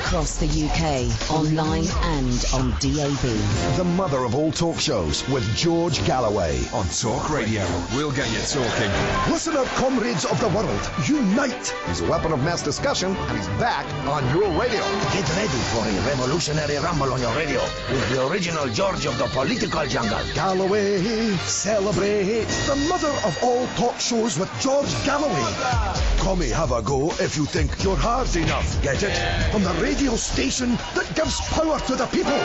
across the UK, online and on DAB. The mother of all talk shows with George Galloway. On Talk Radio, we'll get you talking. Listen up, comrades of the world. Unite! He's a weapon of mass discussion, and he's back on your radio. Get ready for a revolutionary rumble on your radio with the original George of the political jungle. Galloway, celebrate the mother of all talk shows with George Galloway. Come have a go if you think you're hard enough. Get it? On the radio station that gives power to the people.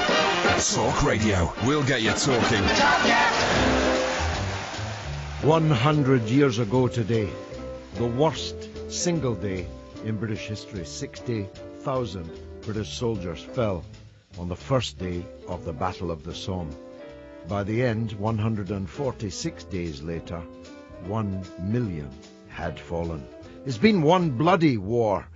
Talk Radio, we'll get you talking. 100 years ago today, the worst single day in British history, 60,000 British soldiers fell on the first day of the Battle of the Somme. By the end, 146 days later, 1 million had fallen. It's been one bloody war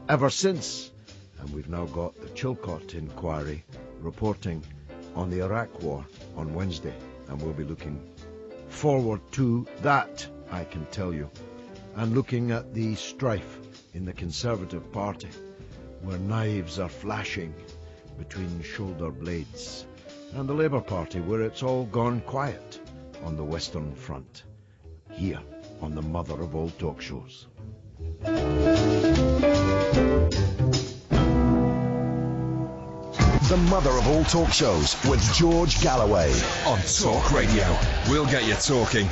ever since, and we've now got the Chilcot inquiry reporting on the Iraq war on Wednesday, and we'll be looking forward to that, I can tell you, and looking at the strife in the Conservative Party, where knives are flashing between shoulder blades, and the Labour Party, where it's all gone quiet on the Western Front, here on the mother of all talk shows. The mother of all talk shows with George Galloway. On Talk Radio, we'll get you talking.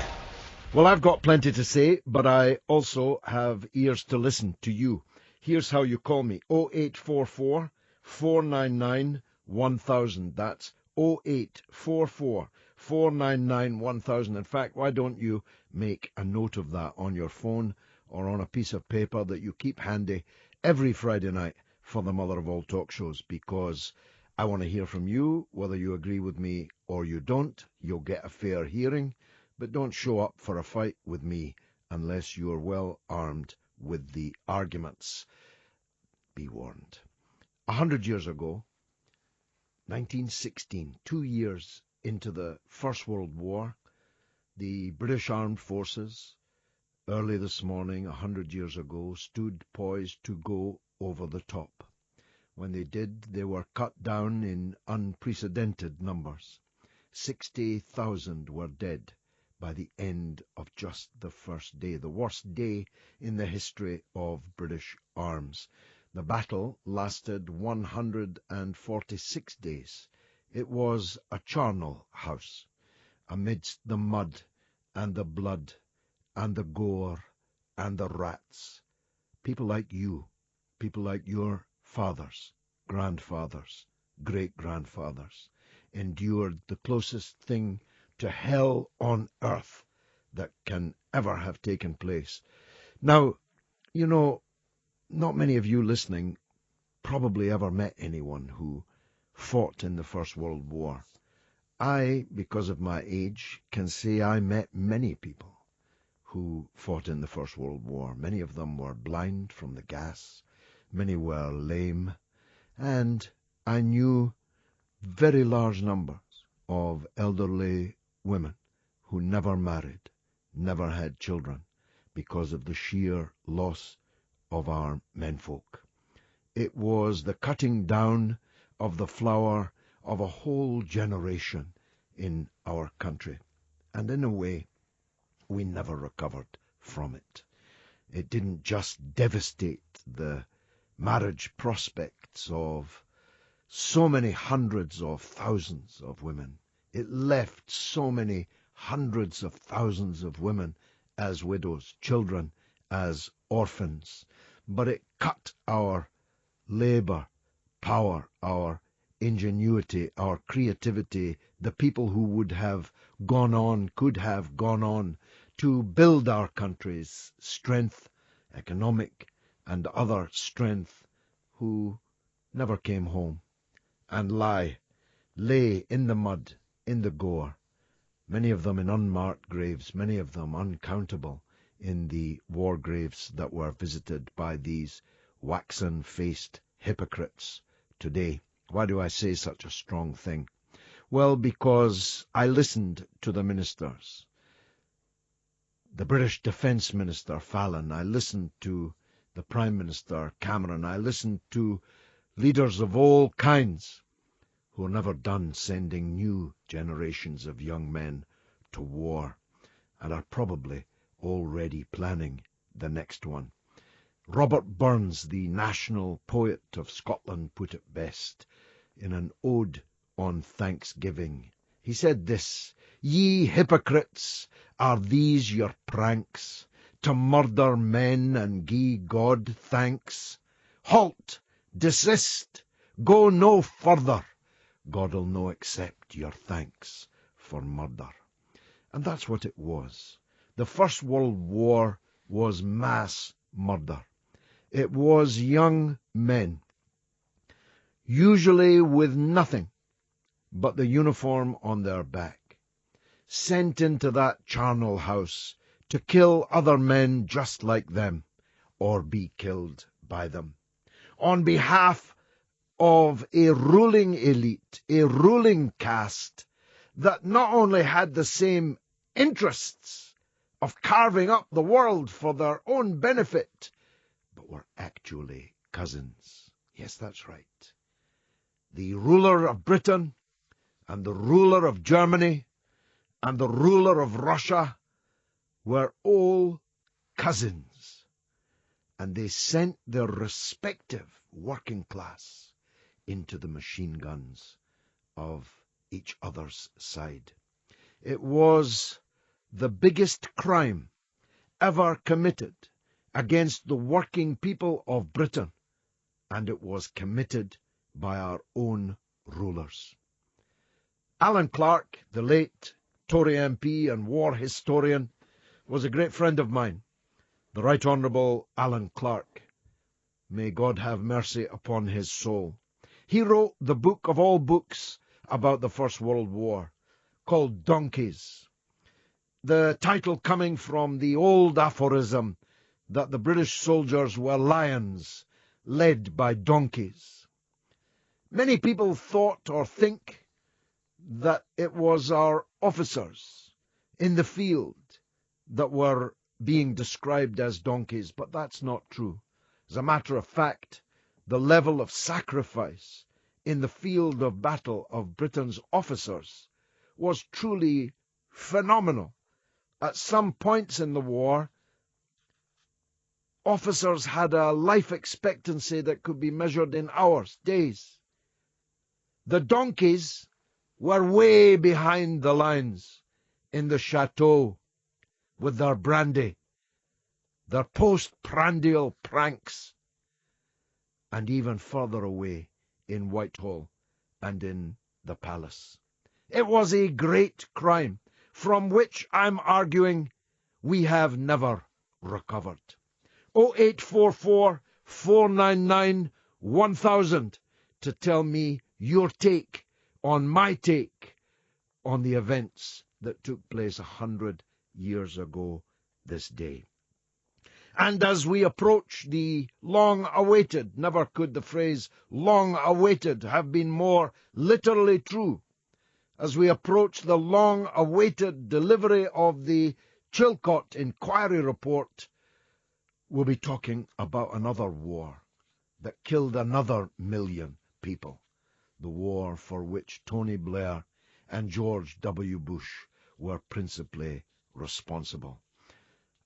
Well, I've got plenty to say, but I also have ears to listen to you. Here's how you call me. 0844 499 1000. That's 0844 499 1000. In fact, why don't you make a note of that on your phone or on a piece of paper that you keep handy every Friday night for the mother of all talk shows, because I want to hear from you, whether you agree with me or you don't. You'll get a fair hearing, but don't show up for a fight with me unless you're well armed with the arguments. Be warned. 100 years ago, 1916, 2 years into the First World War, the British Armed Forces, early this morning, 100 years ago, stood poised to go over the top. When they did, they were cut down in unprecedented numbers. 60,000 were dead by the end of just the first day, the worst day in the history of British arms. The battle lasted 146 days. It was a charnel house, amidst the mud and the blood and the gore and the rats. People like you, people like your fathers, grandfathers, great-grandfathers, endured the closest thing to hell on earth that can ever have taken place. Now, you know, not many of you listening probably ever met anyone who fought in the First World War. I, because of my age, can say I met many people who fought in the First World War. Many of them were blind from the gas. Many were lame, and I knew very large numbers of elderly women who never married, never had children, because of the sheer loss of our menfolk. It was the cutting down of the flower of a whole generation in our country, and in a way, we never recovered from it. It didn't just devastate the marriage prospects of so many hundreds of thousands of women. It left so many hundreds of thousands of women as widows, children as orphans. But it cut our labour, power, our ingenuity, our creativity, the people who would have gone on, could have gone on to build our country's strength, economic and other strength, who never came home and lay in the mud, in the gore, many of them in unmarked graves, many of them uncountable in the war graves that were visited by these waxen-faced hypocrites today. Why do I say such a strong thing? Well, because I listened to the ministers. The British Defence Minister Fallon, I listened to the Prime Minister Cameron, I listened to leaders of all kinds who are never done sending new generations of young men to war and are probably already planning the next one. Robert Burns, the national poet of Scotland, put it best in an ode on Thanksgiving. He said this: "Ye hypocrites, are these your pranks, to murder men and gie God thanks? Halt! Desist! Go no further! God'll no accept your thanks for murder." And that's what it was. The First World War was mass murder. It was young men, usually with nothing but the uniform on their back, sent into that charnel house to kill other men just like them, or be killed by them, on behalf of a ruling elite, a ruling caste that not only had the same interests of carving up the world for their own benefit, but were actually cousins. Yes, that's right. The ruler of Britain and the ruler of Germany and the ruler of Russia were all cousins, and they sent their respective working class into the machine guns of each other's side. It was the biggest crime ever committed against the working people of Britain, and it was committed by our own rulers. Alan Clark, the late Tory MP and war historian, was a great friend of mine, the Right Honourable Alan Clark. May God have mercy upon his soul. He wrote the book of all books about the First World War, called Donkeys, the title coming from the old aphorism that the British soldiers were lions led by donkeys. Many people thought or think that it was our officers in the field that were being described as donkeys, but that's not true. As a matter of fact, the level of sacrifice in the field of battle of Britain's officers was truly phenomenal. At some points in the war, officers had a life expectancy that could be measured in hours, days. The donkeys were way behind the lines in the chateau with their brandy, their postprandial pranks, and even further away in Whitehall and in the palace. It was a great crime from which I'm arguing we have never recovered. 0844 499 1000 to tell me your take on my take on the events that took place 100 years ago this day. And as we approach the long-awaited, never could the phrase long-awaited have been more literally true, as we approach the long-awaited delivery of the Chilcot Inquiry Report, we'll be talking about another war that killed another million people, the war for which Tony Blair and George W. Bush were principally responsible.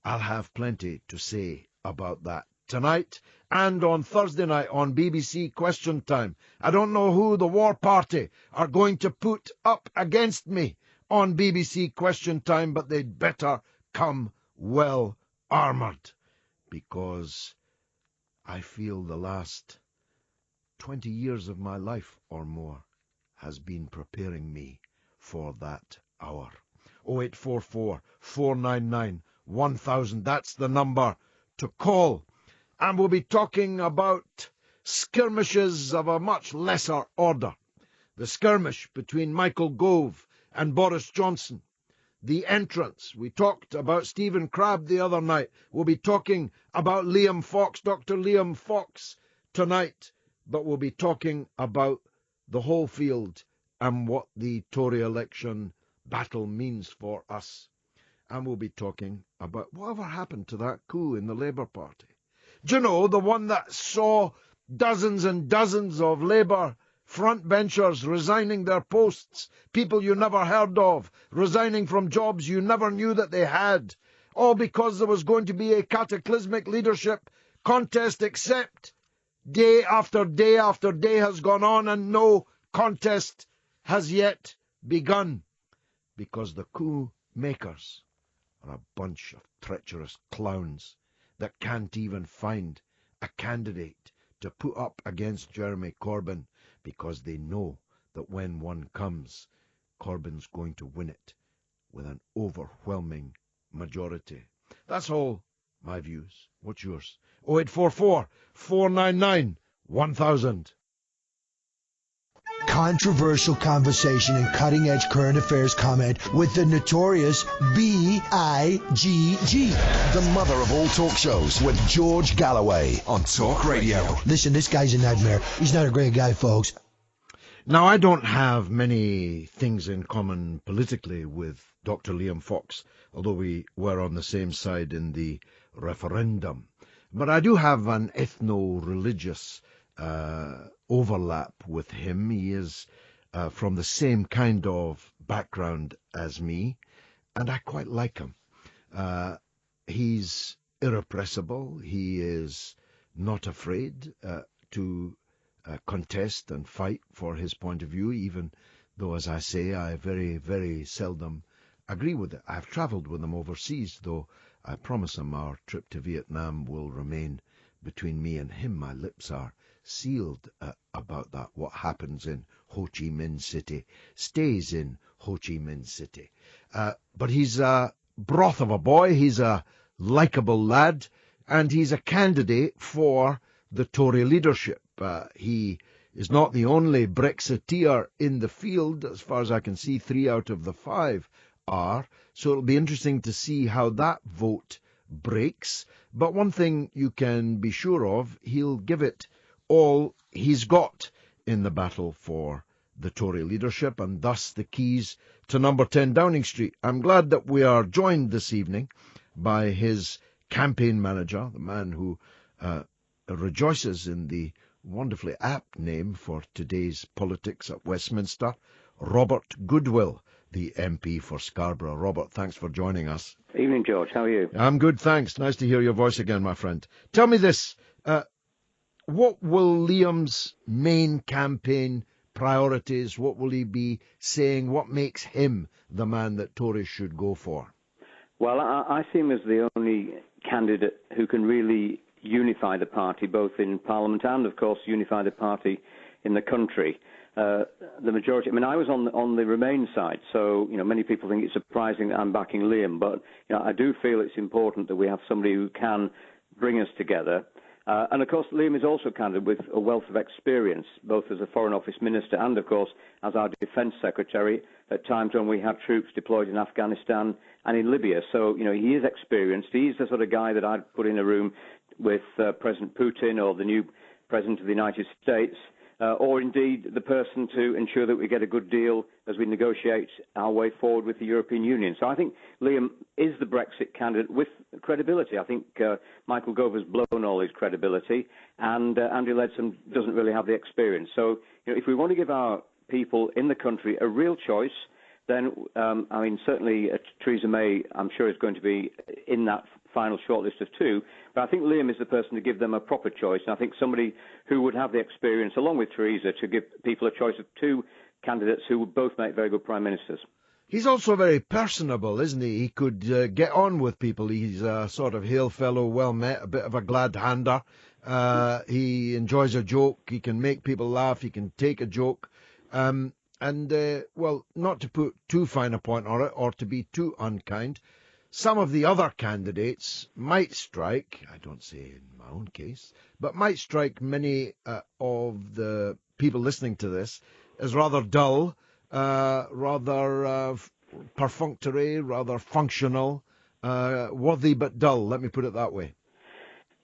I'll have plenty to say about that tonight and on Thursday night on BBC Question Time. I don't know who the war party are going to put up against me on BBC Question Time, but they'd better come well armoured, because I feel the last 20 years of my life or more has been preparing me for that hour. 0844 499 1000, that's the number to call. And we'll be talking about skirmishes of a much lesser order. The skirmish between Michael Gove and Boris Johnson. The entrance. We talked about Stephen Crabb the other night. We'll be talking about Liam Fox, Dr. Liam Fox tonight. But we'll be talking about the whole field and what the Tory election battle means for us. And we'll be talking about whatever happened to that coup in the Labour Party. Do you know, the one that saw Dozens and dozens of Labour frontbenchers resigning their posts, people you never heard of, resigning from jobs you never knew that they had, all because there was going to be a cataclysmic leadership contest, except day after day after day has gone on and no contest has yet begun, because the coup makers are a bunch of treacherous clowns that can't even find a candidate to put up against Jeremy Corbyn, because they know that when one comes, Corbyn's going to win it with an overwhelming majority. That's all my views. What's yours? 0844 499 1000. Controversial conversation and cutting-edge current affairs comment with the notorious B.I.G.G. The mother of all talk shows with George Galloway On Talk Radio. Listen, this guy's a nightmare. He's not a great guy, folks. Now, I don't have many things in common politically with Dr. Liam Fox, although we were on the same side in the referendum. But I do have an ethno-religious overlap with him. He is from the same kind of background as me, and I quite like him. He's irrepressible. He is not afraid to contest and fight for his point of view, even though, as I say, I very, very seldom agree with it. I've travelled with him overseas, though I promise him our trip to Vietnam will remain between me and him. My lips are sealed about that. What happens in Ho Chi Minh City stays in Ho Chi Minh City. But he's a broth of a boy. He's a likeable lad, and he's a candidate for the Tory leadership. He is not the only Brexiteer in the field. As far as I can see, 3 out of the 5 are. So it'll be interesting to see how that vote breaks. But one thing you can be sure of, he'll give it all he's got in the battle for the Tory leadership, and thus the keys to number 10 Downing Street. I'm glad that we are joined this evening by his campaign manager, the man who rejoices in the wonderfully apt name for today's politics at Westminster, Robert Goodwill, the MP for Scarborough. Robert, thanks for joining us. Evening, George. How are you? I'm good, thanks. Nice to hear your voice again, my friend. Tell me this. What will Liam's main campaign priorities, what will he be saying? What makes him the man that Tories should go for? Well, I see him as the only candidate who can really unify the party, both in Parliament and, of course, unify the party in the country. The majority, I mean, I was on the Remain side, so, many people think it's surprising that I'm backing Liam, but, I do feel it's important that we have somebody who can bring us together. And, of course, Liam is also a candidate with a wealth of experience, both as a Foreign Office Minister and, of course, as our Defence Secretary at times when we had troops deployed in Afghanistan and in Libya. So, he is experienced. He's the sort of guy that I'd put in a room with President Putin or the new President of the United States, or indeed the person to ensure that we get a good deal as we negotiate our way forward with the European Union. So I think Liam is the Brexit candidate with credibility. I think Michael Gove has blown all his credibility, and Andrew Leadsom doesn't really have the experience. So if we want to give our people in the country a real choice, then, certainly Theresa May, I'm sure, is going to be in that final shortlist of 2. But I think Liam is the person to give them a proper choice. And I think somebody who would have the experience, along with Theresa, to give people a choice of 2 candidates who would both make very good prime ministers. He's also very personable, isn't he? He could get on with people. He's a sort of hail fellow, well met, a bit of a glad-hander. He enjoys a joke. He can make people laugh. He can take a joke. Not to put too fine a point on it or to be too unkind, some of the other candidates might strike, I don't say in my own case, but might strike many of the people listening to this as rather dull, rather perfunctory, rather functional, worthy but dull, let me put it that way.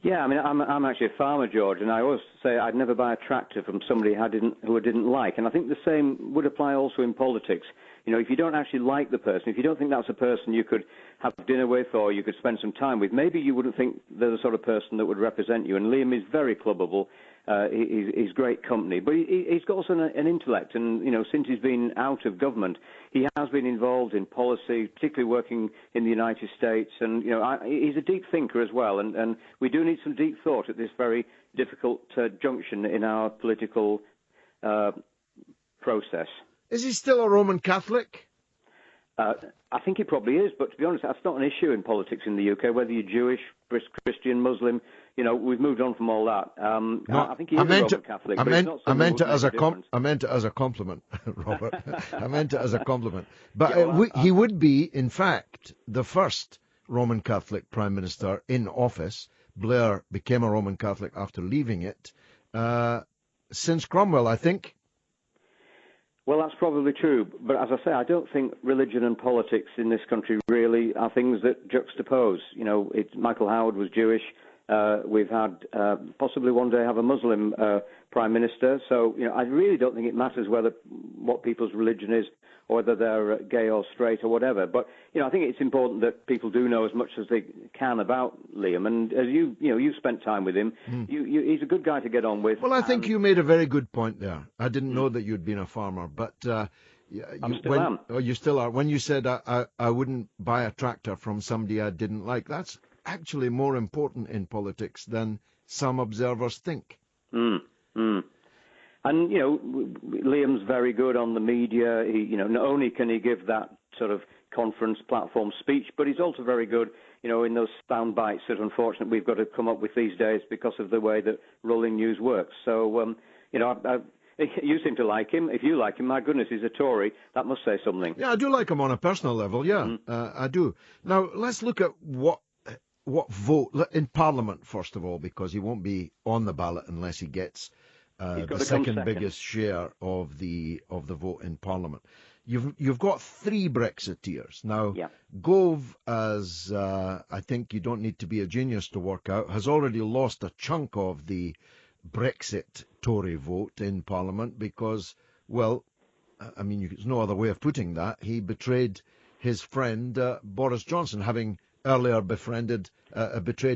Yeah, I'm actually a farmer, George, and I always say I'd never buy a tractor from somebody who I didn't like. And I think the same would apply also in politics. If you don't actually like the person, if you don't think that's a person you could have dinner with or you could spend some time with, maybe you wouldn't think they're the sort of person that would represent you. And Liam is very clubbable, He's great company, but he's got also an intellect, and since he's been out of government, he has been involved in policy, particularly working in the United States, and he's a deep thinker as well, and we do need some deep thought at this very difficult junction in our political process. Is he still a Roman Catholic? I think he probably is, but to be honest, that's not an issue in politics in the UK, whether you're Jewish, Christian, Muslim. We've moved on from all that. I think he is a Roman Catholic. I meant it as a compliment, Robert. I meant it as a compliment. But he would be, in fact, the first Roman Catholic Prime Minister in office. Blair became a Roman Catholic after leaving it, since Cromwell, I think. Well, that's probably true. But as I say, I don't think religion and politics in this country really are things that juxtapose. Michael Howard was Jewish. We've had possibly one day have a Muslim prime minister. So, I really don't think it matters what people's religion is or whether they're gay or straight or whatever. But, I think it's important that people do know as much as they can about Liam. And as you've spent time with him, he's a good guy to get on with. Well, I think you made a very good point there. I didn't know that you'd been a farmer, but I still am. Oh, you still are. When you said I wouldn't buy a tractor from somebody I didn't like, that's actually more important in politics than some observers think. And, Liam's very good on the media. He, not only can he give that sort of conference platform speech, but he's also very good, in those sound bites that unfortunately we've got to come up with these days because of the way that rolling news works. So, you seem to like him. If you like him, my goodness, he's a Tory. That must say something. Yeah, I do like him on a personal level, yeah, I do. Now, let's look at what vote in Parliament, first of all, because he won't be on the ballot unless he gets the second biggest share of the vote in Parliament. You've got three Brexiteers. Now, Gove, as I think you don't need to be a genius to work out, has already lost a chunk of the Brexit Tory vote in Parliament because, well, I mean, there's no other way of putting that. He betrayed his friend Boris Johnson, having earlier betrayed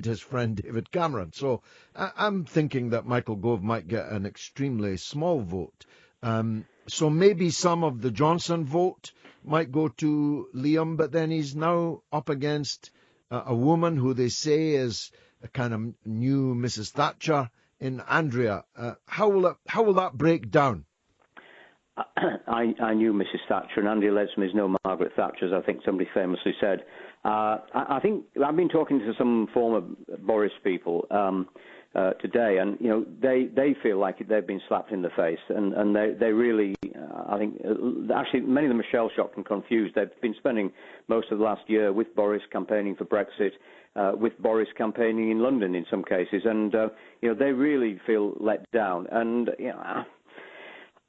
his friend David Cameron. So I'm thinking that Michael Gove might get an extremely small vote. So maybe some of the Johnson vote might go to Liam, but then he's now up against a woman who they say is a kind of new Mrs. Thatcher in Andrea. How will that break down? I knew Mrs. Thatcher, and Andy Leadsom is no Margaret Thatcher, as I think somebody famously said. I think I've been talking to some former Boris people today, and they feel like they've been slapped in the face, and they really, I think, actually many of them are shell shocked and confused. They've been spending most of the last year with Boris campaigning for Brexit, with Boris campaigning in London in some cases, and they really feel let down, and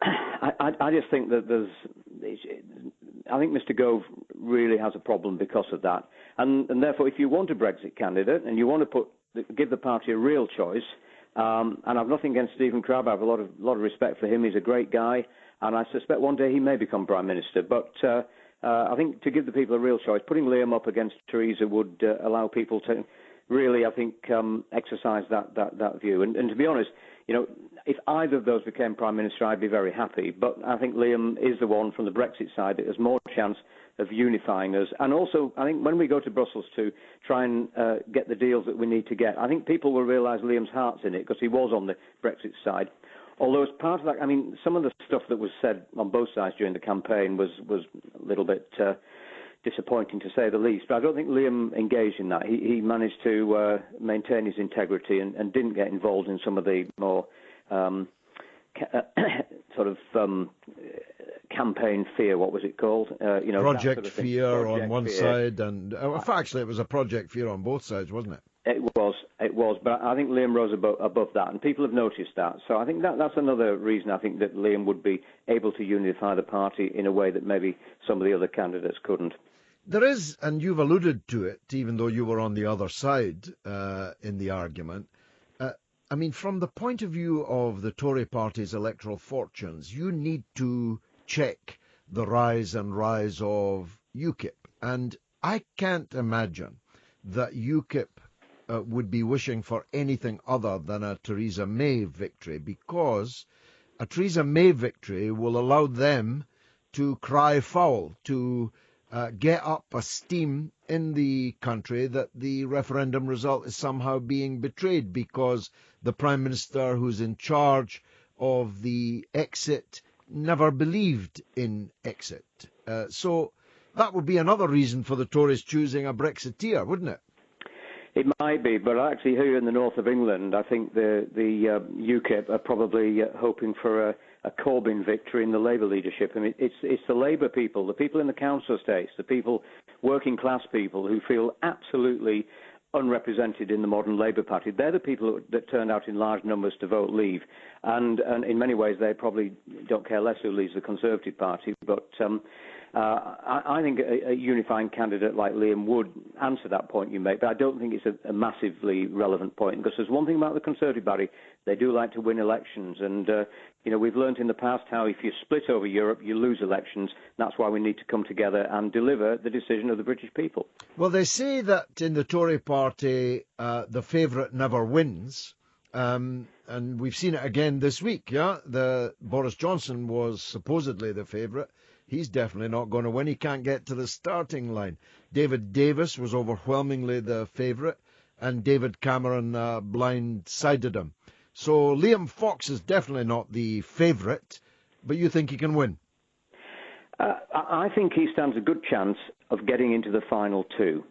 I just think that I think Mr. Gove really has a problem because of that. And therefore, if you want a Brexit candidate and you want to give the party a real choice, and I've nothing against Stephen Crabb, I have a lot of respect for him. He's a great guy, and I suspect one day he may become Prime Minister. But I think to give the people a real choice, putting Liam up against Theresa would allow people to really, I think, exercise that view. And to be honest, if either of those became Prime Minister, I'd be very happy. But I think Liam is the one from the Brexit side that has more chance of unifying us. And also, I think when we go to Brussels to try and get the deals that we need to get, I think people will realise Liam's heart's in it because he was on the Brexit side. Although as part of that, I mean, some of the stuff that was said on both sides during the campaign was a little bit disappointing, to say the least. But I don't think Liam engaged in that. He managed to maintain his integrity and didn't get involved in some of the more campaign fear. What was it called? Project Fear on one side, and actually it was a Project Fear on both sides, wasn't it? It was. But I think Liam rose above that, and people have noticed that. So I think that's another reason I think that Liam would be able to unify the party in a way that maybe some of the other candidates couldn't. There is, and you've alluded to it, even though you were on the other side in the argument. I mean, from the point of view of the Tory party's electoral fortunes, you need to check the rise of UKIP. And I can't imagine that UKIP would be wishing for anything other than a Theresa May victory, because a Theresa May victory will allow them to cry foul, to get up a steam in the country that the referendum result is somehow being betrayed, because the Prime Minister who's in charge of the exit never believed in exit. So that would be another reason for the Tories choosing a Brexiteer, wouldn't it? It might be, but actually here in the north of England, I think the UKIP are probably hoping for a Corbyn victory in the Labour leadership. I mean, it's the Labour people, the people in the council estates, the people, working class people, who feel absolutely unrepresented in the modern Labour Party. They're the people that turned out in large numbers to vote Leave, and in many ways they probably don't care less who leads the Conservative Party, but I think a unifying candidate like Liam would answer that point you make, but I don't think it's a massively relevant point, because there's one thing about the Conservative Party: they do like to win elections, and we've learned in the past how if you split over Europe, you lose elections. That's why we need to come together and deliver the decision of the British people. Well, they say that in the Tory party, the favourite never wins. And we've seen it again this week, yeah? Boris Johnson was supposedly the favourite. He's definitely not going to win. He can't get to the starting line. David Davis was overwhelmingly the favourite, and David Cameron blindsided him. So Liam Fox is definitely not the favourite, but you think he can win? I think he stands a good chance of getting into the final two.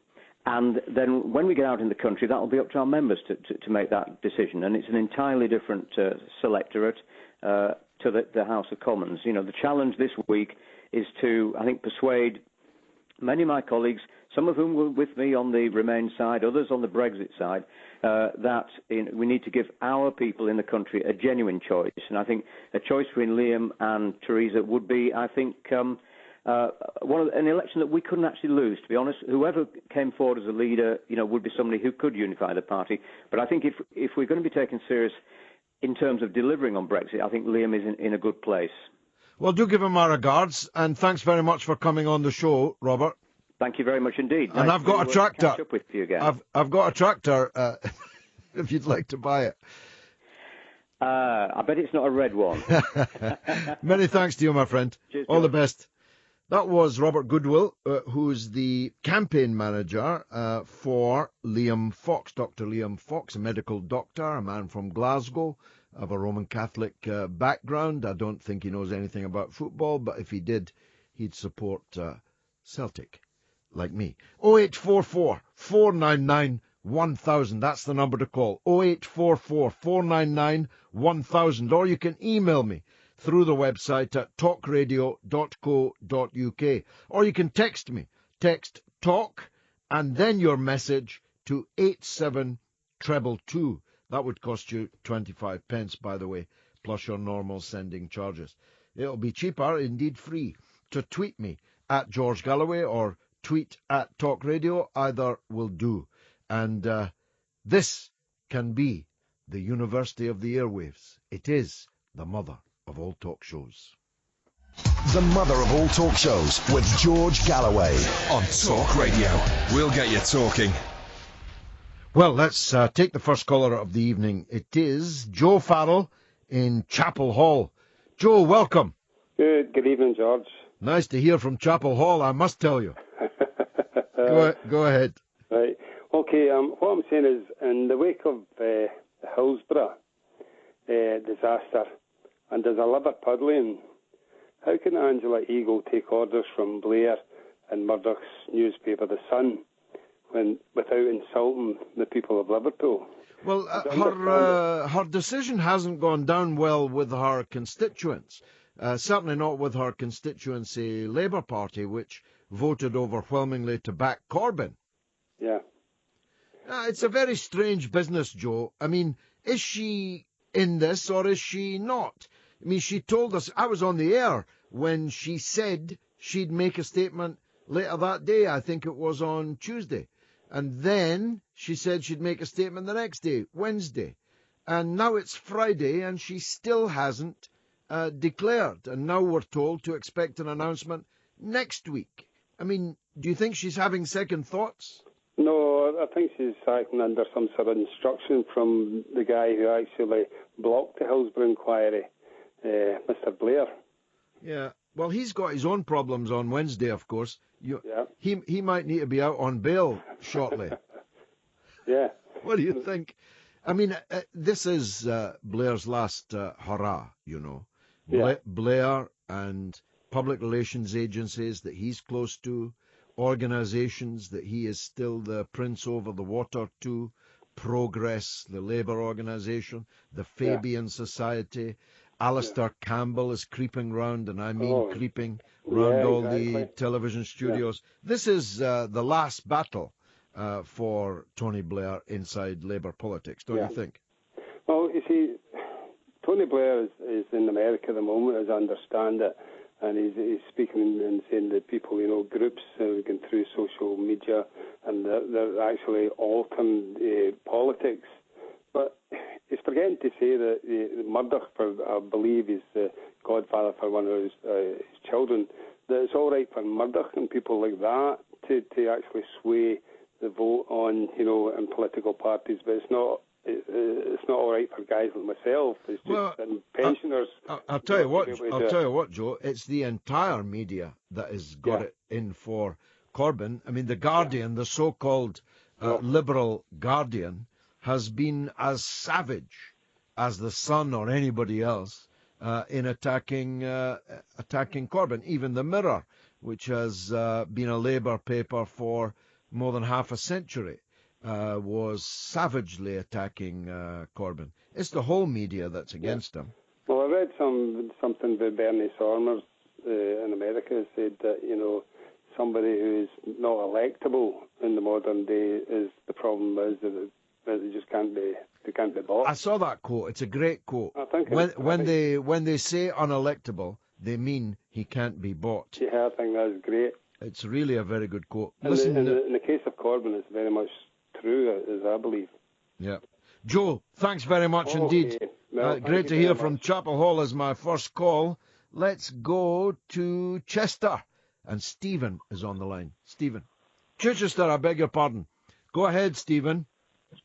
And then when we get out in the country, that will be up to our members to make that decision. And it's an entirely different selectorate to the House of Commons. The challenge this week is to, I think, persuade many of my colleagues, some of whom were with me on the Remain side, others on the Brexit side, that we need to give our people in the country a genuine choice. And I think a choice between Liam and Theresa would be, I think, an election that we couldn't actually lose, to be honest. Whoever came forward as a leader, would be somebody who could unify the party. But I think if we're going to be taken serious in terms of delivering on Brexit, I think Liam is in a good place. Well, do give him our regards, and thanks very much for coming on the show, Robert. Thank you very much indeed. And nice I've got a tractor. Catch up with you again. I've got a tractor, if you'd like to buy it. I bet it's not a red one. Many thanks to you, my friend. Cheers, all George. the best. That was Robert Goodwill, who's the campaign manager for Liam Fox. Dr. Liam Fox, a medical doctor, a man from Glasgow, of a Roman Catholic background. I don't think he knows anything about football, but if he did, he'd support Celtic, like me. 0844 499 1000. That's the number to call. 0844 499 1000. Or you can email me through the website at talkradio.co.uk. Or you can text me. Text TALK and then your message to 87222. That would cost you 25 pence, by the way, plus your normal sending charges. It'll be cheaper, indeed free, to tweet me at George Galloway or tweet at Talk Radio. Either will do. And this can be the University of the Airwaves. It is the mother of all talk shows. The mother of all talk shows with George Galloway. On Talk Radio. We'll get you talking. Well, let's take the first caller of the evening. It is Joe Farrell in Chapel Hall. Joe, welcome. Good evening, George. Nice to hear from Chapel Hall, I must tell you. Go ahead. Right. Okay, what I'm saying is, in the wake of the Hillsborough disaster, and there's a liver puddling, how can Angela Eagle take orders from Blair and Murdoch's newspaper, The Sun, without insulting the people of Liverpool? Well, her decision hasn't gone down well with her constituents. Certainly not with her constituency Labour Party, which voted overwhelmingly to back Corbyn. Yeah. It's a very strange business, Joe. I mean, is she in this or is she not? I mean, she told us, I was on the air when she said she'd make a statement later that day. I think it was on Tuesday. And then she said she'd make a statement the next day, Wednesday. And now it's Friday and she still hasn't declared. And now we're told to expect an announcement next week. I mean, do you think she's having second thoughts? No, I think she's acting under some sort of instruction from the guy who actually blocked the Hillsborough inquiry, Mr. Blair. Yeah. Well, he's got his own problems on Wednesday, of course. He might need to be out on bail shortly. Yeah. What do you think? I mean, this is Blair's last hurrah, you know. Blair and public relations agencies that he's close to, organisations that he is still the prince over the water to, Progress, the Labour organisation, the Fabian Society. Alistair Campbell is creeping round, and I mean creeping round all the television studios. This is the last battle for Tony Blair inside Labour politics, don't you think? Well, you see, Tony Blair is in America at the moment, as I understand it, and he's speaking and saying that people, you know, groups going through social media, and they're actually altering politics. But he's forgetting to say that Murdoch, I believe, is the godfather for one of his children, that it's all right for Murdoch and people like that to actually sway the vote on, you know, in political parties, but it's not all right for guys like myself. It's just pensioners. I'll tell you what, Joe. It's the entire media that has got it in for Corbyn. I mean, the Guardian, the so-called liberal Guardian, has been as savage as the Sun or anybody else in attacking Corbyn. Even the Mirror, which has been a Labour paper for more than half a century, was savagely attacking Corbyn. It's the whole media that's against him. Well, I read something by Bernie Saunders in America said that, you know, somebody who is not electable in the modern day is the problem is that they just can't be bought. I saw that quote. It's a great quote. I think when they say unelectable, they mean he can't be bought. Yeah, I think that's great. It's really a very good quote. In the case of Corbyn, it's very much true, as I believe. Yeah. Joe, thanks very much indeed. Well, great to hear from Chapel Hall as my first call. Let's go to Chester. And Stephen is on the line. Stephen. Chichester, I beg your pardon. Go ahead, Stephen.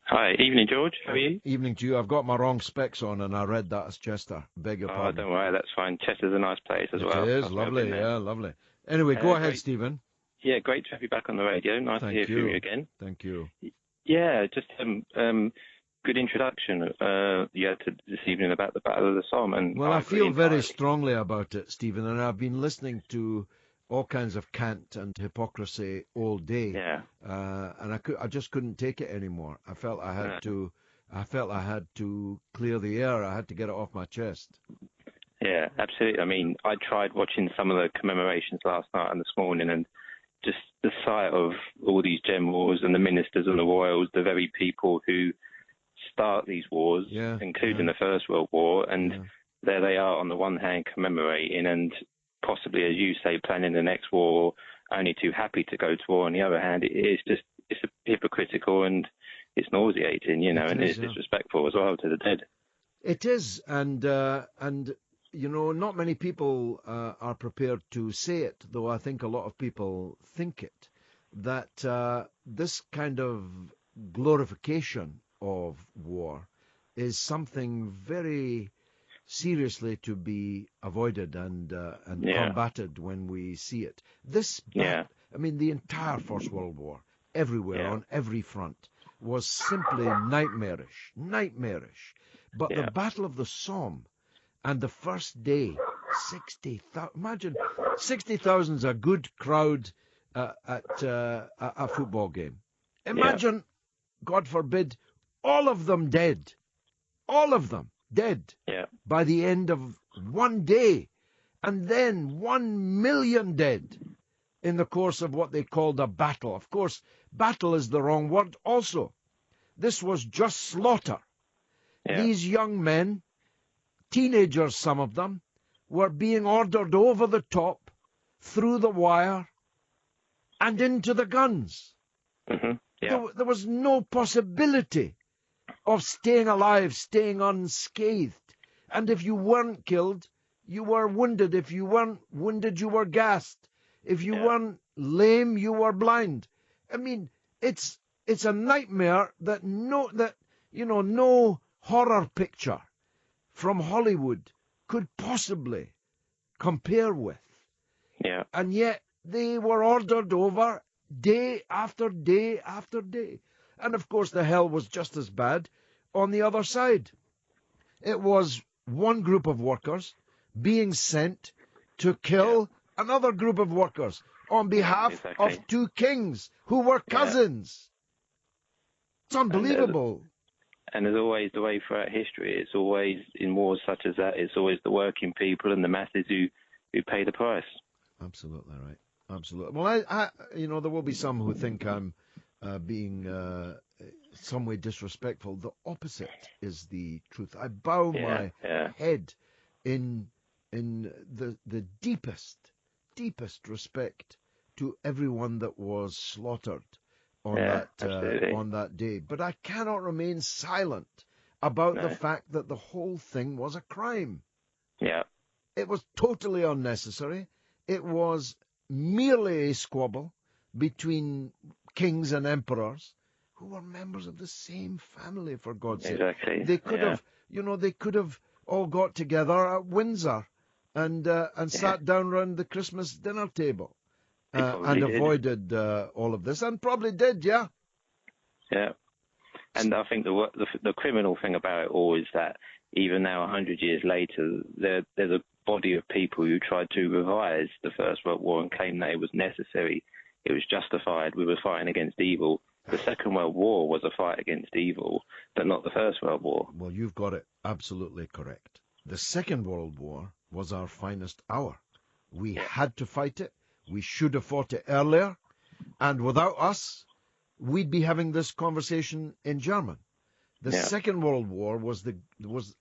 Hi, evening, George. How are you? Evening to you. I've got my wrong specs on, and I read that as Chester. Beg your pardon. Don't worry, that's fine. Chester's a nice place as well. It is, lovely, lovely. Anyway, go ahead, Stephen. Yeah, great to have you back on the radio. Nice to hear from you again. Thank you. Yeah, just good introduction you had this evening about the Battle of the Somme. And well, I feel very strongly about it, Stephen, and I've been listening to all kinds of cant and hypocrisy all day. Yeah. And I just couldn't take it anymore. I felt I had to clear the air. I had to get it off my chest. Yeah, absolutely. I mean, I tried watching some of the commemorations last night and this morning, and just the sight of all these generals and the ministers and the royals, the very people who start these wars, including the First World War, and there they are on the one hand commemorating and possibly, as you say, planning the next war, only too happy to go to war. On the other hand, it's hypocritical and it's nauseating, you know, and it's disrespectful as well to the dead. It is, and you know, not many people are prepared to say it, though I think a lot of people think it, that this kind of glorification of war is something very seriously to be avoided and combated when we see it. I mean, the entire First World War, everywhere, on every front, was simply nightmarish. But the Battle of the Somme, and the first day, 60,000. Imagine 60,000 is a good crowd at a football game. Imagine, God forbid, all of them dead. All of them dead by the end of one day. And then 1 million dead in the course of what they called a battle. Of course, battle is the wrong word also. This was just slaughter. These young men, teenagers, some of them, were being ordered over the top, through the wire, and into the guns. There was no possibility of staying alive, staying unscathed. And if you weren't killed, you were wounded. If you weren't wounded, you were gassed. If you weren't lame, you were blind. I mean, it's It's a nightmare that no horror picture from Hollywood could possibly compare with. Yeah. And yet they were ordered over day after day after day. And of course the hell was just as bad on the other side. It was one group of workers being sent to kill another group of workers on behalf of two kings who were cousins. It's unbelievable. And as always, the way throughout history, it's always, in wars such as that, it's always the working people and the masses who pay the price. Absolutely right. Absolutely. Well, I there will be some who think I'm being some way disrespectful. The opposite is the truth. I bow my head in the deepest respect to everyone that was slaughtered on that day. But I cannot remain silent about the fact that the whole thing was a crime. Yeah. It was totally unnecessary. It was merely a squabble between kings and emperors who were members of the same family, for God's sake. Exactly. They could have all got together at Windsor and sat down round the Christmas dinner table and avoided all of this, and probably did, yeah. Yeah. And I think the criminal thing about it all is that even now, 100 years later, there's a body of people who tried to revise the First World War and claim that it was necessary, it was justified, we were fighting against evil. The Second World War was a fight against evil, but not the First World War. Well, you've got it absolutely correct. The Second World War was our finest hour. We had to fight it. We should have fought it earlier. And without us, we'd be having this conversation in German. The Second World War was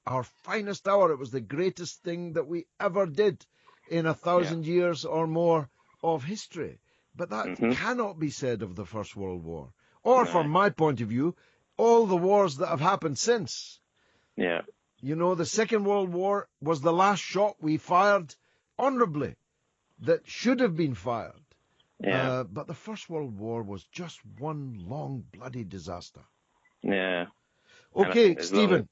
our finest hour. It was the greatest thing that we ever did in 1,000 years or more of history. But that cannot be said of the First World War. Or, from my point of view, all the wars that have happened since. Yeah. You know, the Second World War was the last shot we fired honorably that should have been fired. Yeah. But the First World War was just one long bloody disaster. Yeah. Okay, Stephen.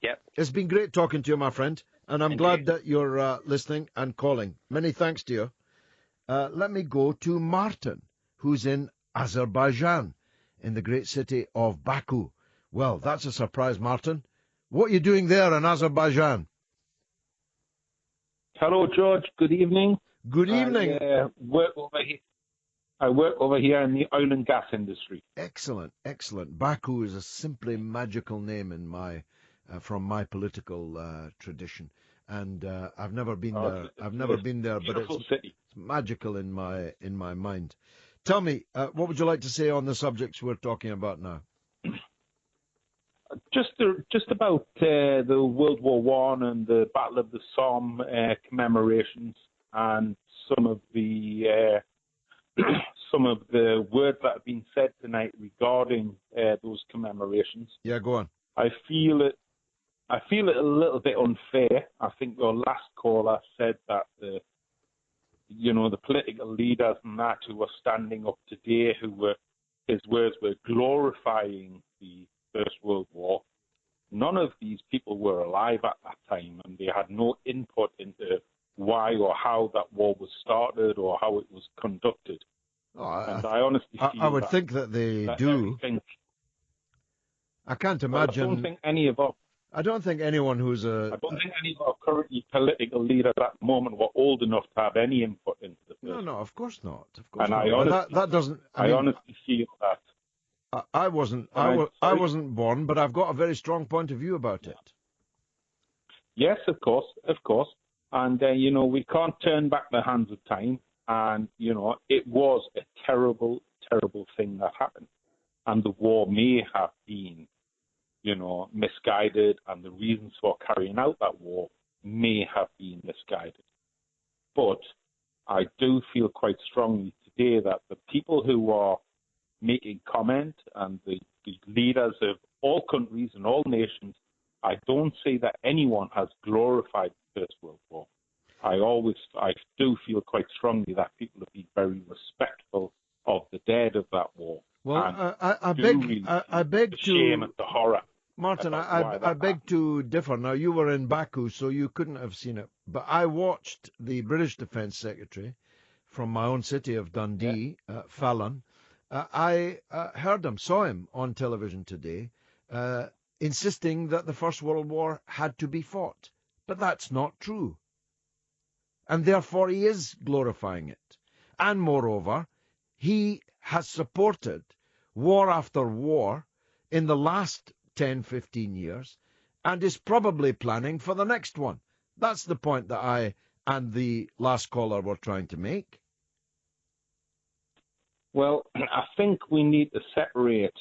Yep. It's been great talking to you, my friend, and I'm glad that you're listening and calling. Many thanks to you. Let me go to Martin, who's in Azerbaijan, in the great city of Baku. Well, that's a surprise, Martin. What are you doing there in Azerbaijan? Hello, George. Good evening. Good evening. I work over here in the oil and gas industry. Excellent, excellent. Baku is a simply magical name in from my political tradition, and I've never been there. I've never been there, but it's magical in my mind. Tell me, what would you like to say on the subjects we're talking about now? Just about the World War I and the Battle of the Somme commemorations, and some of the words that have been said tonight regarding those commemorations. Yeah, go on. I feel it a little bit unfair. I think your last caller said that the political leaders and that who were standing up today, his words were glorifying the First World War. None of these people were alive at that time, and they had no input into why or how that war was started or how it was conducted. And I honestly feel I would think that they do. I can't imagine. I don't think any of our. I don't think anyone who's I don't think any of our currently political leaders at the moment were old enough to have any input into the first. No, of course not. Of course and not. I honestly, that doesn't. I honestly feel that. I wasn't. I wasn't born, but I've got a very strong point of view about it. Yes, of course. And we can't turn back the hands of time. And it was a terrible, terrible thing that happened. And the war may have been, misguided, and the reasons for carrying out that war may have been misguided. But I do feel quite strongly today that the people who are making comment and the leaders of all countries and all nations, I don't say that anyone has glorified the First World War. I do feel quite strongly that people have been very respectful of the dead of that war. Well, And I beg the to... shame and the horror. Martin, I beg to differ. Now, you were in Baku, so you couldn't have seen it. But I watched the British Defence Secretary from my own city of Dundee, Fallon. I heard him, saw him on television today, insisting that the First World War had to be fought. But that's not true. And therefore he is glorifying it. And moreover, he has supported war after war in the last 10, 15 years, and is probably planning for the next one. That's the point that I and the last caller were trying to make. Well, I think we need to separate,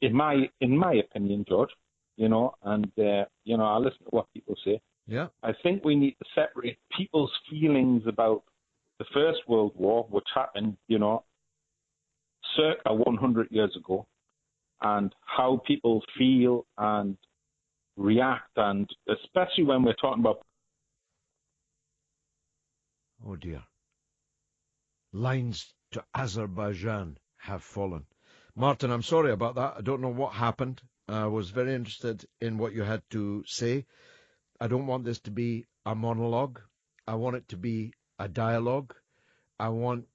in my opinion, George, and I listen to what people say. Yeah. I think we need to separate people's feelings about the First World War, which happened, circa 100 years ago, and how people feel and react, and especially when we're talking about... Oh, dear. Lines to Azerbaijan have fallen. Martin, I'm sorry about that. I don't know what happened. I was very interested in what you had to say. I don't want this to be a monologue. I want it to be a dialogue. I want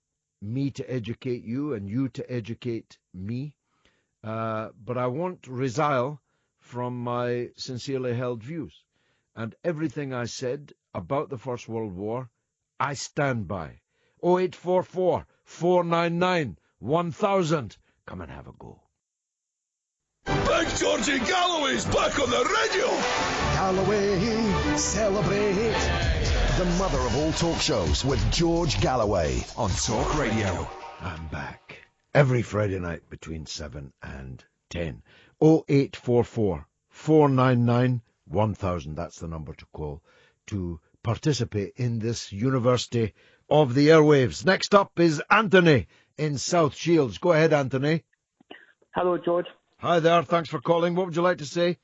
me to educate you and you to educate me. But I won't resile from my sincerely held views. And everything I said about the First World War, I stand by. 0844 499 1000. Come and have a go. Big Georgie Galloway's back on the radio! Galloway, celebrate! The mother of all talk shows with George Galloway on Talk Radio. I'm back. Every Friday night between 7 and 10. 0844 499 1000. That's the number to call to participate in this University of the Airwaves. Next up is Anthony in South Shields. Go ahead, Anthony. Hello, George. Hi there. Thanks for calling. What would you like to say?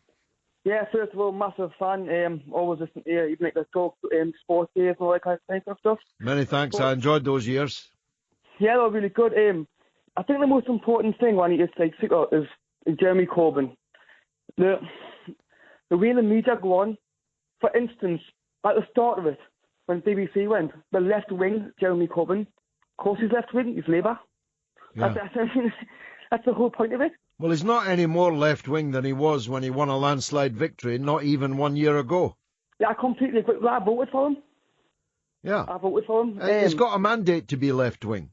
Yeah, first of all, massive fan. Always listen to you. You make the talk, sports days and all that kind of stuff. Many thanks. I enjoyed those years. Yeah, they were really good. I think the most important thing when you just think about is Jeremy Corbyn. The way the media go on, for instance, at the start of it, when BBC went, the left wing, Jeremy Corbyn, of course he's left wing, he's Labour. Yeah. That's the whole point of it. Well, he's not any more left wing than he was when he won a landslide victory, not even 1 year ago. Yeah, I completely agree. I voted for him. Yeah. I voted for him. He's got a mandate to be left wing.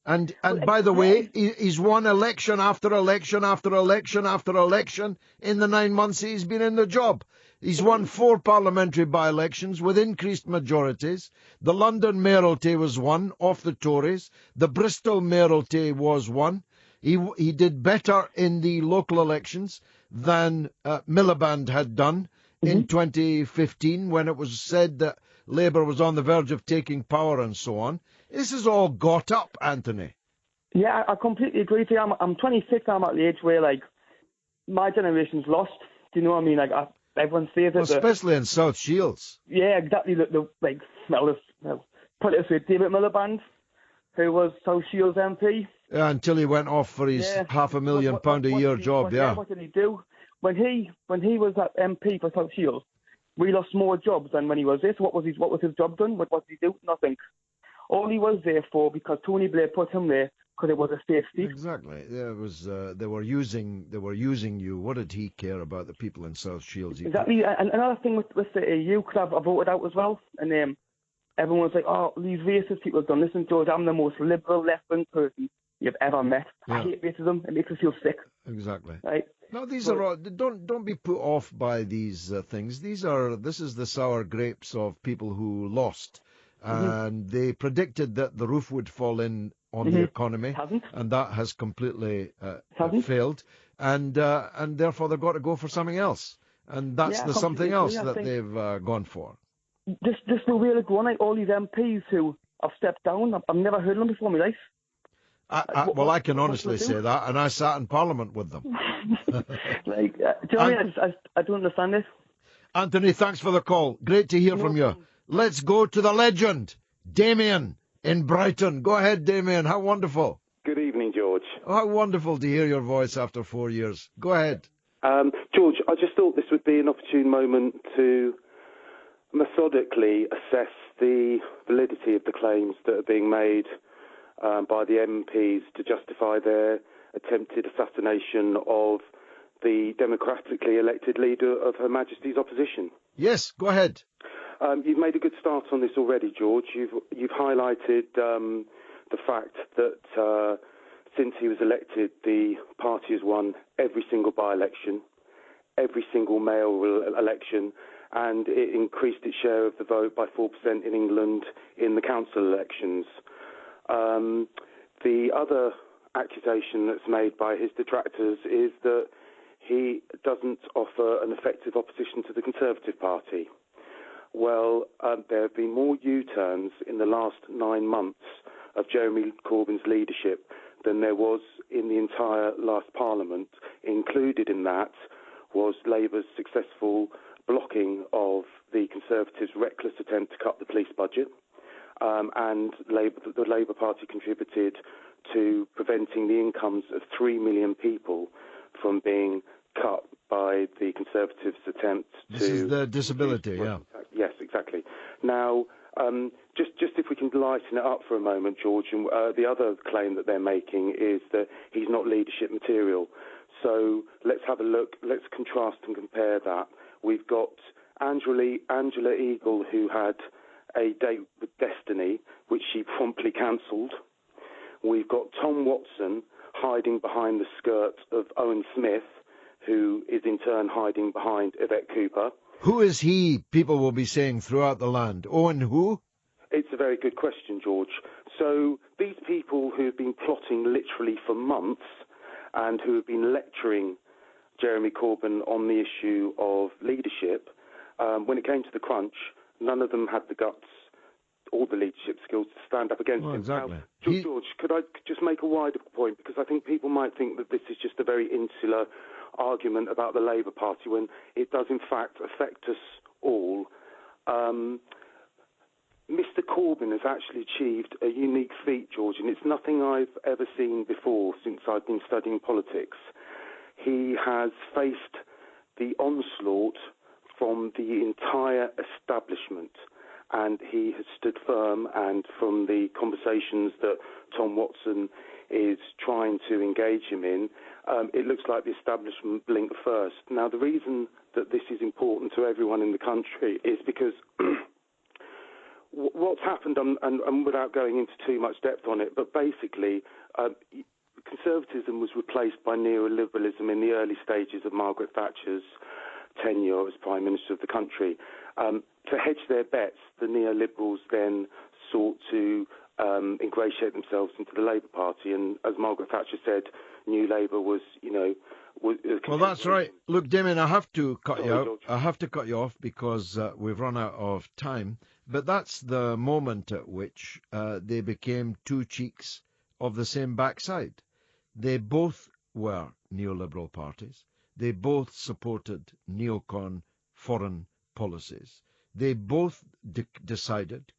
And by the way, he's won election after election after election after election in the 9 months he's been in the job. He's won 4 parliamentary by-elections with increased majorities. The London mayoralty was won off the Tories. The Bristol mayoralty was won. He did better in the local elections than Miliband had done in 2015 when it was said that Labour was on the verge of taking power and so on. This is all got up, Anthony. Yeah, I completely agree with you. I'm 26. I'm at the age where, my generation's lost. Do you know what I mean? Everyone says it. Especially in South Shields. Yeah, exactly. Put it this way, David Miliband, who was South Shields MP. Yeah, until he went off for his £500,000 a year job, yeah. What did he do? When he was that MP for South Shields, we lost more jobs than when he was there. So what was his job done? What did he do? Nothing. All he was there for because Tony Blair put him there because it was a safe seat. Exactly. There was they were using you. What did he care about the people in South Shields? Exactly. And another thing with the EU, because I voted out as well, and everyone's like, "Oh, these racist people have done." Listen, George, I'm the most liberal left-wing person you've ever met. Yeah. I hate racism. It makes me feel sick. Exactly. Right. No, these are all, don't be put off by these things. This is the sour grapes of people who lost. And they predicted that the roof would fall in on the economy, and that has completely failed. And therefore they've got to go for something else, and that's the something else that they've gone for. This the way to go on. All these MPs who have stepped down, I've never heard of them before in my life. I can honestly say that, and I sat in Parliament with them. Do you know what I mean? I don't understand this. Anthony, thanks for the call. Great to hear from you. Let's go to the legend, Damien in Brighton. Go ahead, Damien. How wonderful. Good evening. George. Oh, how wonderful to hear your voice after 4 years. Go ahead. George, I just thought this would be an opportune moment to methodically assess the validity of the claims that are being made by the MPs to justify their attempted assassination of the democratically elected leader of Her Majesty's opposition. Yes, go ahead. You've made a good start on this already, George. You've highlighted the fact that since he was elected, the party has won every single by-election, every single mayoral election, and it increased its share of the vote by 4% in England in the council elections. The other accusation that's made by his detractors is that he doesn't offer an effective opposition to the Conservative Party. Well, there have been more U-turns in the last 9 months of Jeremy Corbyn's leadership than there was in the entire last Parliament. Included in that was Labour's successful blocking of the Conservatives' reckless attempt to cut the police budget, and the Labour Party contributed to preventing the incomes of 3 million people from being cut by the Conservatives' attempt to... This is the disability, yeah. Yes, exactly. Now, just if we can lighten it up for a moment, George, and the other claim that they're making is that he's not leadership material. So let's have a look, let's contrast and compare that. We've got Angela Eagle, who had a date with Destiny, which she promptly cancelled. We've got Tom Watson hiding behind the skirt of Owen Smith, who is in turn hiding behind Yvette Cooper. Who is he, people will be saying throughout the land? Owen who? It's a very good question, George. So these people who have been plotting literally for months and who have been lecturing Jeremy Corbyn on the issue of leadership, when it came to the crunch, none of them had the guts or the leadership skills to stand up against him. Exactly. Now, George, could I just make a wider point? Because I think people might think that this is just a very insular argument about the Labour Party when it does in fact affect us all. Mr Corbyn has actually achieved a unique feat, George, and it's nothing I've ever seen before since I've been studying politics. He has faced the onslaught from the entire establishment, and he has stood firm, and from the conversations that Tom Watson is trying to engage him in, it looks like the establishment blinked first. Now, the reason that this is important to everyone in the country is because what's happened, and without going into too much depth on it, but basically conservatism was replaced by neoliberalism in the early stages of Margaret Thatcher's tenure as Prime Minister of the country. To hedge their bets, the neoliberals then sought to ingratiate themselves into the Labour Party, and as Margaret Thatcher said, New Labour was, well, that's right. Look, Damien, I have to cut you out. I have to cut you off because we've run out of time. But that's the moment at which they became two cheeks of the same backside. They both were neoliberal parties. They both supported neocon foreign policies. They both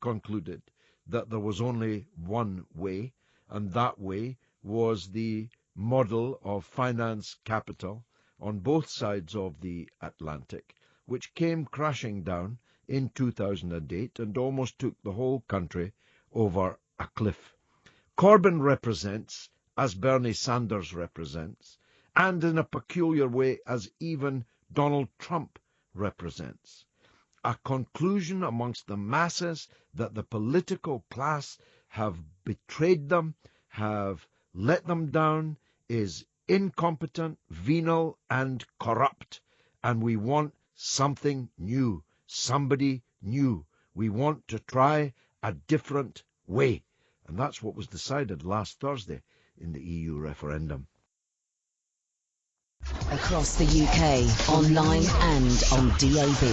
concluded that there was only one way, and that way was the model of finance capital on both sides of the Atlantic, which came crashing down in 2008 and almost took the whole country over a cliff. Corbyn represents, as Bernie Sanders represents, and in a peculiar way as even Donald Trump represents, a conclusion amongst the masses that the political class have betrayed them, have let them down, is incompetent, venal, and corrupt, and we want something new, somebody new. We want to try a different way. And that's what was decided last Thursday in the EU referendum. Across the UK, online and on DAB.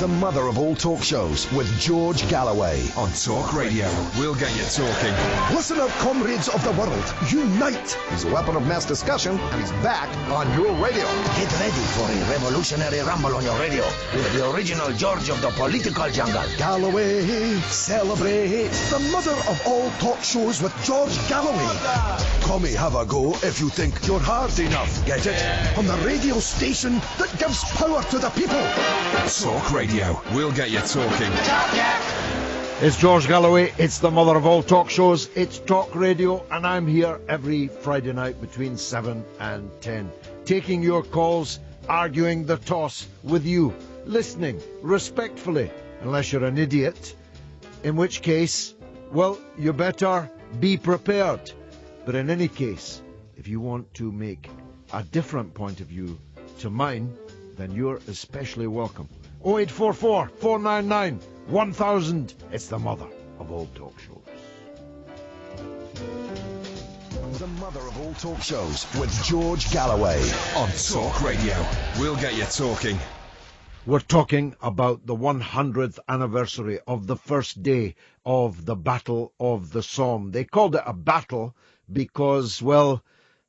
The mother of all talk shows with George Galloway. On Talk Radio, we'll get you talking. Listener comrades of the world, unite! He's a weapon of mass discussion, and he's back on your radio. Get ready for a revolutionary rumble on your radio with the original George of the political jungle. Galloway, celebrate the mother of all talk shows with George Galloway. Come have a go if you think you're hard enough. Get it? On the radio station that gives power to the people. Talk Radio, we'll get you talking. It's George Galloway, it's the mother of all talk shows, it's Talk Radio, and I'm here every Friday night between 7 and 10, taking your calls, arguing the toss with you, listening respectfully, unless you're an idiot, in which case, well, you better be prepared. But in any case, if you want to make a different point of view to mine, then you're especially welcome. 0844 499 1000. It's the mother of all talk shows. The mother of all talk shows with George Galloway. On Talk Radio, we'll get you talking. We're talking about the 100th anniversary of the first day of the Battle of the Somme. They called it a battle because, well,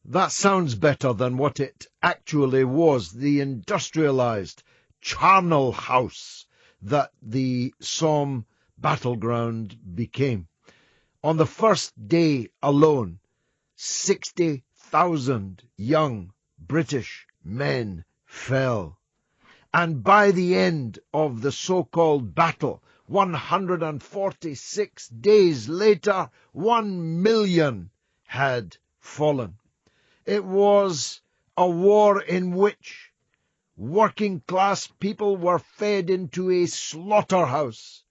that sounds better than what it actually was, the industrialized charnel house that the Somme battleground became. On the first day alone, 60,000 young British men fell. And by the end of the so-called battle, 146 days later, 1 million had fallen. It was a war in which working class people were fed into a slaughterhouse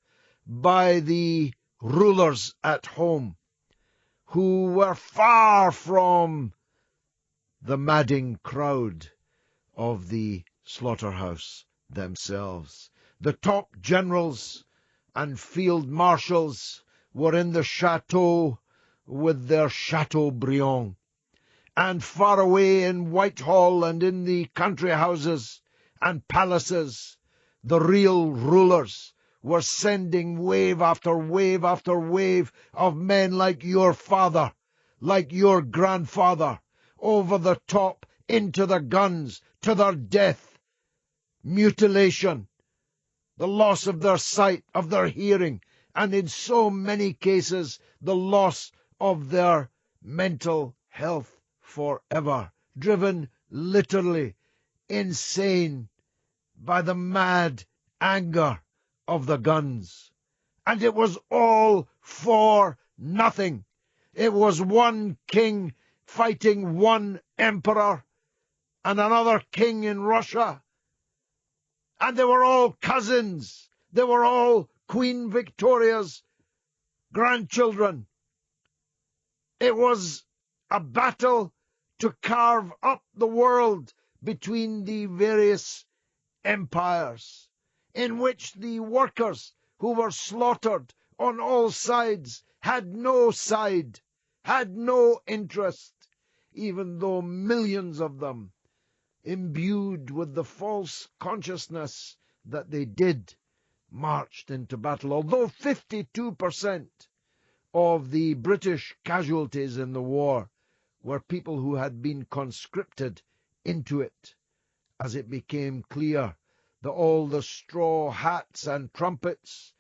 by the rulers at home, who were far from the madding crowd of the slaughterhouse themselves. The top generals and field marshals were in the chateau with their Chateaubriand. And far away in Whitehall and in the country houses and palaces, the real rulers were sending wave after wave after wave of men like your father, like your grandfather, over the top into the guns, to their death, mutilation, the loss of their sight, of their hearing, and in so many cases, the loss of their mental health forever, driven literally insane by the mad anger of the guns. And it was all for nothing. It was one king fighting one emperor and another king in Russia. And they were all cousins. They were all Queen Victoria's grandchildren. It was a battle to carve up the world between the various empires, in which the workers who were slaughtered on all sides had no side, had no interest, even though millions of them, imbued with the false consciousness that they did, marched into battle. Although 52% of the British casualties in the war were people who had been conscripted into it, as it became clear that all the straw hats and trumpets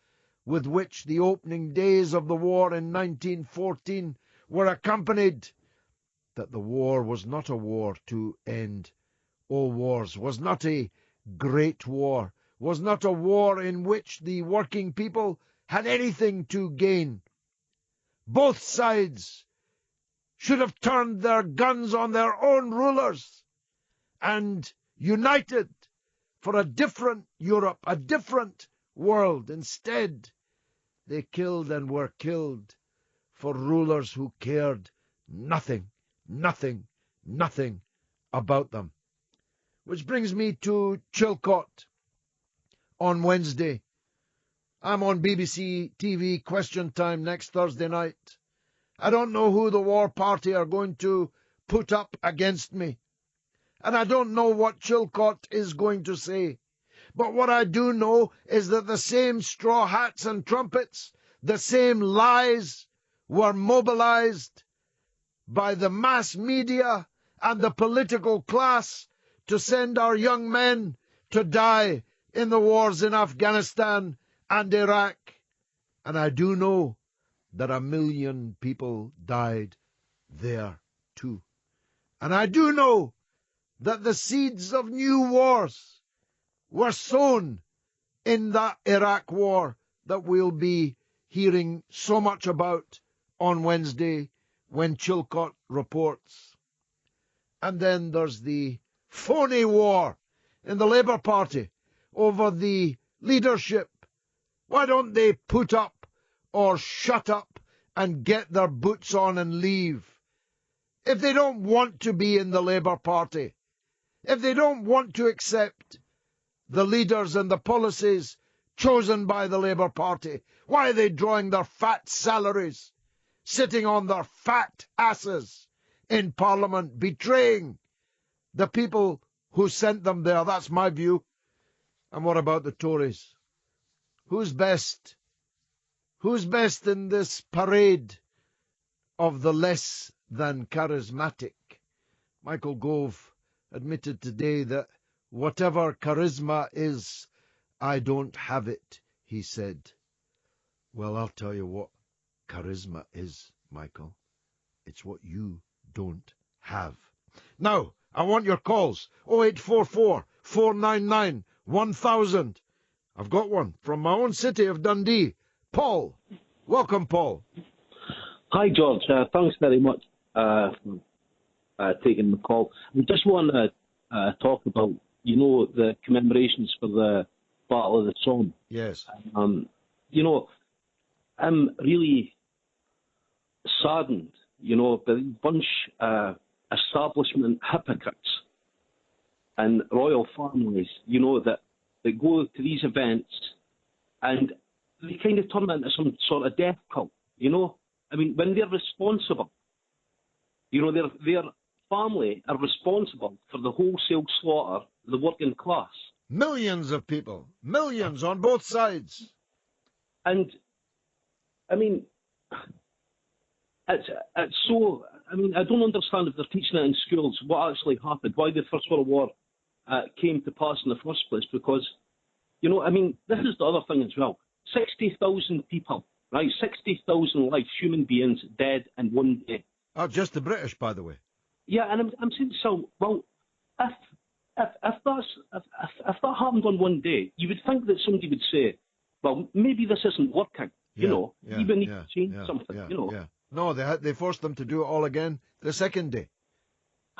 with which the opening days of the war in 1914 were accompanied, that the war was not a war to end all wars, was not a great war, was not a war in which the working people had anything to gain. Both sides should have turned their guns on their own rulers and united for a different Europe, a different world. Instead, they killed and were killed for rulers who cared nothing about them. Which brings me to Chilcot on Wednesday. I'm on BBC TV Question Time next Thursday night. I don't know who the war party are going to put up against me. and I don't know what Chilcot is going to say. But what I do know is that the same straw hats and trumpets, the same lies were mobilized by the mass media and the political class to send our young men to die in the wars in Afghanistan and Iraq. And I do know that 1 million people died there too. And I do know that the seeds of new wars were sown in that Iraq war that we'll be hearing so much about on Wednesday when Chilcot reports. And then there's the phony war in the Labour Party over the leadership. Why don't they put up or shut up and get their boots on and leave? If they don't want to be in the Labour Party, if they don't want to accept the leaders and the policies chosen by the Labour Party, why are they drawing their fat salaries, sitting on their fat asses in Parliament, betraying the people who sent them there? That's my view. And what about the Tories? Who's best? Who's best in this parade of the less than charismatic? Michael Gove admitted today that whatever charisma is, I don't have it, he said. Well, I'll tell you what charisma is, Michael. It's what you don't have. Now, I want your calls. 0844 499 1000. I've got one from my own city of Dundee. Paul. Welcome, Paul. Hi, George. Thanks very much for taking the call. We just want to talk about, the commemorations for the Battle of the Somme. Yes. I'm really saddened, by a bunch establishment hypocrites and royal families, that go to these events and they kind of turn into some sort of death cult, I mean, when they're responsible, their family are responsible for the wholesale slaughter of the working class. Millions of people. Millions on both sides. And, I mean, it's so... I mean, I don't understand if they're teaching it in schools, what actually happened, why the First World War came to pass in the first place, because, I mean, this is the other thing as well. 60,000 people, right? 60,000 lives, human beings dead in one day. Oh, just the British, by the way. Yeah, and I'm saying, so, well, if that happened on one day, you would think that somebody would say, well, maybe this isn't working, we need to change something, No, they forced them to do it all again the second day.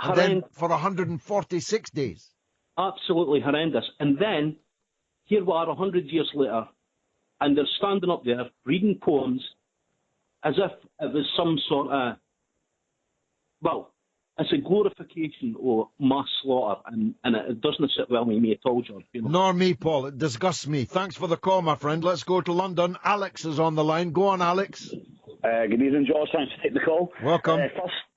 And then for 146 days. Absolutely horrendous. And then, here we are 100 years later, and they're standing up there reading poems as if it was some sort of, well, it's a glorification of mass slaughter, and it doesn't sit well with me at all, George. Nor me, Paul. It disgusts me. Thanks for the call, my friend. Let's go to London. Alex is on the line. Go on, Alex. Good evening, George. Thanks for taking the call. Welcome.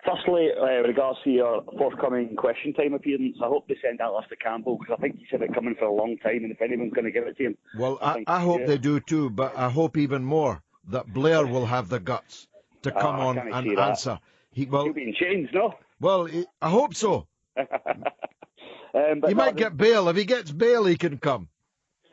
Firstly, with regards to your forthcoming question time appearance, I hope they send that list to Campbell, because I think he's had it coming for a long time, and if anyone's going to give it to him... Well, I hope they do too, but I hope even more that Blair will have the guts to come on and answer. He'll be in chains, no? Well, I hope so. He might get bail. If he gets bail, he can come.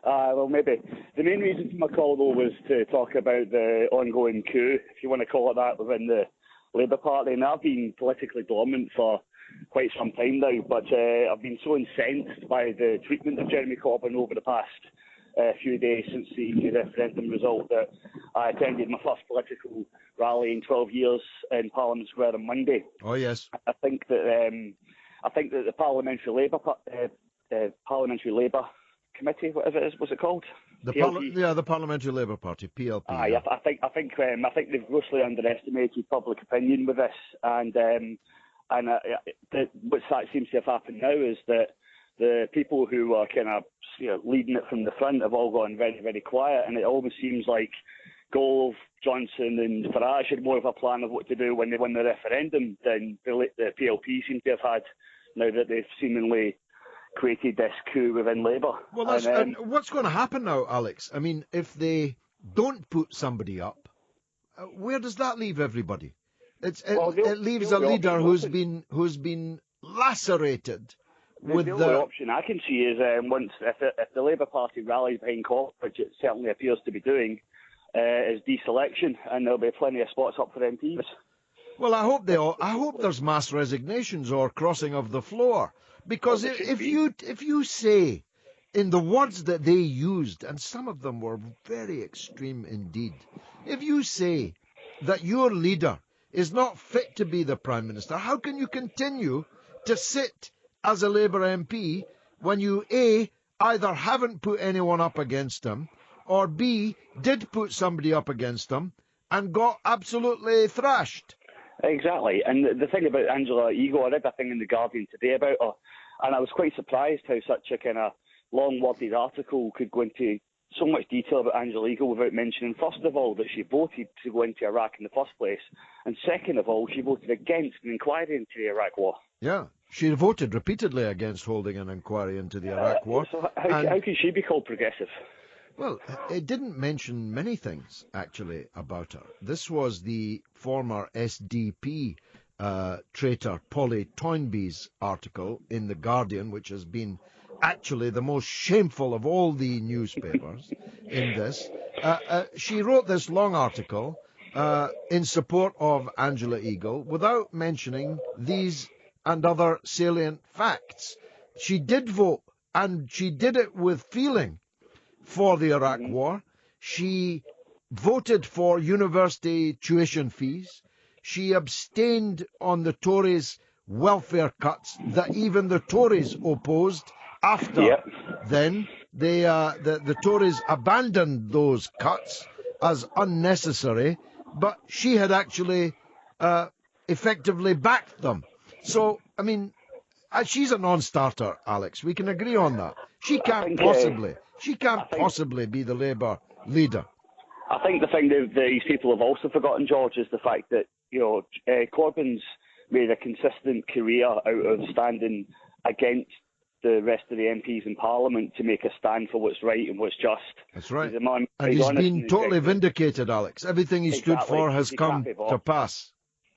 Well, maybe. The main reason for my call, though, was to talk about the ongoing coup, if you want to call it that, within the Labour Party. And I've been politically dormant for quite some time now, but I've been so incensed by the treatment of Jeremy Corbyn over the past few days since the referendum result that I attended my first political rally in 12 years in Parliament Square on Monday. Oh, yes. I think that the Parliamentary Labour Committee, whatever it is, what's it called? The Parliamentary Labour Party, PLP. I think they've grossly underestimated public opinion with this, and what seems to have happened now is that the people who are kind of leading it from the front have all gone very, very quiet, and it almost seems like Gove, Johnson and Farage had more of a plan of what to do when they won the referendum than the PLP seem to have had. now that they've seemingly created this coup within Labour. Well, and what's going to happen now, Alex? I mean, if they don't put somebody up, where does that leave everybody? It leaves a leader who's been lacerated. The only option I can see is once if the Labour Party rallies behind Corbyn, which it certainly appears to be doing, is deselection, and there'll be plenty of spots up for MPs. Well, I hope there's mass resignations or crossing of the floor, because if you say, in the words that they used, and some of them were very extreme indeed, if you say that your leader is not fit to be the Prime Minister, how can you continue to sit as a Labour MP when you, A, either haven't put anyone up against him, or B, did put somebody up against him and got absolutely thrashed? Exactly. And the thing about Angela Eagle, I read a thing in The Guardian today about her, and I was quite surprised how such a kind of long-worded article could go into so much detail about Angela Eagle without mentioning, first of all, that she voted to go into Iraq in the first place, and second of all, she voted against an inquiry into the Iraq war. Yeah, she voted repeatedly against holding an inquiry into the Iraq war. So how can she be called progressive? Well, it didn't mention many things, actually, about her. This was the former SDP traitor Polly Toynbee's article in The Guardian, which has been actually the most shameful of all the newspapers in this. She wrote this long article in support of Angela Eagle without mentioning these and other salient facts. She did vote, and she did it with feeling, for the Iraq war. She voted for university tuition fees. She abstained on the Tories' welfare cuts that even the Tories opposed. After then, the Tories abandoned those cuts as unnecessary, but she had actually effectively backed them. So, I mean, she's a non-starter, Alex. We can agree on that. She can't possibly be the Labour leader. I think the thing that these people have also forgotten, George, is the fact that, Corbyn's made a consistent career out of standing against the rest of the MPs in Parliament to make a stand for what's right and what's just. That's right. And he's been totally vindicated, Alex. Everything he stood for has come to pass.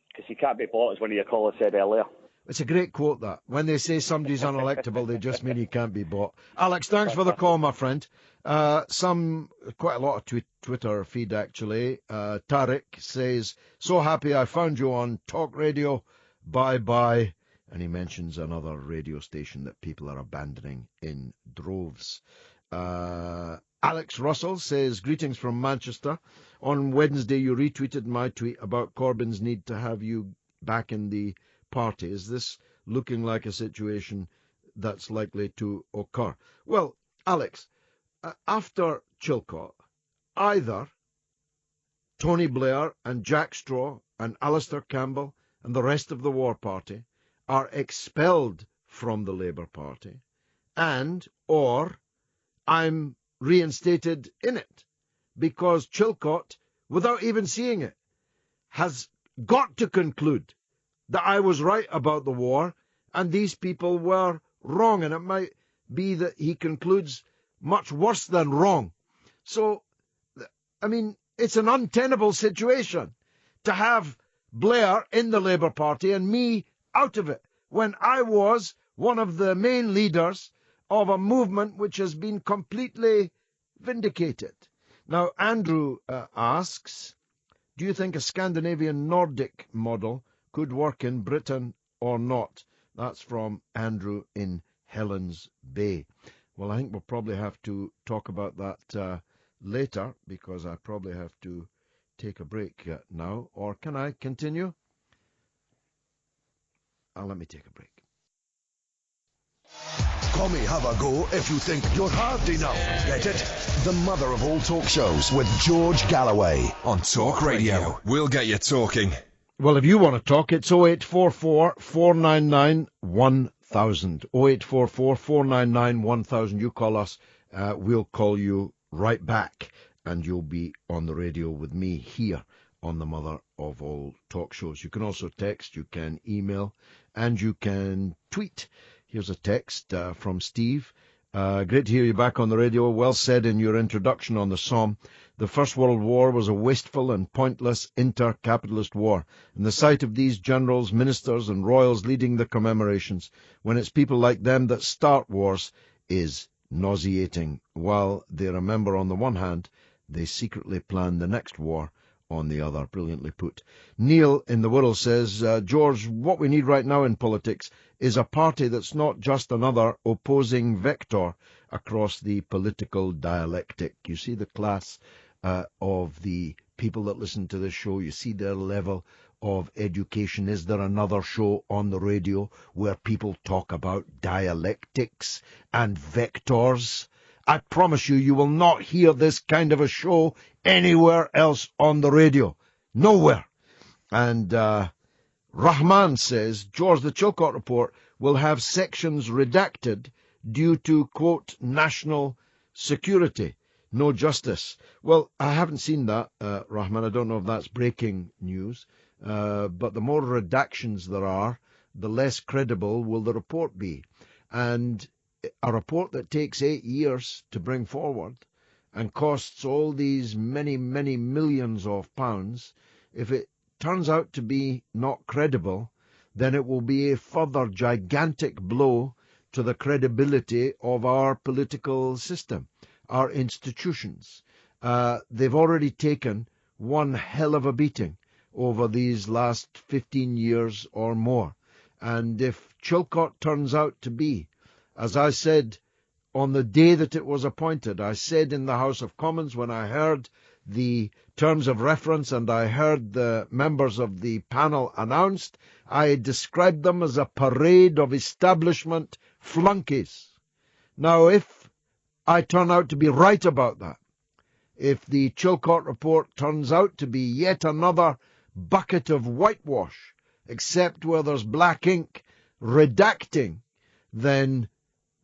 Because he can't be bought, as one of your callers said earlier. It's a great quote, that. When they say somebody's unelectable, they just mean he can't be bought. Alex, thanks for the call, my friend. Quite a lot of Twitter feed, actually. Tarek says, so happy I found you on Talk Radio. Bye-bye. And he mentions another radio station that people are abandoning in droves. Alex Russell says, greetings from Manchester. On Wednesday, you retweeted my tweet about Corbyn's need to have you back in the party. Is this looking like a situation that's likely to occur? Well, Alex, after Chilcot, either Tony Blair and Jack Straw and Alistair Campbell and the rest of the War Party are expelled from the Labour Party, or I'm reinstated in it, because Chilcot, without even seeing it, has got to conclude that I was right about the war and these people were wrong, and it might be that he concludes much worse than wrong. So, I mean, it's an untenable situation to have Blair in the Labour Party and me out of it, when I was one of the main leaders of a movement which has been completely vindicated. Now, Andrew asks, do you think a Scandinavian Nordic model could work in Britain or not? That's from Andrew in Helens Bay. Well, I think we'll probably have to talk about that later, because I probably have to take a break now. Or can I continue? Let me take a break. Come have a go if you think you're hard enough. Get it? The mother of all talk shows with George Galloway on Talk Radio. We'll get you talking. Well, if you want to talk, it's 0844 499 1000. 0844 499 1000. You call us, we'll call you right back, and you'll be on the radio with me here on the mother of all talk shows. You can also text, you can email, and you can tweet. Here's a text from Steve. Great to hear you back on the radio. Well said in your introduction on the Somme. The First World War was a wasteful and pointless inter-capitalist war. And the sight of these generals, ministers, and royals leading the commemorations, when it's people like them that start wars, is nauseating. While they remember on the one hand, they secretly plan the next war on the other. Brilliantly put. Neil in the Wirral says, George, what we need right now in politics is a party that's not just another opposing vector across the political dialectic. You see the class of the people that listen to this show. You see their level of education. Is there another show on the radio where people talk about dialectics and vectors? I promise you, you will not hear this kind of a show anywhere else on the radio. Nowhere. And Rahman says, George, the Chilcot report will have sections redacted due to, quote, national security. No justice. Well, I haven't seen that, Rahman. I don't know if that's breaking news. But the more redactions there are, the less credible will the report be. And a report that takes 8 years to bring forward and costs all these many, many millions of pounds, if it turns out to be not credible, then it will be a further gigantic blow to the credibility of our political system, our institutions. They've already taken one hell of a beating over these last 15 years or more. And if Chilcot turns out to be, as I said on the day that it was appointed, I said in the House of Commons when I heard the terms of reference and I heard the members of the panel announced, I described them as a parade of establishment flunkies. Now, if I turn out to be right about that, if the Chilcot report turns out to be yet another bucket of whitewash, except where there's black ink redacting, then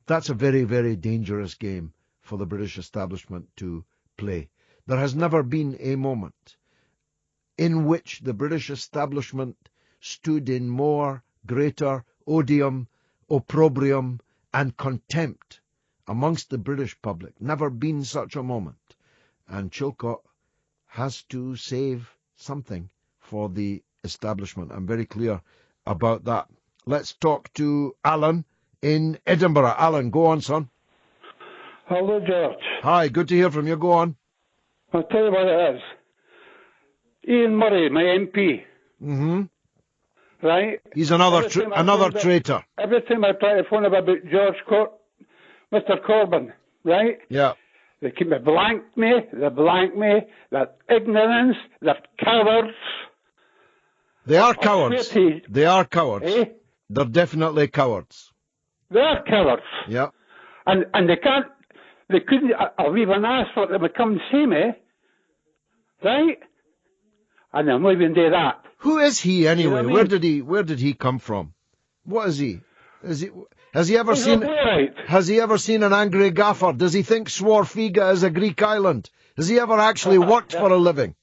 that's a very, very dangerous game for the British establishment to play. There has never been a moment in which the British establishment stood in more greater odium, opprobrium, and contempt amongst the British public. Never been such a moment. And Chilcot has to save something for the establishment. I'm very clear about that. Let's talk to Alan in Edinburgh. Alan, go on, son. Hello, George. Hi, good to hear from you. Go on. I'll tell you what it is. Ian Murray, my MP. Mm-hmm. Right? He's another traitor. Every time I try to phone him about Mr. Corbyn, right? Yeah. They keep me blank me, they're ignorance, they're cowards. They are cowards. They are cowards. Eh? They're definitely cowards. They are cowards. Yeah. And they couldn't, I've even asked for them to come and see me, right? And they'll not even do that. Who is he anyway? You know what I mean? Where did he come from? What is he? Has he ever seen an angry gaffer? Does he think Swarfiga is a Greek island? Has he ever actually worked for a living?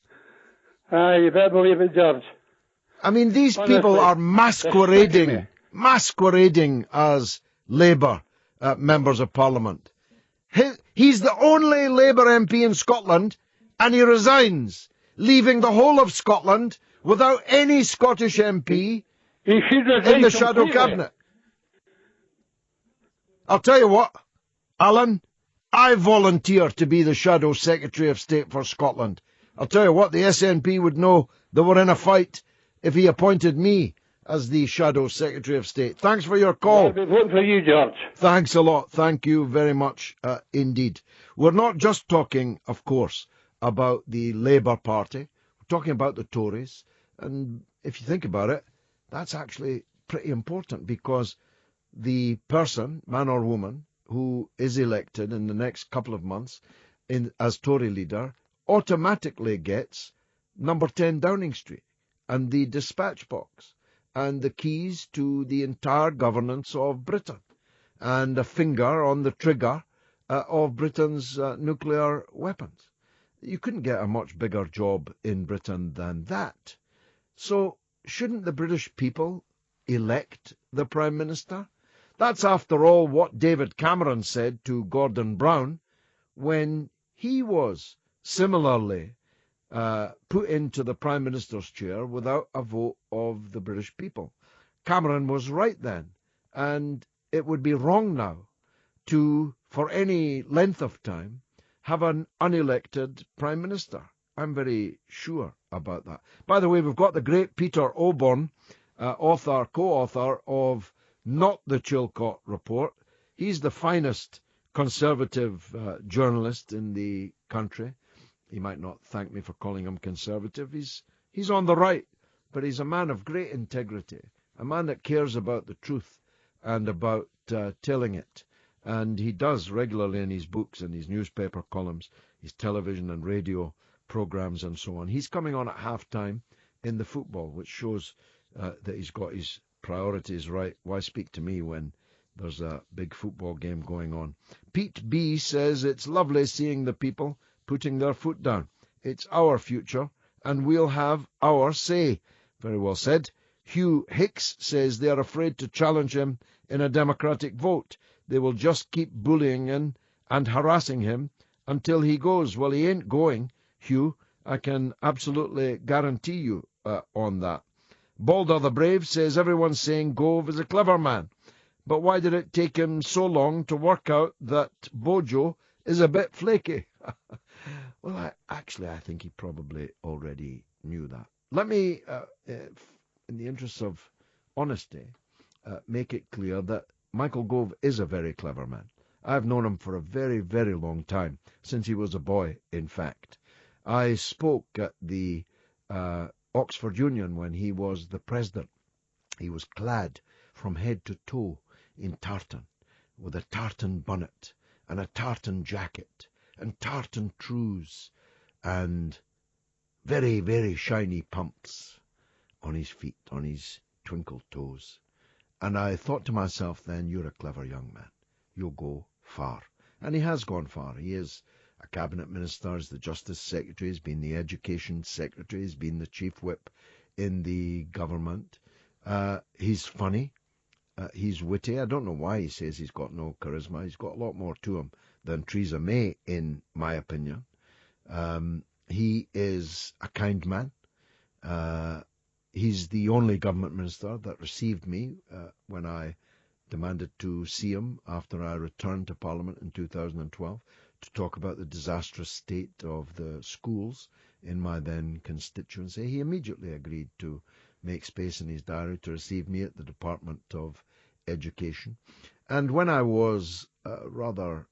You better believe it, George. I mean, these people are masquerading as Labour members of Parliament. He's the only Labour MP in Scotland, and he resigns, leaving the whole of Scotland without any Scottish MP in the shadow cabinet. I'll tell you what, Alan, I volunteer to be the Shadow Secretary of State for Scotland. I'll tell you what, the SNP would know they were in a fight if he appointed me as the Shadow Secretary of State. Thanks for your call. I'll be voting for you, George. Thanks a lot. Thank you very much indeed. We're not just talking, of course, about the Labour Party. We're talking about the Tories. And if you think about it, that's actually pretty important, because the person, man or woman, who is elected in the next couple of months as Tory leader automatically gets number 10 Downing Street and the dispatch box and the keys to the entire governance of Britain and a finger on the trigger of Britain's nuclear weapons. You couldn't get a much bigger job in Britain than that. So shouldn't the British people elect the Prime Minister? That's, after all, what David Cameron said to Gordon Brown when he was similarly put into the Prime Minister's chair without a vote of the British people. Cameron was right then, and it would be wrong now to, for any length of time, have an unelected Prime Minister. I'm very sure about that. By the way, we've got the great Peter Oborne, co-author of Not the Chilcot Report. He's the finest Conservative journalist in the country. He might not thank me for calling him conservative. He's on the right, but he's a man of great integrity, a man that cares about the truth and about telling it. And he does regularly in his books and his newspaper columns, his television and radio programs and so on. He's coming on at half-time in the football, which shows that he's got his priorities right. Why speak to me when there's a big football game going on? Pete B. says it's lovely seeing the people putting their foot down. It's our future, and we'll have our say. Very well said. Hugh Hicks says they are afraid to challenge him in a democratic vote. They will just keep bullying him and harassing him until he goes. Well, he ain't going, Hugh. I can absolutely guarantee you on that. Balder the Brave says everyone's saying Gove is a clever man. But why did it take him so long to work out that Bojo is a bit flaky? Well, I think he probably already knew that. Let me, in the interest of honesty, make it clear that Michael Gove is a very clever man. I've known him for a very, very long time, since he was a boy, in fact. I spoke at the Oxford Union when he was the president. He was clad from head to toe in tartan, with a tartan bonnet and a tartan jacket and tartan trews and very, very shiny pumps on his feet, on his twinkle toes. And I thought to myself then, you're a clever young man. You'll go far. And he has gone far. He is a cabinet minister, he's the Justice Secretary, he's been the Education Secretary, he's been the Chief Whip in the government. He's funny. He's witty. I don't know why he says he's got no charisma. He's got a lot more to him than Theresa May, in my opinion. He is a kind man. He's the only government minister that received me when I demanded to see him after I returned to Parliament in 2012 to talk about the disastrous state of the schools in my then constituency. He immediately agreed to make space in his diary to receive me at the Department of Education. And when I was rather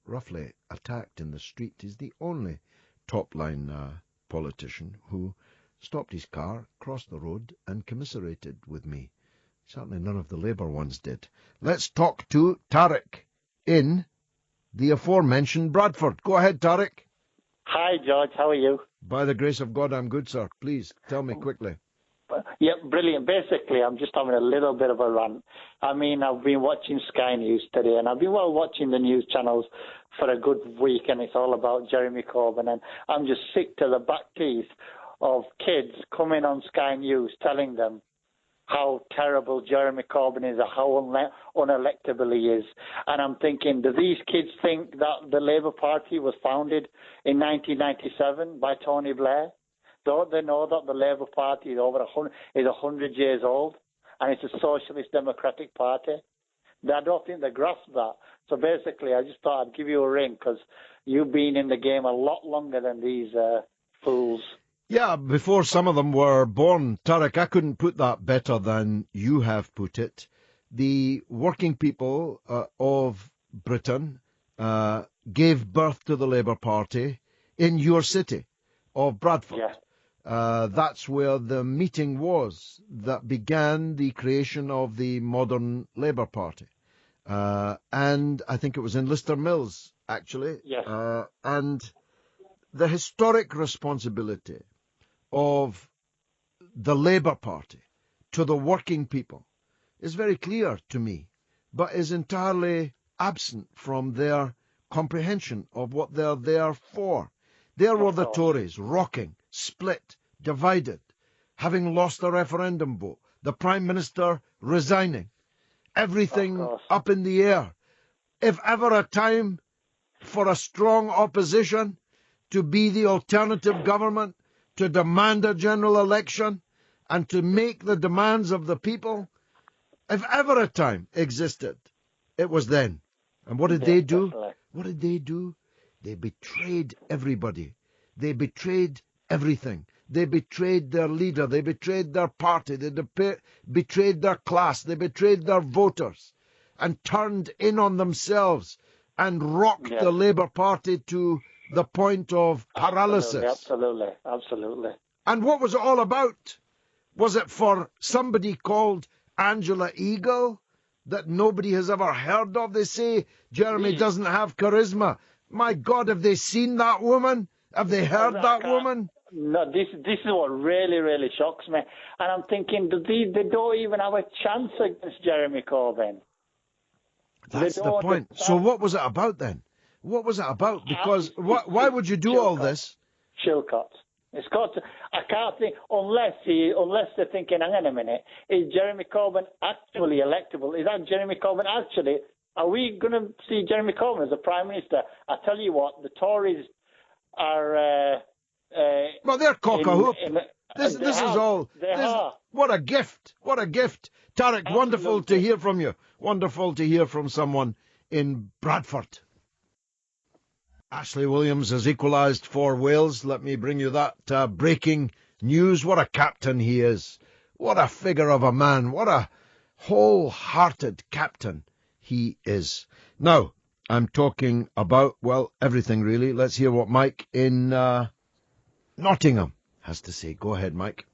roughly attacked in the street, he's the only top-line politician who stopped his car, crossed the road, and commiserated with me. Certainly none of the Labour ones did. Let's talk to Tariq in the aforementioned Bradford. Go ahead, Tariq. Hi, George. How are you? By the grace of God, I'm good, sir. Please, tell me quickly. Yeah, brilliant. Basically, I'm just having a little bit of a rant. I mean, I've been watching Sky News today, and I've been watching the news channels for a good week, and it's all about Jeremy Corbyn, and I'm just sick to the back teeth of kids coming on Sky News telling them how terrible Jeremy Corbyn is, or how unelectable he is. And I'm thinking, do these kids think that the Labour Party was founded in 1997 by Tony Blair? Don't they know that the Labour Party is 100 years old, and it's a socialist democratic party? I don't think they grasp that. So basically, I just thought I'd give you a ring because you've been in the game a lot longer than these fools. Yeah, before some of them were born, Tariq, I couldn't put that better than you have put it. The working people of Britain gave birth to the Labour Party in your city of Bradford. Yeah. That's where the meeting was that began the creation of the modern Labour Party. And I think it was in Lister Mills, actually. Yes. And the historic responsibility of the Labour Party to the working people is very clear to me, but is entirely absent from their comprehension of what they're there for. There were the Tories, rocking, split, divided, having lost the referendum vote, the Prime Minister resigning, everything up in the air. If ever a time for a strong opposition to be the alternative government, to demand a general election, and to make the demands of the people, if ever a time existed, it was then. And what did they do? Definitely. What did they do? They betrayed everybody. They betrayed everything. They betrayed their leader. They betrayed their party. They betrayed their class. They betrayed their voters and turned in on themselves and rocked the Labour Party to the point of paralysis. Absolutely. And what was it all about? Was it for somebody called Angela Eagle that nobody has ever heard of? They say Jeremy doesn't have charisma. My God, have they seen that woman? Have they heard that woman? No, this is what really shocks me. And I'm thinking, they don't even have a chance against Jeremy Corbyn. That's the point. So what was it about then? What was it about? Because why would you do all this? Chilcot. It's got to, I can't think, unless they're thinking, hang on a minute, is Jeremy Corbyn actually electable? Is that Jeremy Corbyn actually, are we going to see Jeremy Corbyn as a Prime Minister? I tell you what, the Tories are... well, they're cock-a-hoop. This is all... What a gift. What a gift. Tarek, absolutely. Wonderful to hear from you. Wonderful to hear from someone in Bradford. Ashley Williams has equalised for Wales. Let me bring you that breaking news. What a captain he is. What a figure of a man. What a wholehearted captain he is. Now, I'm talking about, well, everything really. Let's hear what Mike in Nottingham has to say. Go ahead, Mike.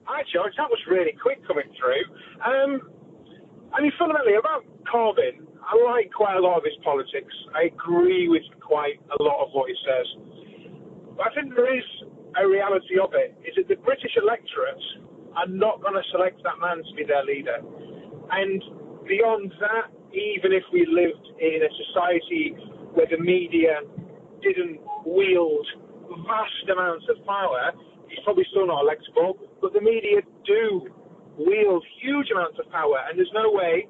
Hi, George. That was really quick coming through. I mean, fundamentally, about Corbyn, I like quite a lot of his politics. I agree with quite a lot of what he says. But I think there is a reality of it, is that the British electorate are not going to select that man to be their leader. And beyond that, even if we lived in a society where the media didn't wield vast amounts of power, he's probably still not electable, but the media do wield huge amounts of power, and there's no way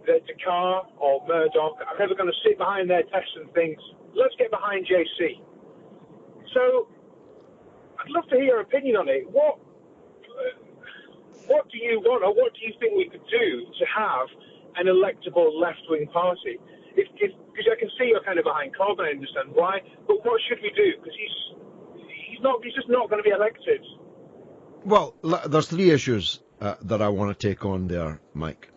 that Dakar or Murdoch are ever going to sit behind their desk and think, let's get behind JC. So I'd love to hear your opinion on it. What do you want, or what do you think we could do to have an electable left-wing party? Because I can see you're kind of behind Corbyn, I understand why, but what should we do? Because he's just not going to be elected. Well, there's three issues that I want to take on there, Mike.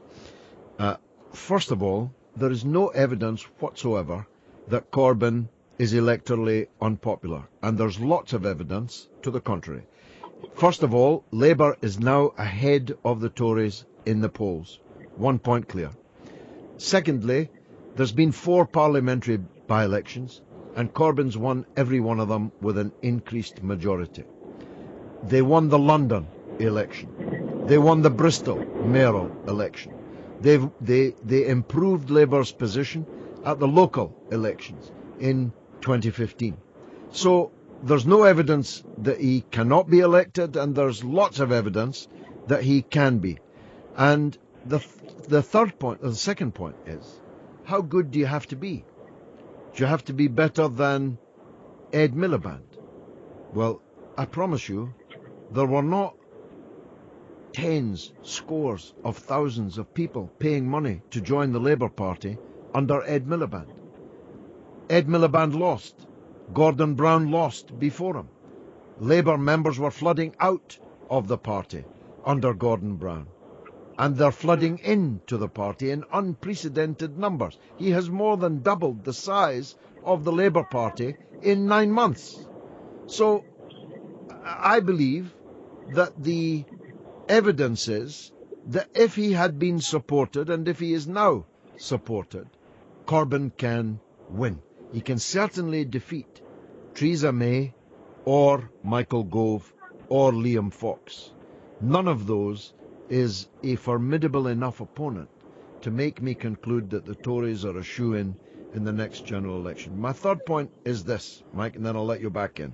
First of all, there is no evidence whatsoever that Corbyn is electorally unpopular, and there's lots of evidence to the contrary. First of all, Labour is now ahead of the Tories in the polls. 1 point clear. Secondly, there's been 4 parliamentary by-elections, and Corbyn's won every one of them with an increased majority. They won the London election. They won the Bristol mayoral election. They improved Labour's position at the local elections in 2015. So there's no evidence that he cannot be elected, and there's lots of evidence that he can be. And the third point, or the second point is, how good do you have to be? Do you have to be better than Ed Miliband? Well, I promise you, there were not tens, scores of thousands of people paying money to join the Labour Party under Ed Miliband. Ed Miliband lost. Gordon Brown lost before him. Labour members were flooding out of the party under Gordon Brown. And they're flooding into the party in unprecedented numbers. He has more than doubled the size of the Labour Party in 9 months. So I believe that the evidence is that if he had been supported, and if he is now supported, Corbyn can win. He can certainly defeat Theresa May or Michael Gove or Liam Fox. None of those is a formidable enough opponent to make me conclude that the Tories are a shoo-in in the next general election. My third point is this, Mike, and then I'll let you back in.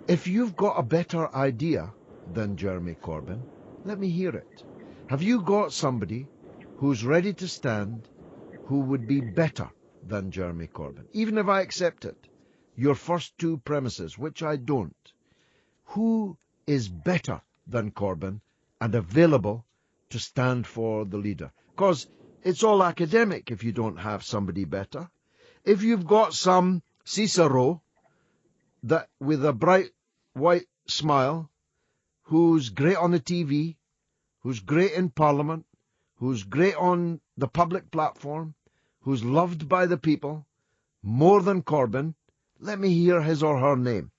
If you've got a better idea than Jeremy Corbyn, let me hear it. Have you got somebody who's ready to stand who would be better than Jeremy Corbyn? Even if I accept it, your first two premises, which I don't. Who is better than Corbyn and available to stand for the leader? Because it's all academic if you don't have somebody better. If you've got some Cicero that with a bright white smile, who's great on the TV, who's great in Parliament, who's great on the public platform, who's loved by the people, more than Corbyn, let me hear his or her name.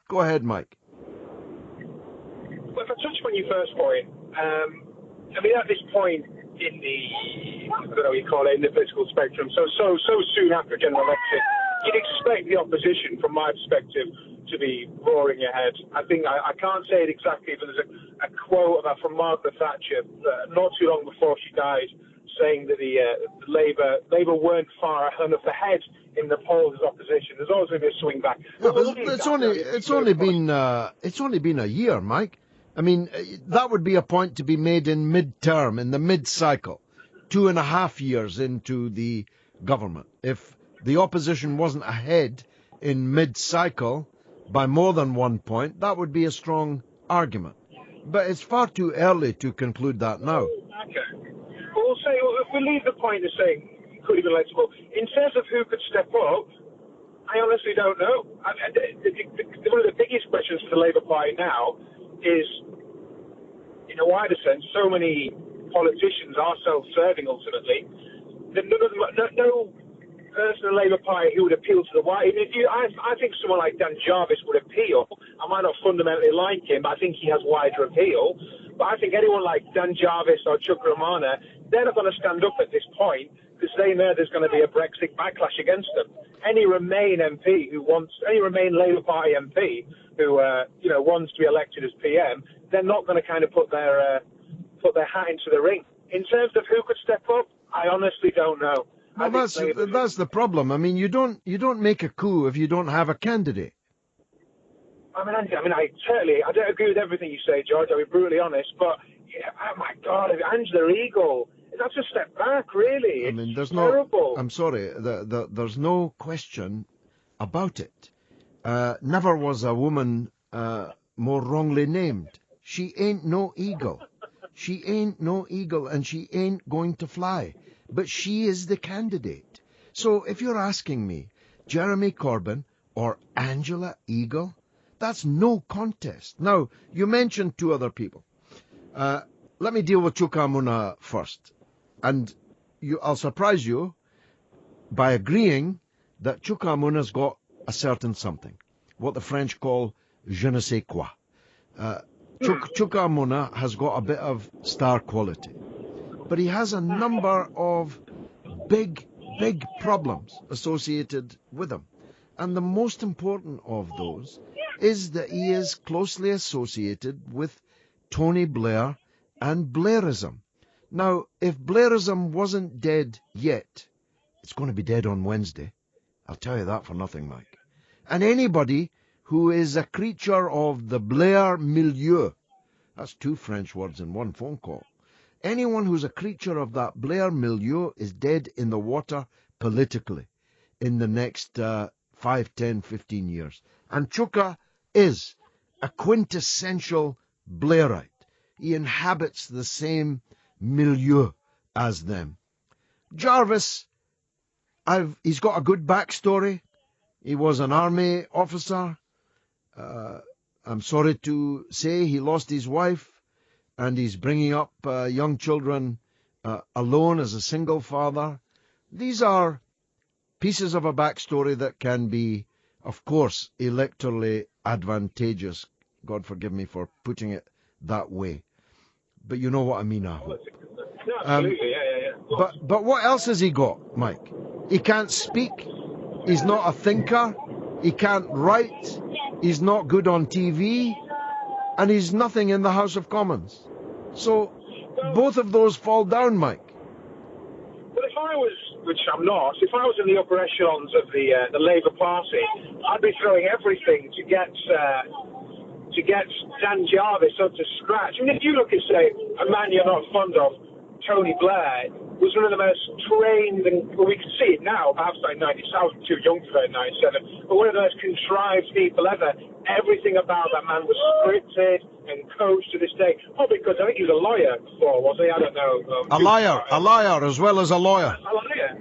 Go ahead, Mike. Well, if I touch on your first point, I mean, at this point in the, I don't know what you call it, in the political spectrum, so soon after a general election, you'd expect the opposition, from my perspective, to be roaring ahead. I think I can't say it exactly, but there's a quote from Margaret Thatcher not too long before she died, saying that the Labour weren't far enough ahead in the polls as opposition. There's always going to be a swing back. Yeah, it's only been a year, Mike. I mean, that would be a point to be made in mid-term, in the mid-cycle, 2.5 years into the government. If the opposition wasn't ahead in mid-cycle by more than 1 point, that would be a strong argument. But it's far too early to conclude that now. Okay. We'll say, if we leave the point of saying could he be electable, in terms of who could step up, I honestly don't know. One of the biggest questions for the Labour Party now is, in a wider sense, so many politicians are self-serving ultimately, that no person in the Labour Party who would appeal to the wide. I think someone like Dan Jarvis would appeal. I might not fundamentally like him, but I think he has wider appeal. But I think anyone like Dan Jarvis or Chuck Romana, they're not going to stand up at this point because they know there's going to be a Brexit backlash against them. Any Remain Labour Party MP who wants to be elected as PM, they're not going to kind of put their hat into the ring. In terms of who could step up, I honestly don't know. Well, that's the problem. I mean, you don't make a coup if you don't have a candidate. I don't agree with everything you say, George. I'll be brutally honest, but oh my God, Angela Eagle, that's a step back, really. I mean, there's terrible. I'm sorry, there's no question about it. Never was a woman more wrongly named. She ain't no eagle. She ain't no eagle, and she ain't going to fly. But she is the candidate. So if you're asking me, Jeremy Corbyn or Angela Eagle, that's no contest. Now, you mentioned two other people. Let me deal with Chukwamuna first. And I'll surprise you by agreeing that Chukwuemuna's got a certain something, what the French call je ne sais quoi. Chukwuemuna has got a bit of star quality. But he has a number of big problems associated with him. And the most important of those is that he is closely associated with Tony Blair and Blairism. Now, if Blairism wasn't dead yet, it's going to be dead on Wednesday. I'll tell you that for nothing, Mike. And anybody who is a creature of the Blair milieu, that's two French words in one phone call, anyone who's a creature of that Blair milieu is dead in the water politically in the next 5, 10, 15 years. And Chuka is a quintessential Blairite. He inhabits the same milieu as them. Jarvis, he's got a good backstory. He was an army officer. I'm sorry to say he lost his wife, and he's bringing up young children alone as a single father. These are pieces of a backstory that can be, of course, electorally advantageous. God forgive me for putting it that way. But you know what I mean, I hope. No, absolutely, yeah. But what else has he got, Mike? He can't speak. He's not a thinker. He can't write. He's not good on TV. And he's nothing in the House of Commons. So both of those fall down, Mike. Well, if I was which I'm not, if I was in the upper echelons of the Labour Party, I'd be throwing everything to get Dan Jarvis up to scratch. I mean, if you look at, say, a man you're not fond of, Tony Blair, was one of the most trained, and well, we can see it now, perhaps like 97, I was too young for that in 97, but one of the most contrived people ever. Everything about that man was scripted and coached to this day. Probably because I think he was a lawyer before, was he? I don't know. A liar as well as a lawyer. A liar.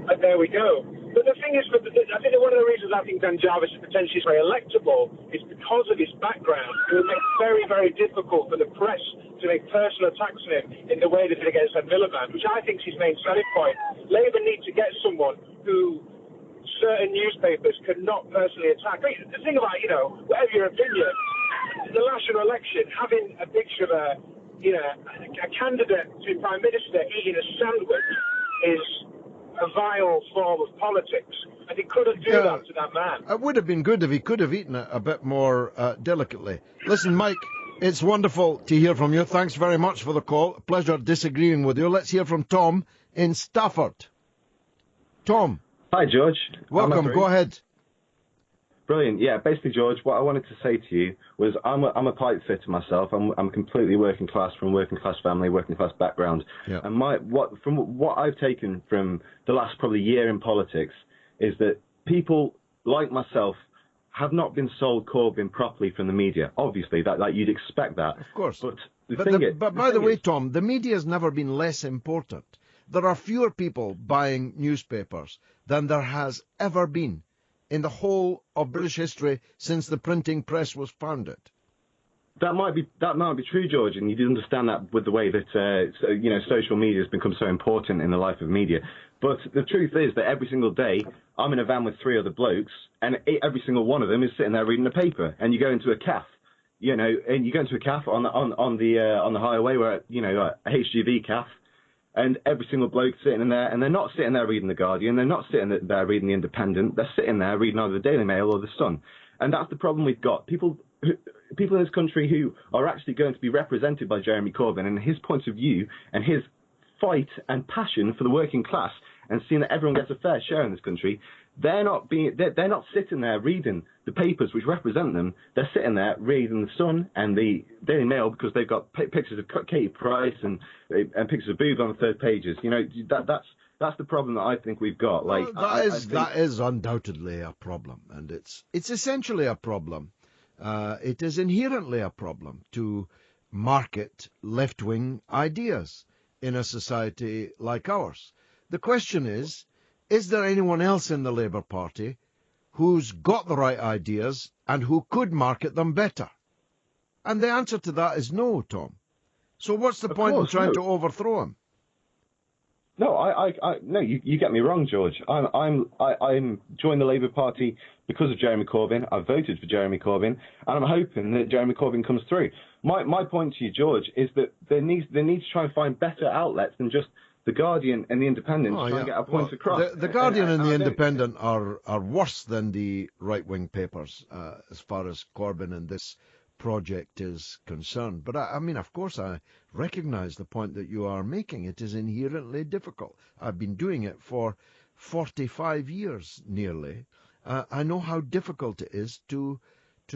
And there we go. But the thing is, I think that one of the reasons I think Dan Jarvis is potentially very electable is because of his background. It would make it very, very difficult for the press to make personal attacks on him in the way they did against Ed Miliband, which I think is his main selling point. Labour need to get someone who certain newspapers could not personally attack. I mean, the thing about, whatever your opinion, the national election, having a picture of a candidate to Prime Minister eating a sandwich is a vile form of politics, and he couldn't do that to that man. It would have been good if he could have eaten it a bit more delicately. Listen, Mike, it's wonderful to hear from you. Thanks very much for the call. Pleasure disagreeing with you. Let's hear from Tom in Stafford. Tom. Hi, George. Welcome. Go ahead. Brilliant. Yeah, basically, George, what I wanted to say to you was I'm a pipe fitter myself. I'm completely working class, from working class family, working class background. Yeah. And from what I've taken from the last probably year in politics is that people like myself have not been sold Corbyn properly from the media. Obviously, that you'd expect that. Of course. But by the way, Tom, the media has never been less important. There are fewer people buying newspapers than there has ever been in the whole of British history since the printing press was founded. That might be true, George, and you do understand that with the way that social media has become so important in the life of media. But the truth is that every single day I'm in a van with 3 other blokes, and every single one of them is sitting there reading the paper. And you go into a cafe, and you go into a cafe on the highway, where a HGV cafe. And every single bloke sitting in there, and they're not sitting there reading The Guardian, they're not sitting there reading The Independent, they're sitting there reading either the Daily Mail or The Sun. And that's the problem we've got. People in this country who are actually going to be represented by Jeremy Corbyn and his point of view and his fight and passion for the working class and seeing that everyone gets a fair share in this country, they're not sitting there reading the papers which represent them. They're sitting there reading The Sun and the Daily Mail because they've got pictures of Katie Price and pictures of boobs on the third pages. That's the problem that I think we've got. That is undoubtedly a problem, and it's essentially a problem. It is inherently a problem to market left-wing ideas in a society like ours. The question is there anyone else in the Labour Party who's got the right ideas and who could market them better? And the answer to that is no, Tom. So what's the point in trying to overthrow him? No, no. You get me wrong, George. I'm joined the Labour Party because of Jeremy Corbyn. I voted for Jeremy Corbyn, and I'm hoping that Jeremy Corbyn comes through. My point to you, George, is that they need to try and find better outlets than just The Guardian and The Independent to try and get our points across. The Guardian and The Independent are worse than the right-wing papers as far as Corbyn and this project is concerned. But I mean, of course, I recognise the point that you are making. It is inherently difficult. I've been doing it for 45 years nearly. I know how difficult it is to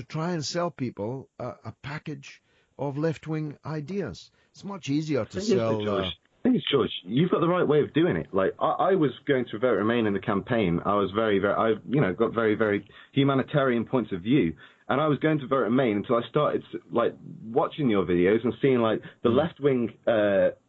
try and sell people a package of left-wing ideas. It's much easier to sell... I think it's George. You've got the right way of doing it. Like I was going to vote Remain in the campaign. I was got very, very humanitarian points of view, and I was going to vote Remain until I started watching your videos and seeing the left wing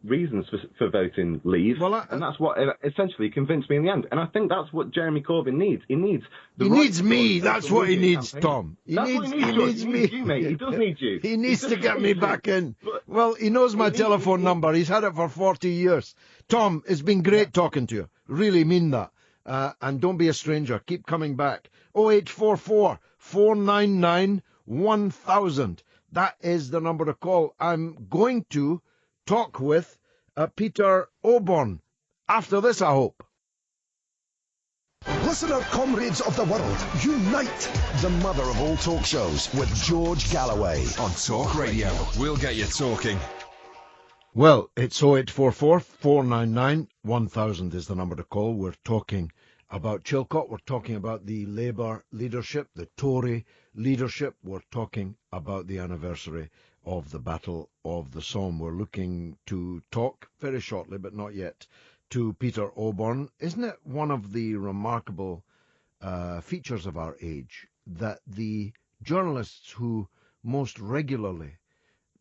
reasons for voting Leave, and that's what essentially convinced me in the end. And I think that's what Jeremy Corbyn needs. He needs me. That's what he needs, Tom. He needs me. You, mate. He does need you. He needs to get me back in. Well, he knows my telephone number. He's had it for 40 years. Tom, it's been great talking to you. Really mean that. And don't be a stranger. Keep coming back. 0844 499 1000. That is the number to call. I'm going to talk with Peter Oborn after this, I hope. Listener comrades of the world, unite! The mother of all talk shows with George Galloway on Talk Radio. We'll get you talking. Well, it's 0844 499 1000 is the number to call. We're talking about Chilcot. We're talking about the Labour leadership, the Tory leadership. We're talking about the anniversary of the Battle of the Somme. We're looking to talk very shortly, but not yet, to Peter Oborne. Isn't it one of the remarkable features of our age that the journalists who most regularly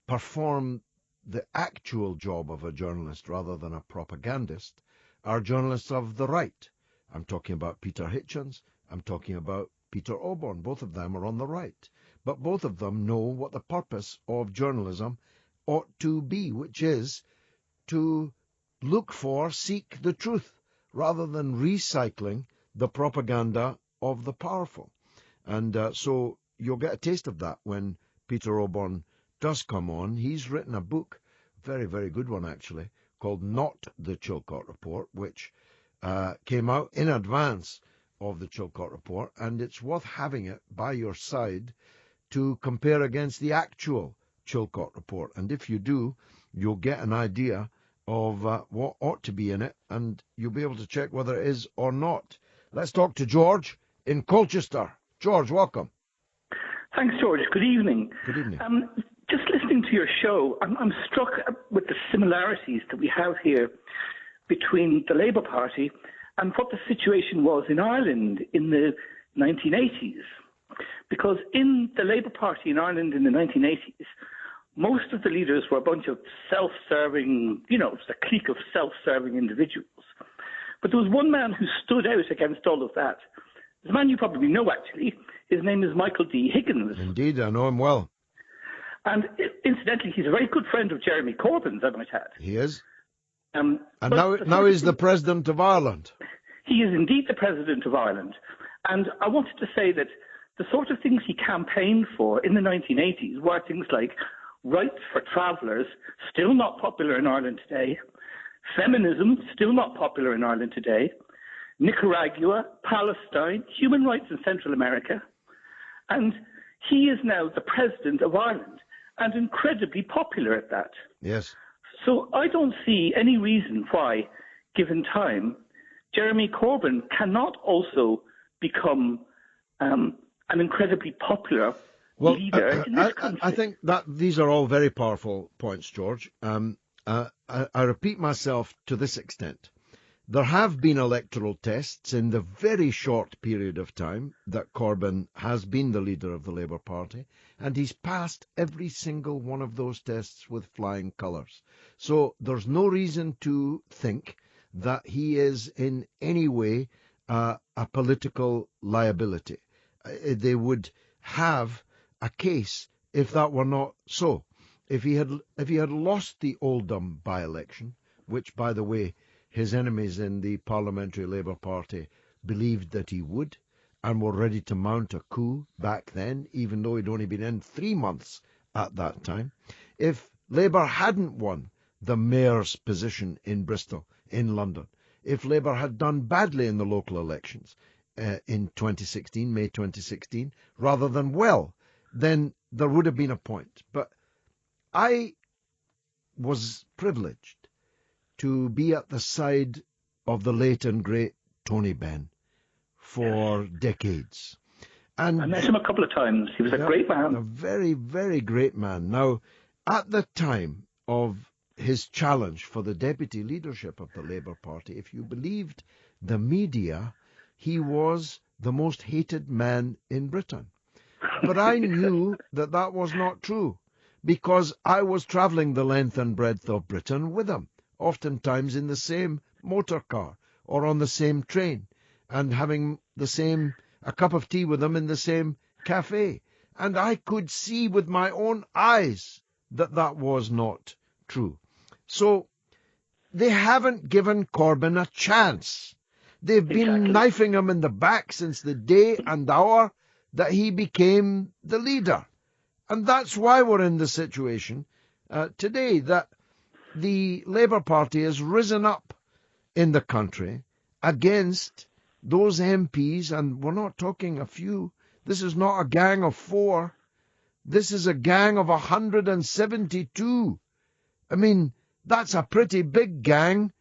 perform the actual job of a journalist rather than a propagandist are journalists of the right? I'm talking about Peter Hitchens. I'm talking about Peter Oborne. Both of them are on the right. But both of them know what the purpose of journalism ought to be, which is to look for, seek the truth, rather than recycling the propaganda of the powerful. And so you'll get a taste of that when Peter Oborne does come on. He's written a book, very, very good one actually, called Not the Chilcot Report, which came out in advance of the Chilcot Report, and it's worth having it by your side to compare against the actual Chilcot Report. And if you do, you'll get an idea of what ought to be in it, and you'll be able to check whether it is or not. Let's talk to George in Colchester. George, welcome. Thanks, George. Good evening. Good evening. Just listening to your show, I'm struck with the similarities that we have here between the Labour Party and what the situation was in Ireland in the 1980s. Because in the Labour Party in Ireland in the 1980s, most of the leaders were a bunch of self-serving, it was a clique of self-serving individuals. But there was one man who stood out against all of that. There's a man you probably know, actually. His name is Michael D. Higgins. Indeed, I know him well. And incidentally, he's a very good friend of Jeremy Corbyn's, I might add. He is. And now he's the President of Ireland. He is indeed the President of Ireland. And I wanted to say that the sort of things he campaigned for in the 1980s were things like rights for travellers, still not popular in Ireland today, feminism, still not popular in Ireland today, Nicaragua, Palestine, human rights in Central America. And he is now the President of Ireland, and incredibly popular at that. Yes. So I don't see any reason why, given time, Jeremy Corbyn cannot also become an incredibly popular leader in this country. I think that these are all very powerful points, George. I repeat myself to this extent. There have been electoral tests in the very short period of time that Corbyn has been the leader of the Labour Party, and he's passed every single one of those tests with flying colours. So there's no reason to think that he is in any way a political liability. They would have a case if that were not so. If he had lost the Oldham by-election, which, by the way, his enemies in the Parliamentary Labour Party believed that he would, and were ready to mount a coup back then, even though he'd only been in 3 months at that time. If Labour hadn't won the mayor's position in Bristol, in London, if Labour had done badly in the local elections in 2016, May 2016, rather than well, then there would have been a point. But I was privileged to be at the side of the late and great Tony Benn for decades. And I met him a couple of times. He was a great man. A very, very great man. Now, at the time of his challenge for the deputy leadership of the Labour Party, if you believed the media, he was the most hated man in Britain. But I knew that that was not true, because I was travelling the length and breadth of Britain with him, oftentimes in the same motor car or on the same train, and having a cup of tea with him in the same cafe. And I could see with my own eyes that that was not true. So they haven't given Corbyn a chance. They've been knifing him in the back since the day and hour that he became the leader. And that's why we're in the situation today, that the Labour Party has risen up in the country against those MPs, and we're not talking a few. This is not a gang of 4. This is a gang of 172. I mean, That's a pretty big gang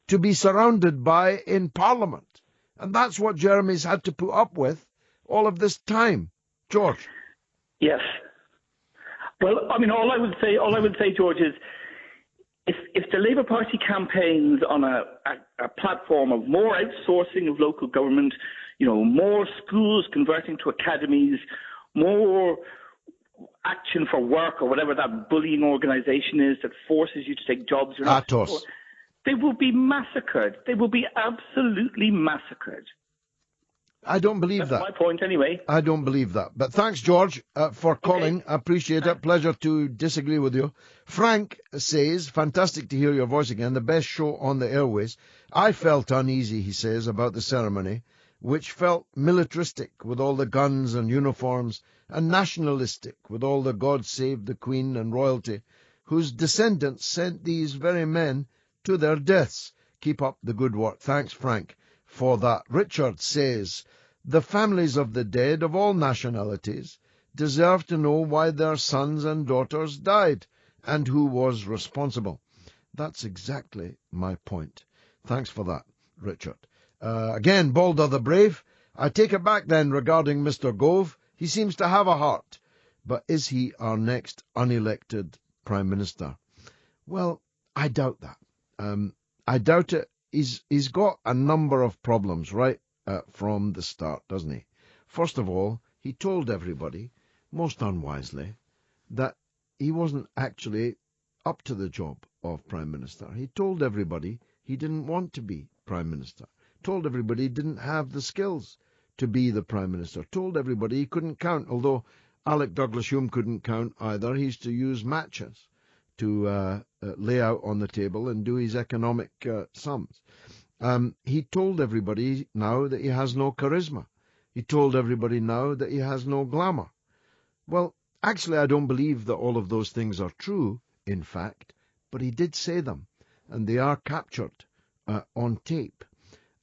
to be surrounded by in Parliament. And that's what Jeremy's had to put up with all of this time. George? Yes. Well, I mean, all I would say, George, is if the Labour Party campaigns on a platform of more outsourcing of local government, more schools converting to academies, more action for work or whatever that bullying organisation is that forces you to take jobs you're not Atos. for, they will be massacred. They will be absolutely massacred. I don't believe that. That's my point anyway. I don't believe that. But thanks, George, for calling. I appreciate it. Pleasure to disagree with you. Frank says, fantastic to hear your voice again, the best show on the airways. I felt uneasy, he says, about the ceremony, which felt militaristic with all the guns and uniforms, and nationalistic with all the God Save the Queen and royalty, whose descendants sent these very men to their deaths. Keep up the good work. Thanks, Frank, for that. Richard says, the families of the dead of all nationalities deserve to know why their sons and daughters died and who was responsible. That's exactly my point. Thanks for that, Richard. Again, Balder the Brave. I take it back then regarding Mr. Gove. He seems to have a heart. But is he our next unelected Prime Minister? Well, I doubt that. I doubt it. He's got a number of problems right from the start, doesn't he? First of all, he told everybody, most unwisely, that he wasn't actually up to the job of Prime Minister. He told everybody he didn't want to be Prime Minister. Told everybody he didn't have the skills to be the Prime Minister. Told everybody he couldn't count, although Alec Douglas-Hume couldn't count either. He used to use matches to lay out on the table and do his economic sums. He told everybody now that he has no charisma. He told everybody now that he has no glamour. Well, actually, I don't believe that all of those things are true, in fact, but he did say them, and they are captured on tape.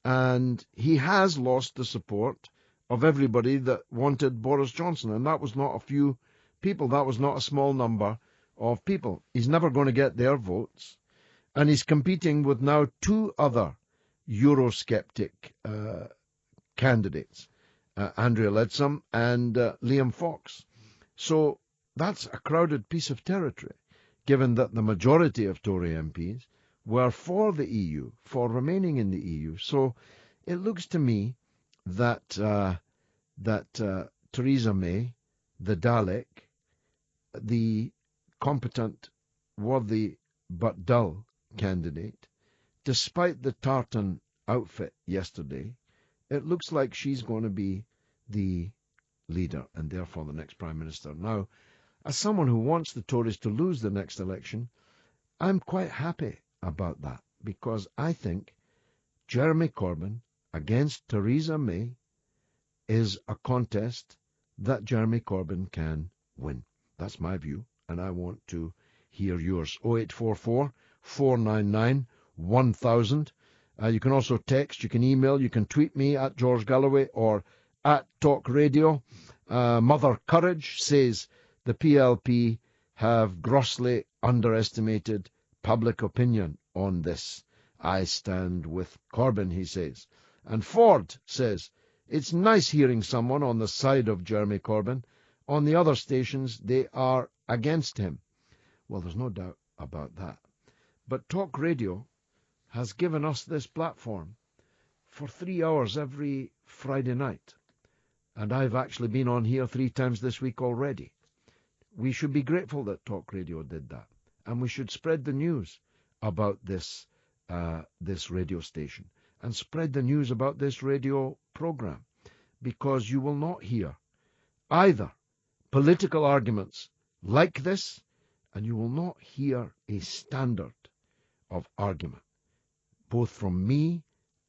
And he has lost the support of everybody that wanted Boris Johnson, and that was not a few people. That was not a small number of people. He's never going to get their votes, and he's competing with now two other Eurosceptic candidates, Andrea Leadsom and Liam Fox. So that's a crowded piece of territory, given that the majority of Tory MPs were for the EU, for remaining in the EU. So it looks to me that Theresa May, the Dalek, the competent, worthy but dull candidate, despite the tartan outfit yesterday, it looks like she's going to be the leader and therefore the next Prime Minister. Now, as someone who wants the Tories to lose the next election, I'm quite happy about that, because I think Jeremy Corbyn against Theresa May is a contest that Jeremy Corbyn can win. That's my view, and I want to hear yours. 0844 499 1000. You can also text, you can email, you can tweet me at George Galloway or at Talk Radio. Mother Courage says the PLP have grossly underestimated public opinion on this. I stand with Corbyn, he says. And Ford says, it's nice hearing someone on the side of Jeremy Corbyn. On the other stations, they are against him. Well, there's no doubt about that. But Talk Radio has given us this platform for 3 hours every Friday night. And I've actually been on here 3 times this week already. We should be grateful that Talk Radio did that. And we should spread the news about this radio station. And spread the news about this radio program. Because you will not hear either political arguments like this, and you will not hear a standard of argument, both from me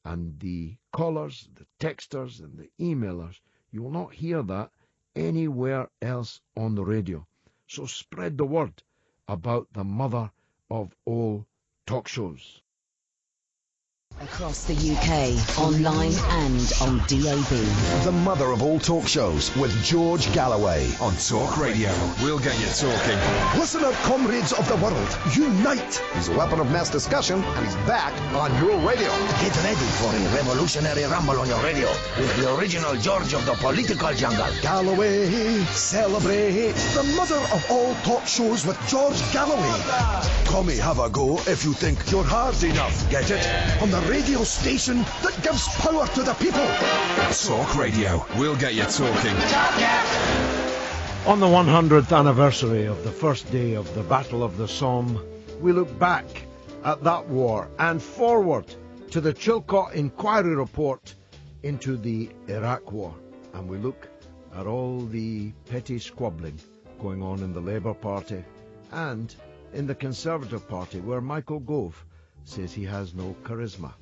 and the callers, the texters, and the emailers. You will not hear that anywhere else on the radio. So spread the word about the mother of all talk shows. Across the UK, online and on DAB. The mother of all talk shows with George Galloway. On Talk Radio, we'll get you talking. Listener comrades of the world, unite! He's a weapon of mass discussion, and he's back on your radio. Get ready for a revolutionary rumble on your radio with the original George of the political jungle. Galloway, celebrate the mother of all talk shows with George Galloway. Come have a go if you think you're hard enough. Get it? On the radio station that gives power to the people. Talk Radio, we'll get you talking. On the 100th anniversary of the first day of the Battle of the Somme, we look back at that war and forward to the Chilcot Inquiry Report into the Iraq War. And we look at all the petty squabbling going on in the Labour Party and in the Conservative Party, where Michael Gove says he has no charisma,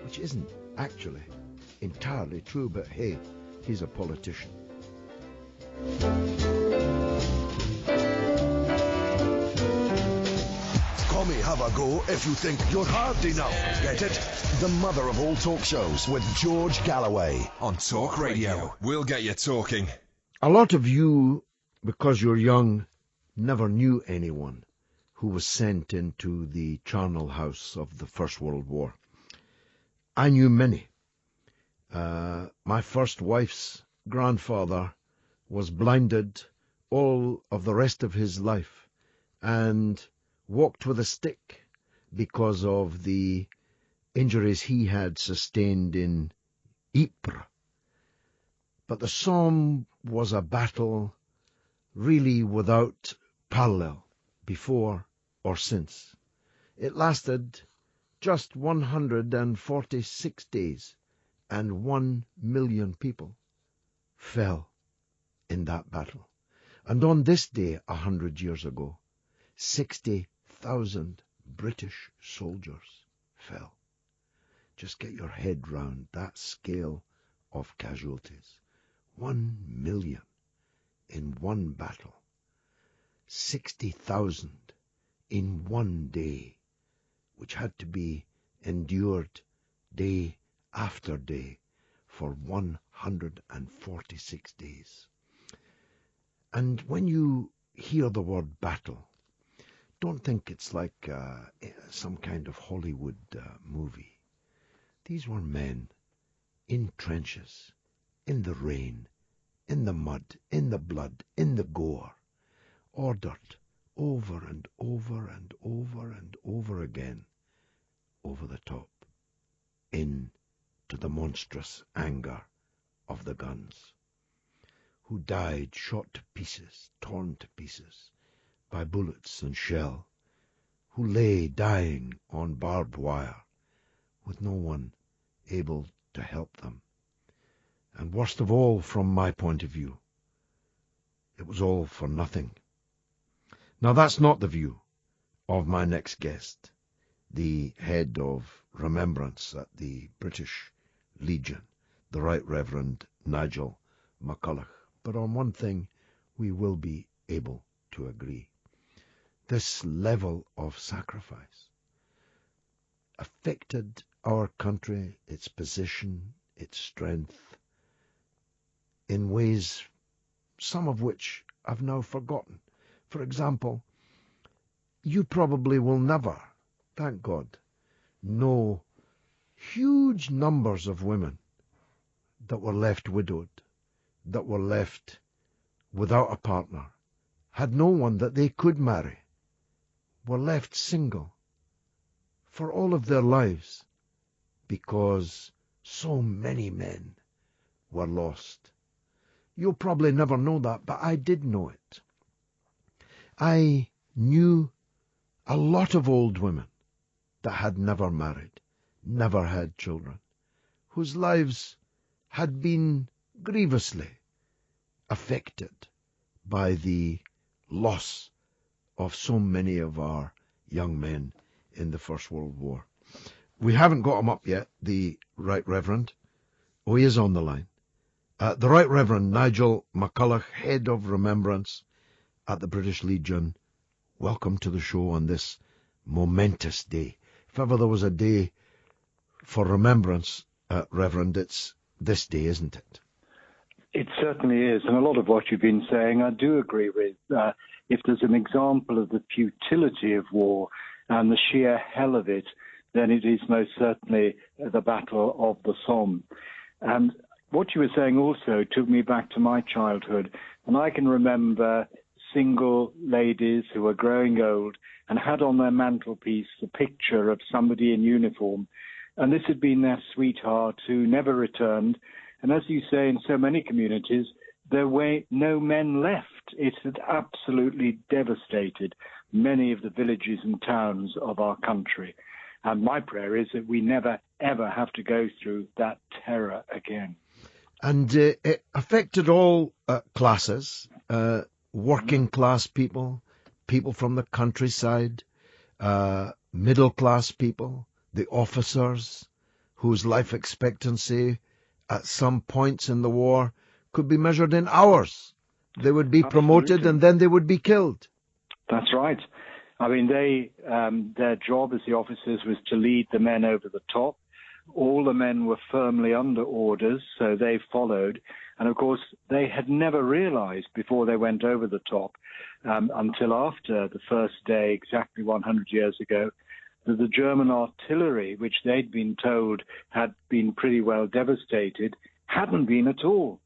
which isn't actually entirely true, but hey, he's a politician. Come have a go if you think you're hard enough. Get it? The mother of all talk shows with George Galloway. On Talk Radio, we'll get you talking. A lot of you, because you're young, never knew anyone who was sent into the charnel house of the First World War. I knew many. My first wife's grandfather was blinded all of the rest of his life and walked with a stick because of the injuries he had sustained in Ypres. But the Somme was a battle really without parallel, before or since. It lasted just 146 days, and 1 million people fell in that battle. And on this day, 100 years ago, 60,000 British soldiers fell. Just get your head round that scale of casualties. 1 million in one battle. 60,000 in one day, which had to be endured day after day for 146 days. And when you hear the word battle, don't think it's like some kind of Hollywood movie. These were men in trenches, in the rain, in the mud, in the blood, in the gore, ordered over and over and over and over again, over the top, into the monstrous anger of the guns, who died shot to pieces, torn to pieces by bullets and shell, who lay dying on barbed wire with no one able to help them. And worst of all, from my point of view, it was all for nothing. Now, that's not the view of my next guest, the head of remembrance at the British Legion, the Right Reverend Nigel McCulloch. But on one thing we will be able to agree. This level of sacrifice affected our country, its position, its strength, in ways, some of which I've now forgotten. For example, you probably will never, thank God, know huge numbers of women that were left widowed, that were left without a partner, had no one that they could marry, were left single for all of their lives because so many men were lost. You'll probably never know that, but I did know it. I knew a lot of old women that had never married, never had children, whose lives had been grievously affected by the loss of so many of our young men in the First World War. We haven't got him up yet, the Right Reverend. Oh, he is on the line. The Right Reverend Nigel McCulloch, head of remembrance at the British Legion. Welcome to the show on this momentous day. If ever there was a day for remembrance, Reverend. It's this day, isn't it? It certainly is, and a lot of what you've been saying I do agree with. If there's an example of the futility of war and the sheer hell of it, then it is most certainly the Battle of the Somme. And what you were saying also took me back to my childhood, and I can remember single ladies who were growing old and had on their mantelpiece a picture of somebody in uniform, and this had been their sweetheart who never returned. And as you say, in so many communities, there were no men left. It had absolutely devastated many of the villages and towns of our country. And my prayer is that we never, ever have to go through that terror again. And it affected all classes, working class people, people from the countryside, middle class people, the officers whose life expectancy at some points in the war could be measured in hours. They would be promoted and then they would be killed. That's right. I mean, their job as the officers was to lead the men over the top. All the men were firmly under orders, so they followed. And of course, they had never realized before they went over the top, until after the first day, exactly 100 years ago, that the German artillery, which they'd been told had been pretty well devastated, hadn't been at all.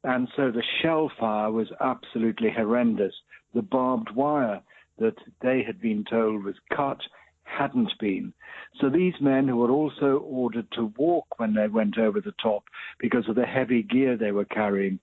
And so the shell fire was absolutely horrendous. The barbed wire that they had been told was cut hadn't been. So these men, who were also ordered to walk when they went over the top because of the heavy gear they were carrying,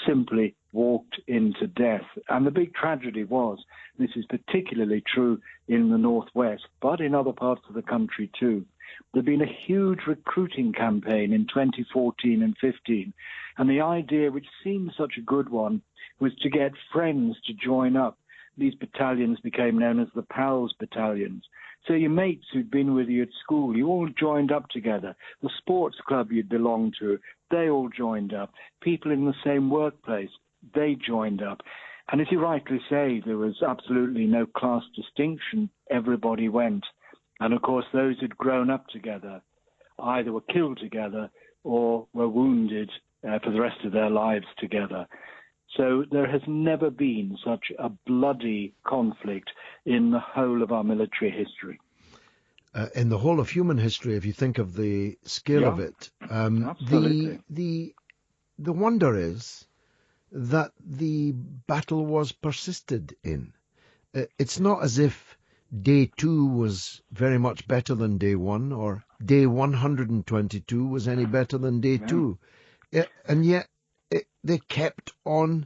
simply walked into death. And the big tragedy was, this is particularly true in the northwest, but in other parts of the country too, there'd been a huge recruiting campaign in 2014 and 15, and the idea, which seemed such a good one, was to get friends to join up. These battalions became known as the PALS battalions. So your mates who'd been with you at school, you all joined up together. The sports club you'd belonged to, they all joined up. People in the same workplace, they joined up. And as you rightly say, there was absolutely no class distinction. Everybody went. And of course, those who'd grown up together either were killed together or were wounded for the rest of their lives together. So there has never been such a bloody conflict in the whole of our military history. In the whole of human history, if you think of the scale of it, the wonder is that the battle was persisted in. It's not as if day 2 was very much better than day 1, or day 122 was any better than day 2. And yet they kept on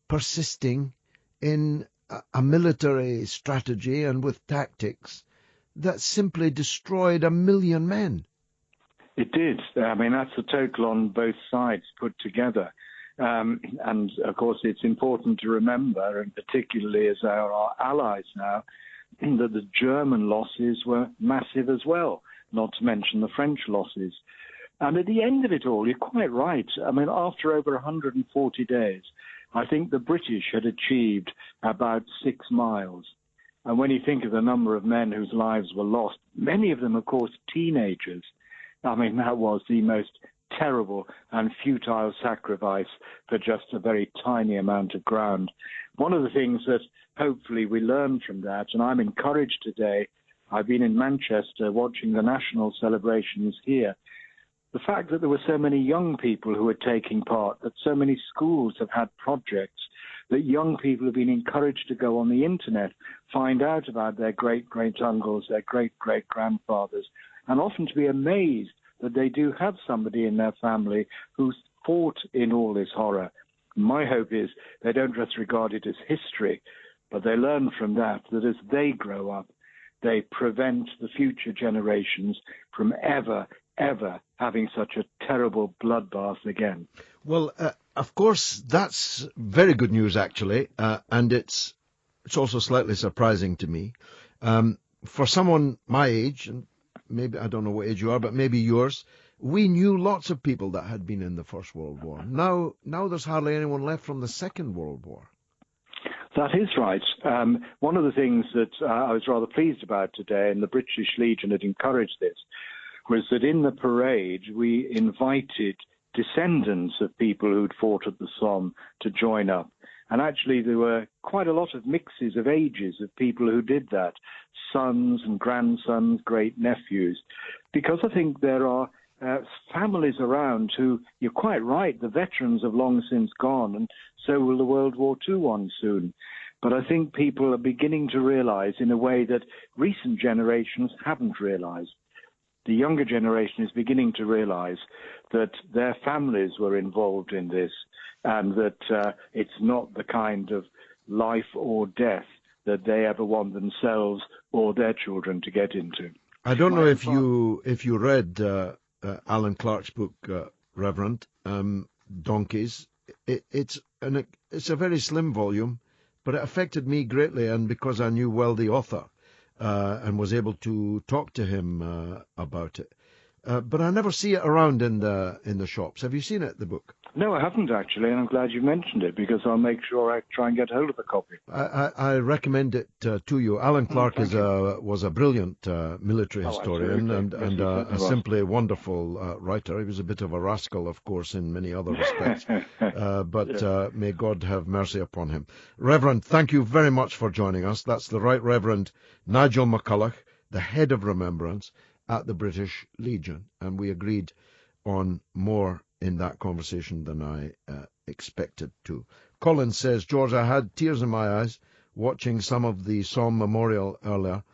persisting in a military strategy and with tactics that simply destroyed 1 million men. It did. I mean, that's the total on both sides put together. And, of course, it's important to remember, and particularly as our allies now, that the German losses were massive as well, not to mention the French losses. And at the end of it all, you're quite right. I mean, after over 140 days, I think the British had achieved about 6 miles. And when you think of the number of men whose lives were lost, many of them, of course, teenagers, I mean, that was the most terrible and futile sacrifice for just a very tiny amount of ground. One of the things that hopefully we learn from that, and I'm encouraged today, I've been in Manchester watching the national celebrations here, the fact that there were so many young people who were taking part, that so many schools have had projects, that young people have been encouraged to go on the internet, find out about their great-great-uncles, their great-great-grandfathers, and often to be amazed that they do have somebody in their family who's fought in all this horror. My hope is they don't just regard it as history, but they learn from that as they grow up, they prevent the future generations from ever having such a terrible bloodbath again. Well, of course, that's very good news, actually, and it's also slightly surprising to me. For someone my age, and maybe, I don't know what age you are, but maybe yours, we knew lots of people that had been in the First World War. Now there's hardly anyone left from the Second World War. That is right. One of the things that I was rather pleased about today, and the British Legion had encouraged this, was that in the parade we invited descendants of people who'd fought at the Somme to join up. And actually there were quite a lot of mixes of ages of people who did that, sons and grandsons, great-nephews, because I think there are families around who, you're quite right, the veterans have long since gone, and so will the World War II one soon. But I think people are beginning to realize in a way that recent generations haven't realized. The younger generation is beginning to realize that their families were involved in this, and that it's not the kind of life or death that they ever want themselves or their children to get into. I don't know if you read Alan Clark's book, Reverend, Donkeys. It's a very slim volume, but it affected me greatly, and because I knew well the author and was able to talk to him about it. But I never see it around in the shops. Have you seen it, the book? No, I haven't actually, and I'm glad you mentioned it because I'll make sure I try and get hold of a copy. I recommend it to you. Alan Clark was a brilliant military historian and a simply wonderful writer. He was a bit of a rascal, of course, in many other respects, but may God have mercy upon him. Reverend, thank you very much for joining us. That's the Right Reverend Nigel MacCulloch, the head of Remembrance at the British Legion, and we agreed on more in that conversation than I expected to. Colin says, George, I had tears in my eyes watching some of the Somme Memorial earlier.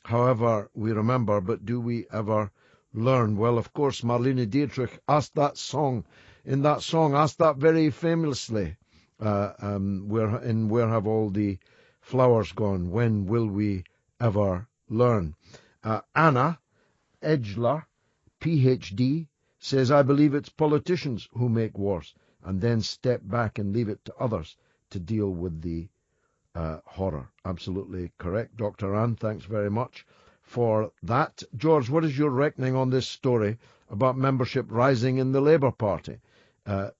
However, we remember, but do we ever learn? Well, of course, Marlene Dietrich asked that very famously, where have all the flowers gone? When will we ever learn? Anna Edgler, PhD, says, I believe it's politicians who make wars and then step back and leave it to others to deal with the horror. Absolutely correct, Dr. Ann. Thanks very much for that. George, what is your reckoning on this story about membership rising in the Labour Party?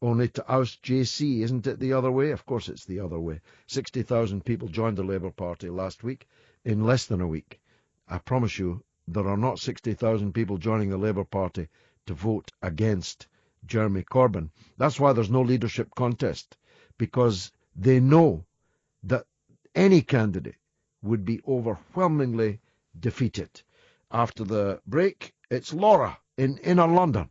Only to oust JC, isn't it the other way? Of course it's the other way. 60,000 people joined the Labour Party last week in less than a week. I promise you, there are not 60,000 people joining the Labour Party to vote against Jeremy Corbyn. That's why there's no leadership contest, because they know that any candidate would be overwhelmingly defeated. After the break, it's Laura in Inner London.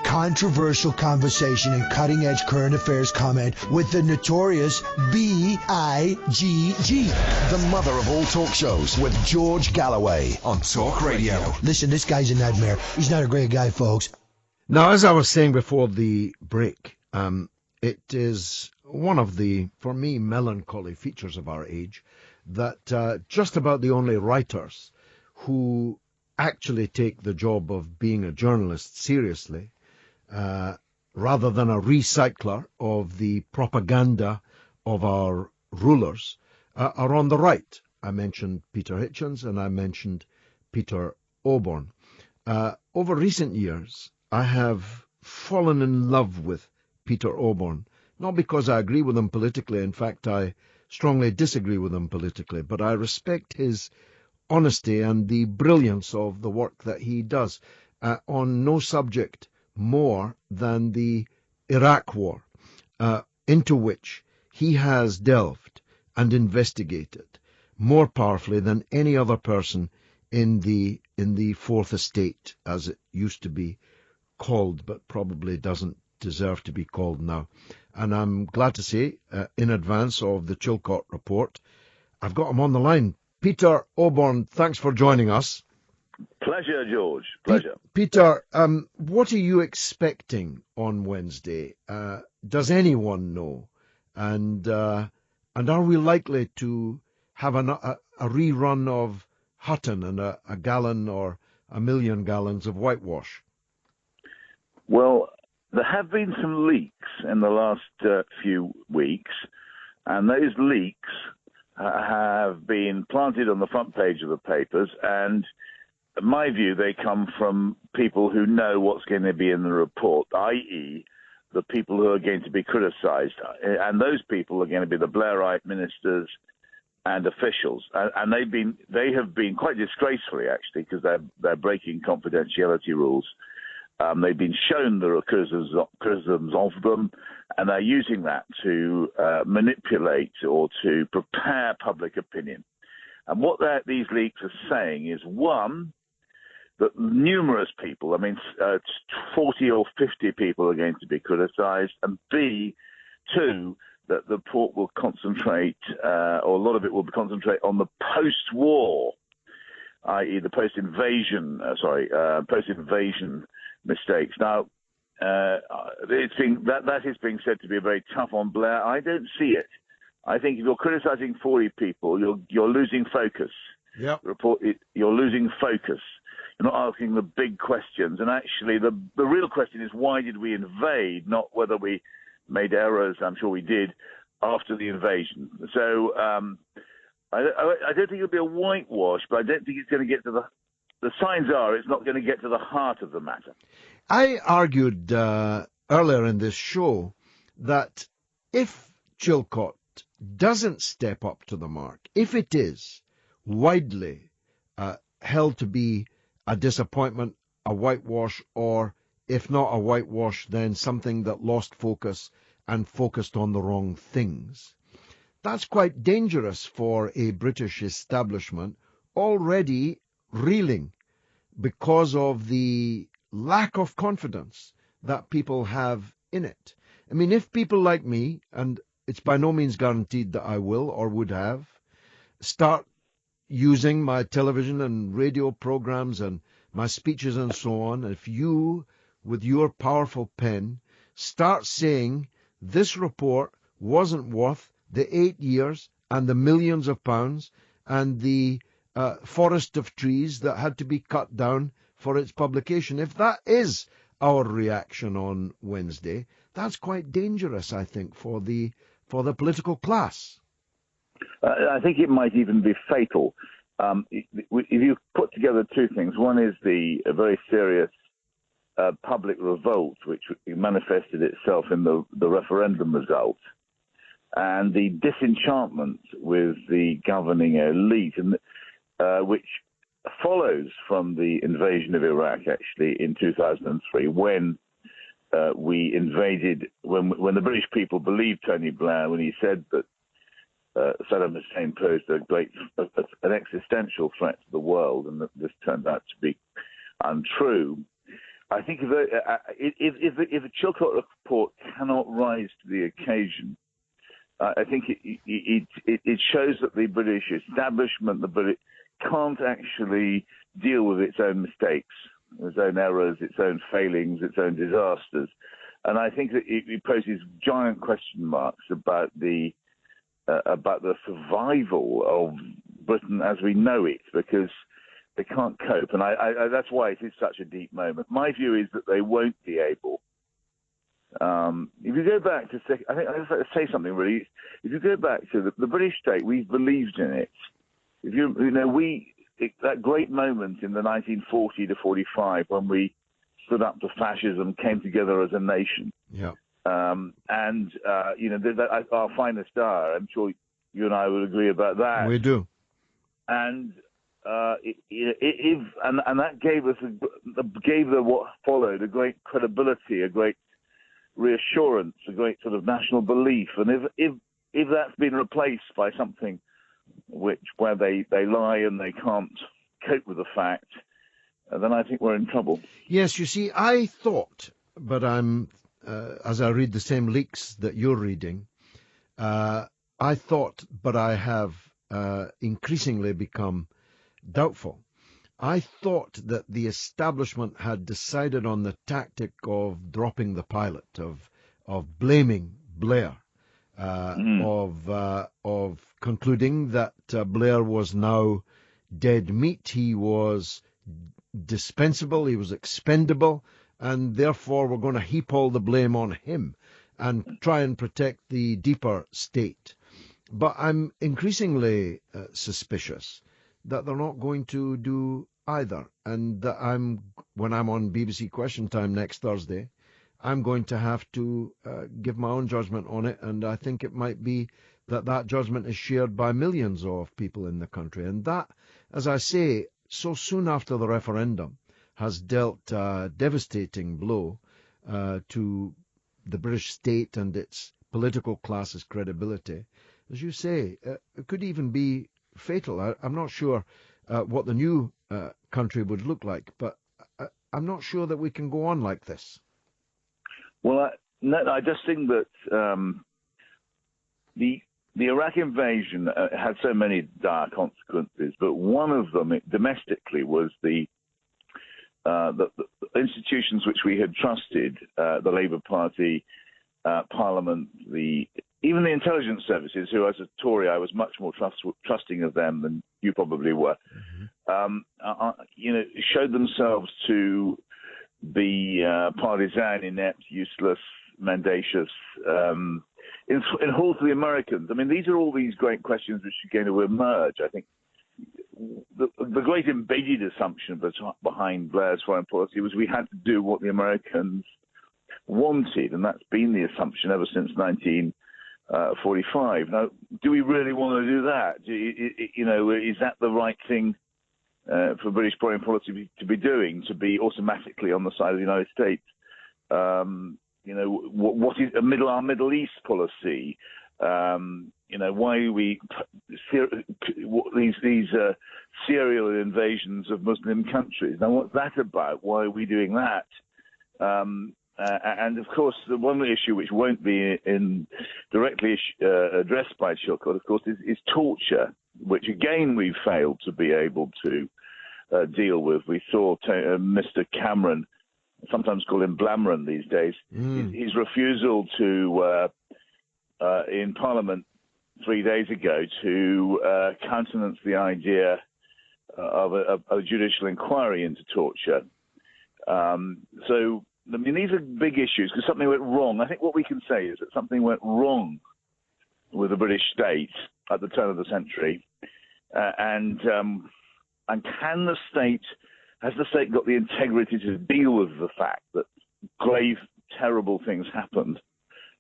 Controversial conversation and cutting-edge current affairs comment with the notorious B-I-G-G. The mother of all talk shows with George Galloway on Talk Radio. Listen, this guy's a nightmare. He's not a great guy, folks. Now, as I was saying before the break, it is one of the, for me, melancholy features of our age that just about the only writers who actually take the job of being a journalist seriously, rather than a recycler of the propaganda of our rulers, are on the right. I mentioned Peter Hitchens and I mentioned Peter Oborne. Over recent years, I have fallen in love with Peter Oborne, not because I agree with him politically. In fact, I strongly disagree with him politically, but I respect his honesty and the brilliance of the work that he does on no subject more than the Iraq War, into which he has delved and investigated more powerfully than any other person in the Fourth Estate, as it used to be called, but probably doesn't deserve to be called now. And I'm glad to say, in advance of the Chilcot report, I've got him on the line. Peter Oborne, thanks for joining us. Pleasure, George. Pleasure. Peter, what are you expecting on Wednesday? Does anyone know? And are we likely to have a rerun of Hutton and a gallon or a million gallons of whitewash? Well, there have been some leaks in the last few weeks, and those leaks have been planted on the front page of the papers, and in my view, they come from people who know what's going to be in the report, i.e., the people who are going to be criticised. And those people are going to be the Blairite ministers and officials, and they have been quite disgracefully, actually, because they're breaking confidentiality rules. They've been shown there are criticisms of them, and they're using that to manipulate or to prepare public opinion. And what these leaks are saying is, one, that numerous people, 40 or 50 people are going to be criticised, and B, two, that the report will concentrate, or a lot of it will concentrate on the post-war, i.e. the post-invasion mistakes. Now, that is being said to be very tough on Blair. I don't see it. I think if you're criticising 40 people, you're losing focus. Yep. You're losing focus. You're not asking the big questions. And actually, the real question is, why did we invade, not whether we made errors. I'm sure we did after the invasion. So I don't think it'll be a whitewash, but I don't think it's going to get to the signs are it's not going to get to the heart of the matter. I argued earlier in this show that if Chilcot doesn't step up to the mark, if it is widely held to be a disappointment, a whitewash, or if not a whitewash, then something that lost focus and focused on the wrong things, that's quite dangerous for a British establishment already reeling because of the lack of confidence that people have in it. I mean, if people like me, and it's by no means guaranteed that I will or would have, start using my television and radio programs and my speeches and so on, if you, with your powerful pen, start saying this report wasn't worth the 8 years and the millions of pounds and the forest of trees that had to be cut down for its publication, if that is our reaction on Wednesday, that's quite dangerous, I think, for the political class. I think it might even be fatal. If you put together two things, one is a very serious public revolt, which manifested itself in the referendum result, and the disenchantment with the governing elite, and which follows from the invasion of Iraq, actually, in 2003, when we invaded, when the British people believed Tony Blair when he said that Saddam Hussein posed an existential threat to the world, and that this turned out to be untrue. I think if the Chilcot report cannot rise to the occasion, I think it shows that the British establishment, the British, can't actually deal with its own mistakes, its own errors, its own failings, its own disasters. And I think that it poses giant question marks about the survival of Britain as we know it, because they can't cope. And I that's why it is such a deep moment. My view is that they won't be able. If you go back to, I think I'd like to say something really. If you go back to the British state, we've believed in it. If that great moment in the 1940 to 45 when we stood up to fascism, came together as a nation. Yeah. That our finest hour. I'm sure you and I would agree about that. We do. And that gave us what followed a great credibility, a great reassurance, a great sort of national belief. And if that's been replaced by something where they lie and they can't cope with the fact, then I think we're in trouble. Yes, you see, I thought, but I'm as I read the same leaks that you're reading, I thought, but I have increasingly become doubtful. I thought that the establishment had decided on the tactic of dropping the pilot, of blaming Blair, of concluding that Blair was now dead meat. He was dispensable, he was expendable, and therefore we're going to heap all the blame on him and try and protect the deeper state. But I'm increasingly suspicious that they're not going to do either, and that when I'm on BBC Question Time next Thursday, I'm going to have to give my own judgment on it, and I think it might be that judgment is shared by millions of people in the country. And that, as I say, so soon after the referendum, has dealt a devastating blow to the British state and its political class's credibility. As you say, it could even be fatal. I'm not sure what the new country would look like, but I'm not sure that we can go on like this. Well, I just think that the Iraq invasion had so many dire consequences, but one of them domestically was the institutions which we had trusted, the Labour Party, Parliament, even the intelligence services, who as a Tory I was much more trusting of them than you probably were, showed themselves to be partisan, inept, useless, mendacious, in whole to the Americans. I mean, these are all these great questions which are going to emerge. I think the great embedded assumption behind Blair's foreign policy was we had to do what the Americans wanted, and that's been the assumption ever since 1945. Now, do we really want to do that? Is that the right thing for British foreign policy to be doing, to be automatically on the side of the United States? What is our Middle East policy? Why are we these serial invasions of Muslim countries? Now, what's that about? Why are we doing that? And of course, the one issue which won't be directly addressed by Chilcot, of course, is torture, which again we've failed to be able to deal with. We saw Mr. Cameron, sometimes call him Blamron these days, his refusal to, in Parliament 3 days ago, to countenance the idea of a judicial inquiry into torture. So, I mean, these are big issues because something went wrong. I think what we can say is that something went wrong with the British state at the turn of the century. And can the state, has the state got the integrity to deal with the fact that grave, terrible things happened?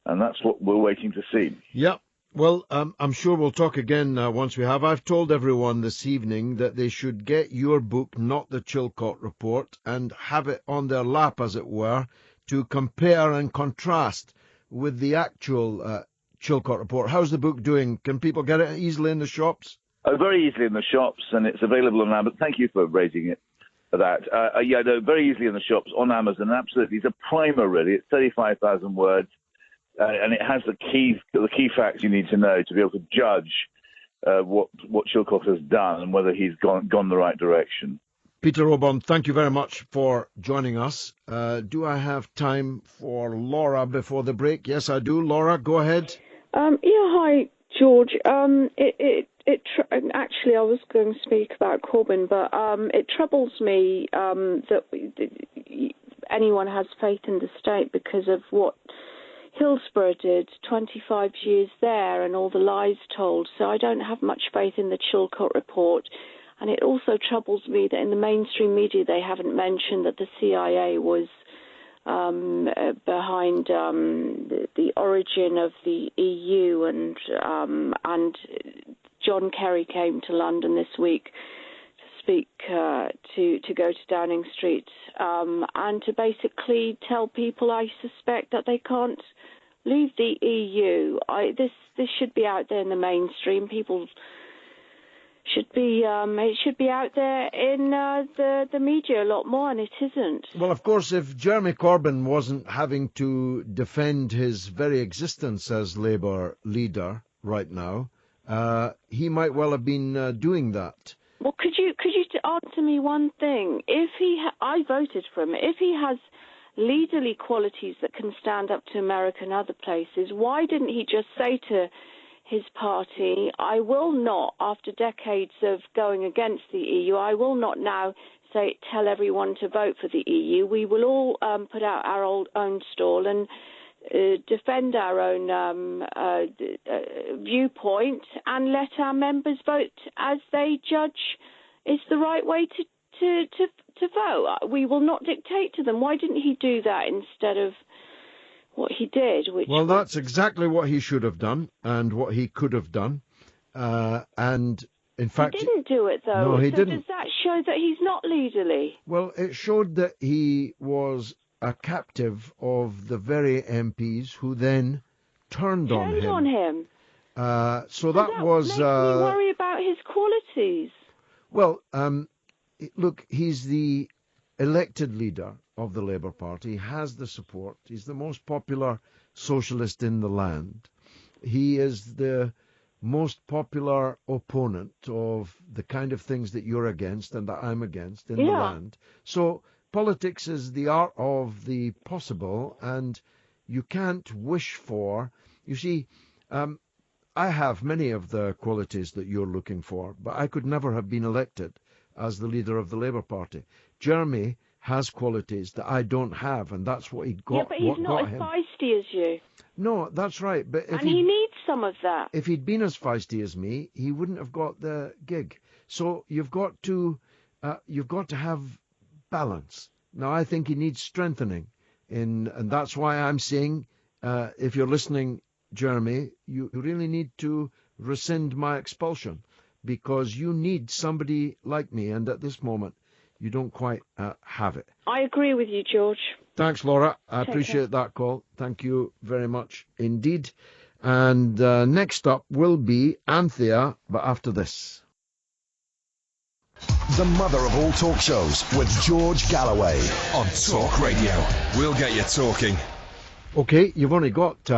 And that's what we're waiting to see. Yep. Well, I'm sure we'll talk again once we have. I've told everyone this evening that they should get your book, Not the Chilcot Report, and have it on their lap, as it were, to compare and contrast with the actual Chilcot Report. How's the book doing? Can people get it easily in the shops? Very easily in the shops, and it's available on Amazon. Thank you for raising it for that. Very easily in the shops on Amazon. Absolutely. It's a primer, really. It's 35,000 words. And it has the key facts you need to know to be able to judge what Chilcot has done and whether he's gone the right direction. Peter Oborn, thank you very much for joining us. Do I have time for Laura before the break? Yes, I do. Laura, go ahead. Hi, George. Actually, I was going to speak about Corbyn, but it troubles me that anyone has faith in the state because of what Hillsborough did, 25 years there, and all the lies told. So I don't have much faith in the Chilcot Report. And it also troubles me that in the mainstream media they haven't mentioned that the CIA was behind the origin of the EU, and John Kerry came to London this week to speak to go to Downing Street and to basically tell people, I suspect, that they can't leave the EU. This should be out there in the mainstream. People should be it should be out there in the media a lot more, and it isn't. Well, of course, if Jeremy Corbyn wasn't having to defend his very existence as Labour leader right now, he might well have been doing that. Well, could you answer me one thing? If I voted for him. If he has leaderly qualities that can stand up to America and other places, why didn't he just say to his party, I will not, after decades of going against the EU, I will not now tell everyone to vote for the EU. We will all put out our own stall and defend our own viewpoint and let our members vote as they judge is the right way to vote. We will not dictate to them. Why didn't he do that instead of what he did, which Well, was, that's exactly what he should have done and what he could have done. And in fact, he didn't do it, though. No, he so didn't. Does that show that he's not leaderly? Well, it showed that he was a captive of the very MPs who then turned on him. So that was... makes me worry about his qualities. Well, look, he's the elected leader of the Labour Party. He has the support. He's the most popular socialist in the land. He is the most popular opponent of the kind of things that you're against and that I'm against in the land. So politics is the art of the possible, and you can't wish for... You see, I have many of the qualities that you're looking for, but I could never have been elected as the leader of the Labour Party. Jeremy has qualities that I don't have, and that's what he got. Yeah, but he's not as feisty as you. No, that's right. But if and he needs some of that. If he'd been as feisty as me, he wouldn't have got the gig. So you've got to have balance. Now, I think he needs strengthening, and that's why I'm saying, if you're listening, Jeremy, you really need to rescind my expulsion, because you need somebody like me, and at this moment, you don't quite have it. I agree with you, George. Thanks, Laura. I appreciate that call. Thank you very much indeed. And next up will be Anthea, but after this. The mother of all talk shows with George Galloway. On Talk Radio. We'll get you talking. Okay, you've only got,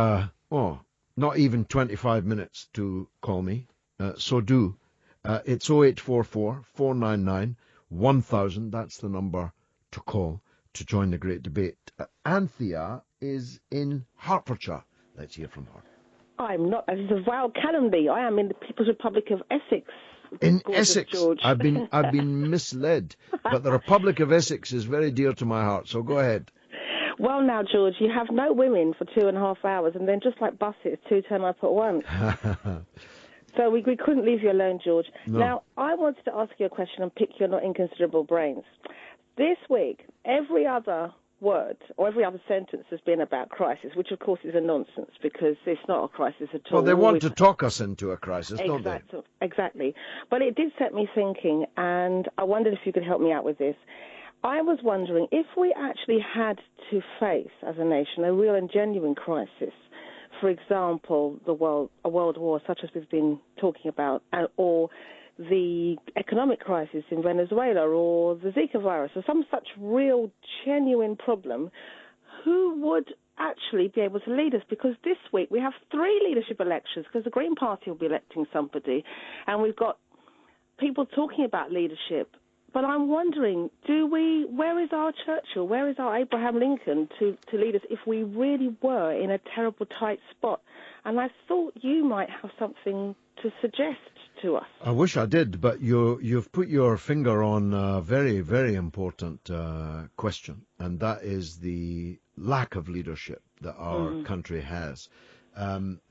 not even 25 minutes to call me. So do. It's 0844 499 1000. That's the number to call to join the great debate. Anthea is in Hertfordshire. Let's hear from her. I'm not. This is a vile calumny. I am in the People's Republic of Essex. In Essex, George. I've been misled, but the Republic of Essex is very dear to my heart. So go ahead. Well, now, George, you have no women for 2.5 hours, and then just like buses, 2 turn up at once. So we couldn't leave you alone, George. No. Now, I wanted to ask you a question and pick your not inconsiderable brains. This week, every other word or every other sentence has been about crisis, which of course is a nonsense because it's not a crisis at all. Well, they want to talk us into a crisis, don't they? Exactly. But it did set me thinking, and I wondered if you could help me out with this. I was wondering if we actually had to face, as a nation, a real and genuine crisis, for example, a world war such as we've been talking about, or the economic crisis in Venezuela, or the Zika virus, or some such real, genuine problem, who would actually be able to lead us? Because this week we have 3 leadership elections, because the Green Party will be electing somebody, and we've got people talking about leadership. But I'm wondering, where is our Churchill, where is our Abraham Lincoln to lead us if we really were in a terrible tight spot? And I thought you might have something to suggest to us. I wish I did, but you've put your finger on a very, very important question, and that is the lack of leadership that our country has.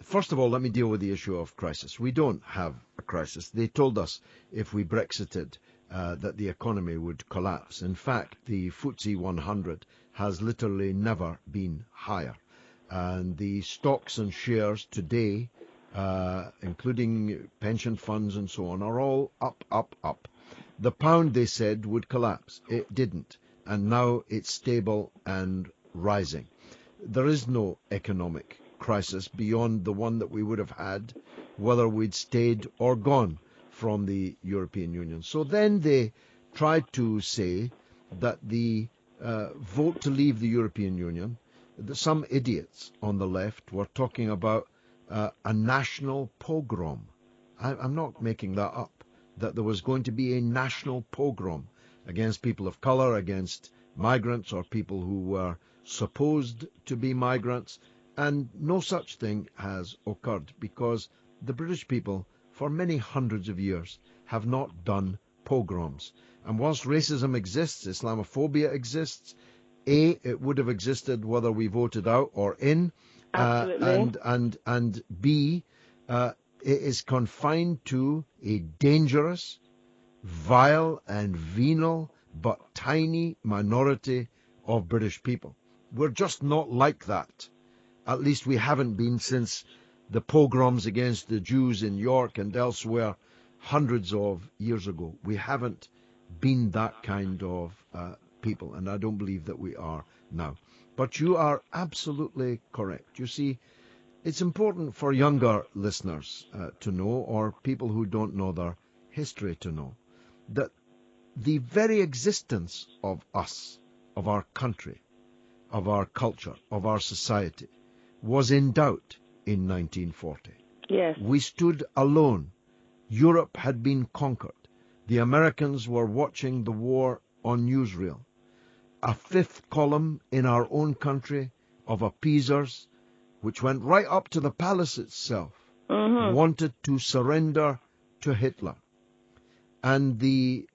First of all, let me deal with the issue of crisis. We don't have a crisis. They told us if we Brexited that the economy would collapse. In fact, the FTSE 100 has literally never been higher. And the stocks and shares today, including pension funds and so on, are all up, up, up. The pound, they said, would collapse. It didn't. And now it's stable and rising. There is no economic crisis beyond the one that we would have had, whether we'd stayed or gone from the European Union. So then they tried to say that the vote to leave the European Union, some idiots on the left were talking about a national pogrom. I'm not making that up, that there was going to be a national pogrom against people of colour, against migrants or people who were supposed to be migrants, and no such thing has occurred because the British people for many hundreds of years have not done pogroms. And whilst racism exists, Islamophobia exists, it would have existed whether we voted out or in, and B, it is confined to a dangerous, vile and venal but tiny minority of British people. We're just not like that. At least we haven't been since the pogroms against the Jews in York and elsewhere hundreds of years ago. We haven't been that kind of people, and I don't believe that we are now. But you are absolutely correct. You see, it's important for younger listeners to know, or people who don't know their history to know, that the very existence of us, of our country, of our culture, of our society, was in doubt in 1940. Yes. We stood alone. Europe had been conquered. The Americans were watching the war on newsreel. A fifth column in our own country of appeasers, which went right up to the palace itself, wanted to surrender to Hitler. And the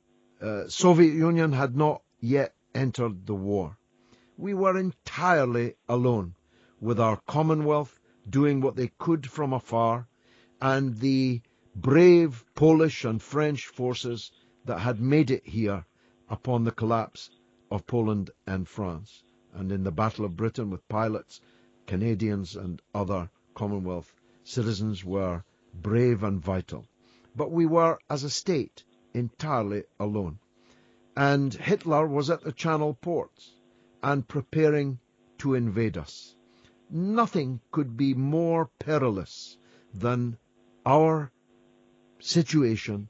Soviet Union had not yet entered the war. We were entirely alone, with our Commonwealth doing what they could from afar, and the brave Polish and French forces that had made it here upon the collapse of Poland and France, and in the Battle of Britain with pilots, Canadians and other Commonwealth citizens were brave and vital. But we were, as a state, entirely alone. And Hitler was at the Channel ports and preparing to invade us. Nothing could be more perilous than our situation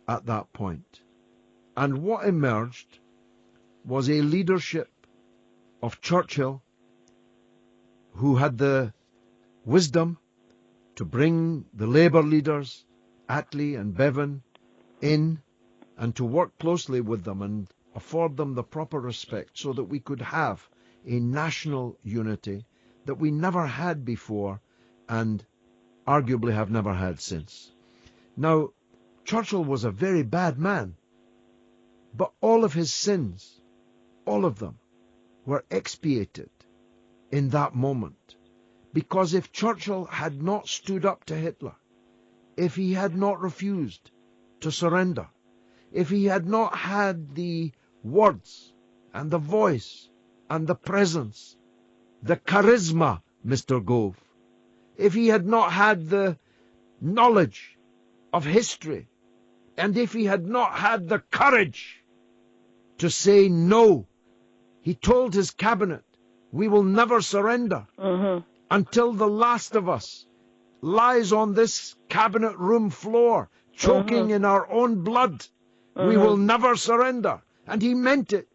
at that point. And what emerged was a leadership of Churchill, who had the wisdom to bring the Labour leaders, Attlee and Bevan, in and to work closely with them and afford them the proper respect so that we could have a national unity that we never had before and arguably have never had since. Now, Churchill was a very bad man, but all of his sins, all of them, were expiated in that moment. Because if Churchill had not stood up to Hitler, if he had not refused to surrender, if he had not had the words and the voice and the presence, the charisma, Mr. Gove, if he had not had the knowledge of history, and if he had not had the courage to say no, he told his cabinet, we will never surrender until the last of us lies on this cabinet room floor, choking in our own blood. We will never surrender. And he meant it.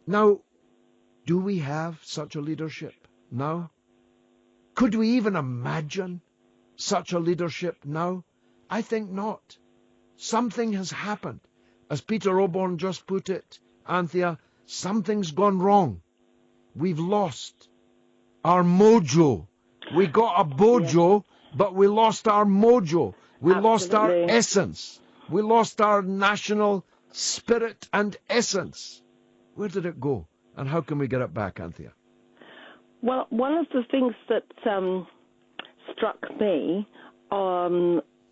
Now, do we have such a leadership now? Could we even imagine such a leadership now? I think not. Something has happened. As Peter Oborn just put it, Anthea, something's gone wrong. We've lost our mojo. We got a bojo, but we lost our mojo. We lost our essence. We lost our national spirit and essence. Where did it go? And how can we get it back, Anthea? Well, one of the things that struck me,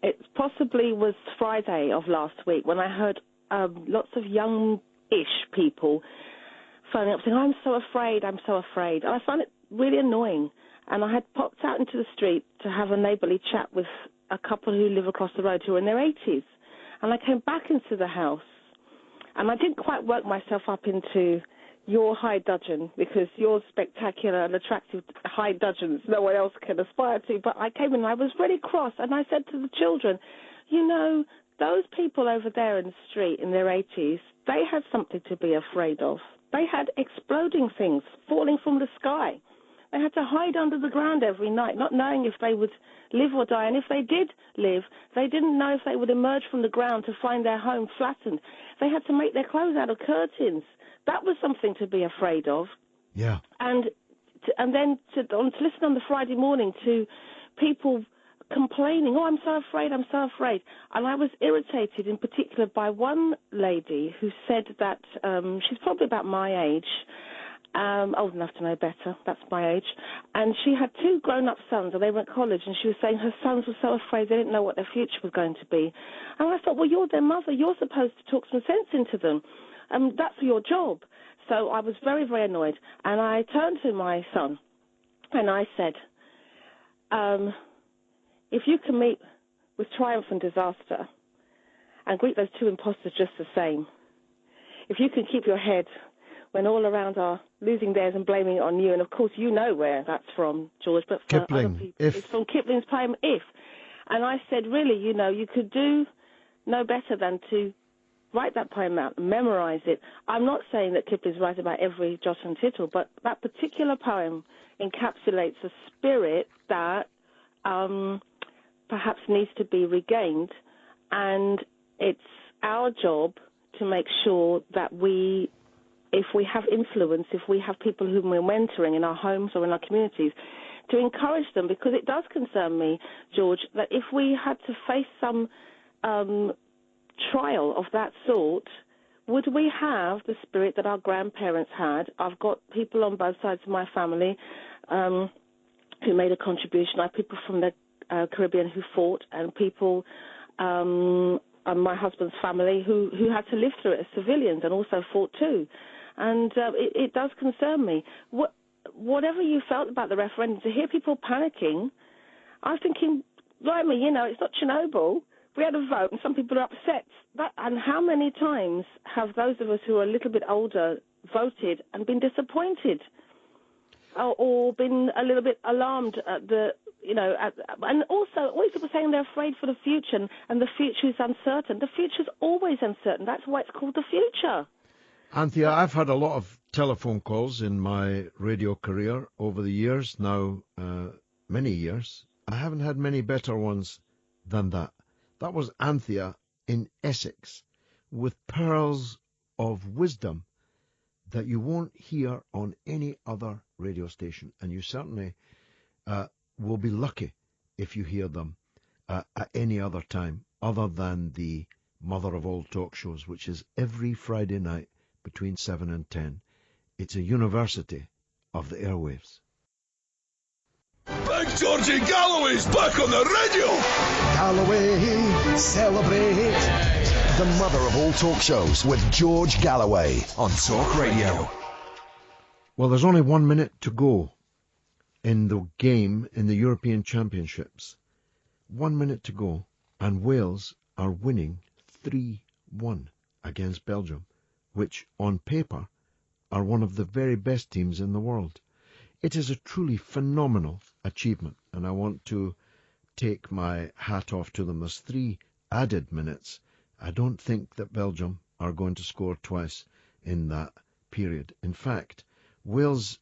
it possibly was Friday of last week when I heard lots of young-ish people phoning up saying, I'm so afraid. And I found it really annoying. And I had popped out into the street to have a neighbourly chat with a couple who live across the road who are in their 80s. And I came back into the house, and I didn't quite work myself up into your high dudgeon, because you're spectacular and attractive high dudgeons no one else can aspire to. But I came in and I was really cross, and I said to the children, you know, those people over there in the street in their 80s, they had something to be afraid of. They had exploding things falling from the sky. They had to hide under the ground every night, not knowing if they would live or die. And if they did live, they didn't know if they would emerge from the ground to find their home flattened. They had to make their clothes out of curtains. That was something to be afraid of. Yeah. And then to listen on the Friday morning to people complaining, oh, I'm so afraid. And I was irritated in particular by one lady who said that she's probably about my age, old enough to know better, that's my age, and she had two grown-up sons, and they went to college, and she was saying her sons were so afraid they didn't know what their future was going to be. And I thought, well, you're their mother, you're supposed to talk some sense into them, that's your job. So I was very, very annoyed, and I turned to my son, And I said, if you can meet with triumph and disaster and greet those two imposters just the same, if you can keep your head when all around are losing theirs and blaming it on you, and of course you know where that's from, George, but for Kipling, other people, If. it's from Kipling's poem, If. And I said, really, you could do no better than to write that poem out, memorize it. I'm not saying that Kipling's right about every jot and tittle, but that particular poem encapsulates a spirit that perhaps needs to be regained, and it's our job to make sure that if we have influence, if we have people whom we're mentoring in our homes or in our communities, to encourage them, because it does concern me, George, that if we had to face some trial of that sort, would we have the spirit that our grandparents had? I've got people on both sides of my family who made a contribution. I have people from the Caribbean who fought, and people and my husband's family who had to live through it as civilians and also fought too. And it does concern me. Whatever you felt about the referendum, to hear people panicking, I was thinking, blimey, it's not Chernobyl. We had a vote and some people are upset. And how many times have those of us who are a little bit older voted and been disappointed or been a little bit alarmed at and also always people saying they're afraid for the future and the future is uncertain. The future's always uncertain. That's why it's called the future. Anthea, I've had a lot of telephone calls in my radio career over the years, now many years. I haven't had many better ones than that. That was Anthea in Essex, with pearls of wisdom that you won't hear on any other radio station, and you certainly will be lucky if you hear them at any other time other than the mother of all talk shows, which is every Friday night between 7 and 10. It's a university of the airwaves. Big Georgie Galloway's back on the radio! Galloway, celebrate. The mother of all talk shows with George Galloway on Talk Radio. Well, there's only 1 minute to go in the game in the European Championships. 1 minute to go, and Wales are winning 3-1 against Belgium, which on paper are one of the very best teams in the world. It is a truly phenomenal achievement, and I want to take my hat off to them. There's 3 added minutes. I don't think that Belgium are going to score twice in that period. In fact, Wales's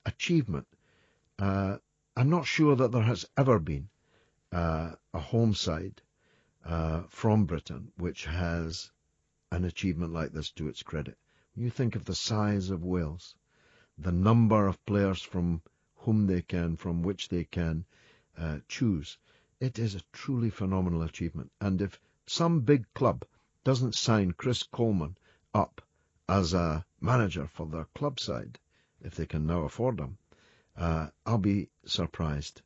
achievement, I'm not sure that there has ever been a home side from Britain which has an achievement like this to its credit. When you think of the size of Wales, the number of players from which they can choose, it is a truly phenomenal achievement. And if some big club doesn't sign Chris Coleman up as a manager for their club side, if they can now afford him, I'll be surprised.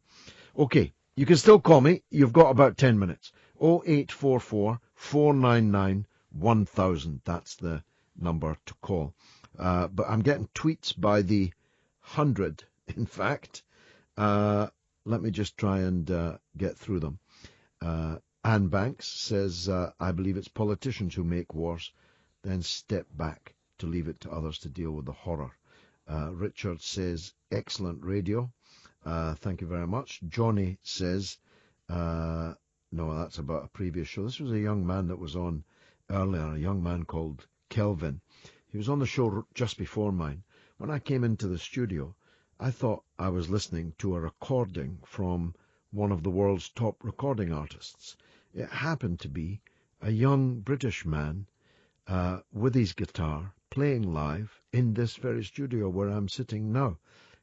Okay, you can still call me. You've got about 10 minutes. 0844 499 1000. That's the number to call. But I'm getting tweets by the 100, in fact. Let me just try and get through them. Anne Banks says, I believe it's politicians who make wars, then step back to leave it to others to deal with the horror. Richard says, excellent radio. Thank you very much. Johnny says, no, that's about a previous show. This was a young man that was on earlier, a young man called Kelvin. He was on the show just before mine. When I came into the studio, I thought I was listening to a recording from one of the world's top recording artists. It happened to be a young British man with his guitar playing live in this very studio where I'm sitting now.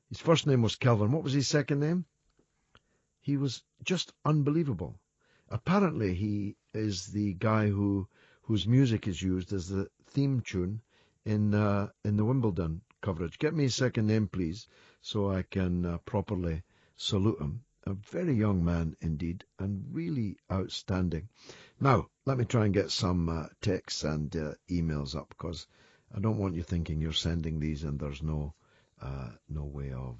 His first name was Kelvin. What was his second name? He was just unbelievable. Apparently he is the guy whose music is used as the theme tune in the Wimbledon coverage. Get me his second name, please, so I can properly salute him. A very young man indeed, and really outstanding. Now, let me try and get some texts and emails up, because I don't want you thinking you're sending these and there's no way of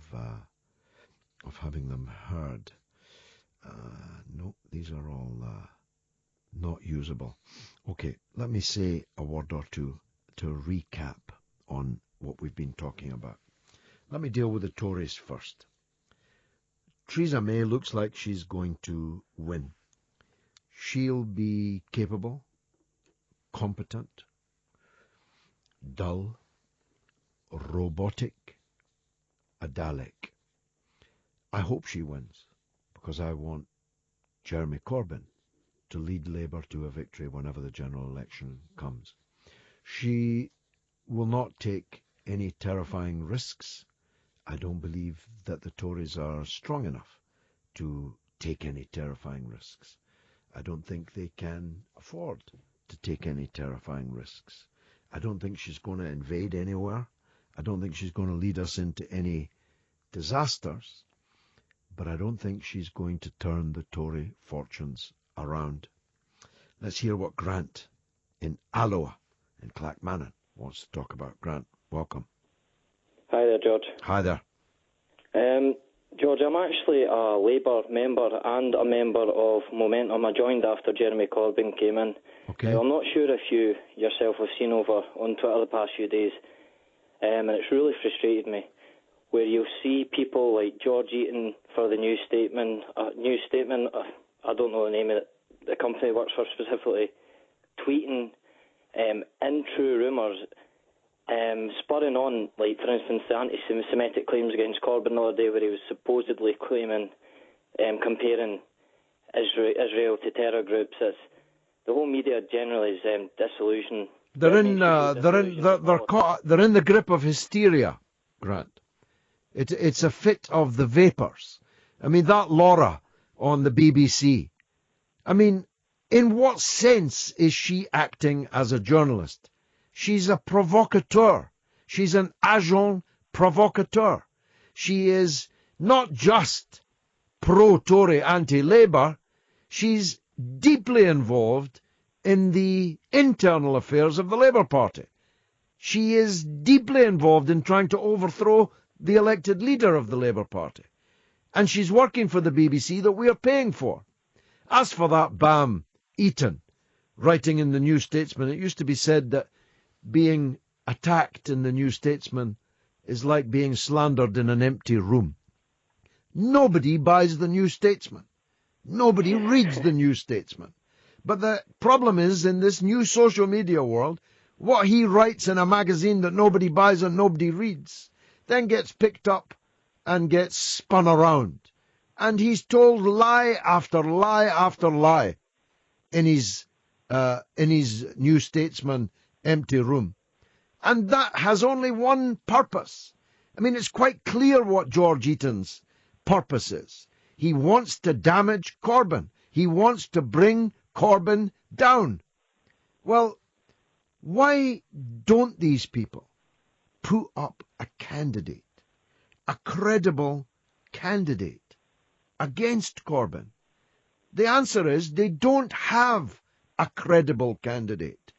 of having them heard. No, these are all not usable. Okay, let me say a word or two to recap on what we've been talking about. Let me deal with the Tories first. Theresa May looks like she's going to win. She'll be capable, competent, dull, robotic, a Dalek. I hope she wins, because I want Jeremy Corbyn to lead Labour to a victory whenever the general election comes. She will not take any terrifying risks. I don't believe that the Tories are strong enough to take any terrifying risks. I don't think they can afford to take any terrifying risks. I don't think she's going to invade anywhere. I don't think she's going to lead us into any disasters. But I don't think she's going to turn the Tory fortunes around. Let's hear what Grant in Alloa in Clackmannan wants to talk about. Grant, welcome. Hi there, George. Hi there. George, I'm actually a Labour member and a member of Momentum. I joined after Jeremy Corbyn came in. Okay. Now, I'm not sure if you yourself have seen over on Twitter the past few days, and it's really frustrated me, where you'll see people like George Eaton for the New Statement, I don't know the name of it, the company he works for specifically, tweeting untrue rumours, spurring on, like, for instance, the anti-Semitic claims against Corbyn the other day, where he was supposedly claiming, comparing Israel to terror groups. The whole media generally is disillusioned. They're in the grip of hysteria, Grant. It's a fit of the vapours. I mean, that Laura on the BBC. I mean, in what sense is she acting as a journalist? She's a provocateur. She's an agent provocateur. She is not just pro-Tory, anti-Labour. She's deeply involved in the internal affairs of the Labour Party. She is deeply involved in trying to overthrow the elected leader of the Labour Party. And she's working for the BBC that we are paying for. As for that Bam Eaton, writing in the New Statesman, it used to be said that being attacked in the New Statesman is like being slandered in an empty room. Nobody buys the New Statesman. Nobody reads the New Statesman. But the problem is, in this new social media world, what he writes in a magazine that nobody buys and nobody reads then gets picked up and gets spun around. And he's told lie after lie after lie in his New Statesman empty room. And that has only one purpose. I mean, it's quite clear what George Eaton's purpose is. He wants to damage Corbyn. He wants to bring Corbyn down. Well, why don't these people put up a candidate, a credible candidate against Corbyn? The answer is they don't have a credible candidate.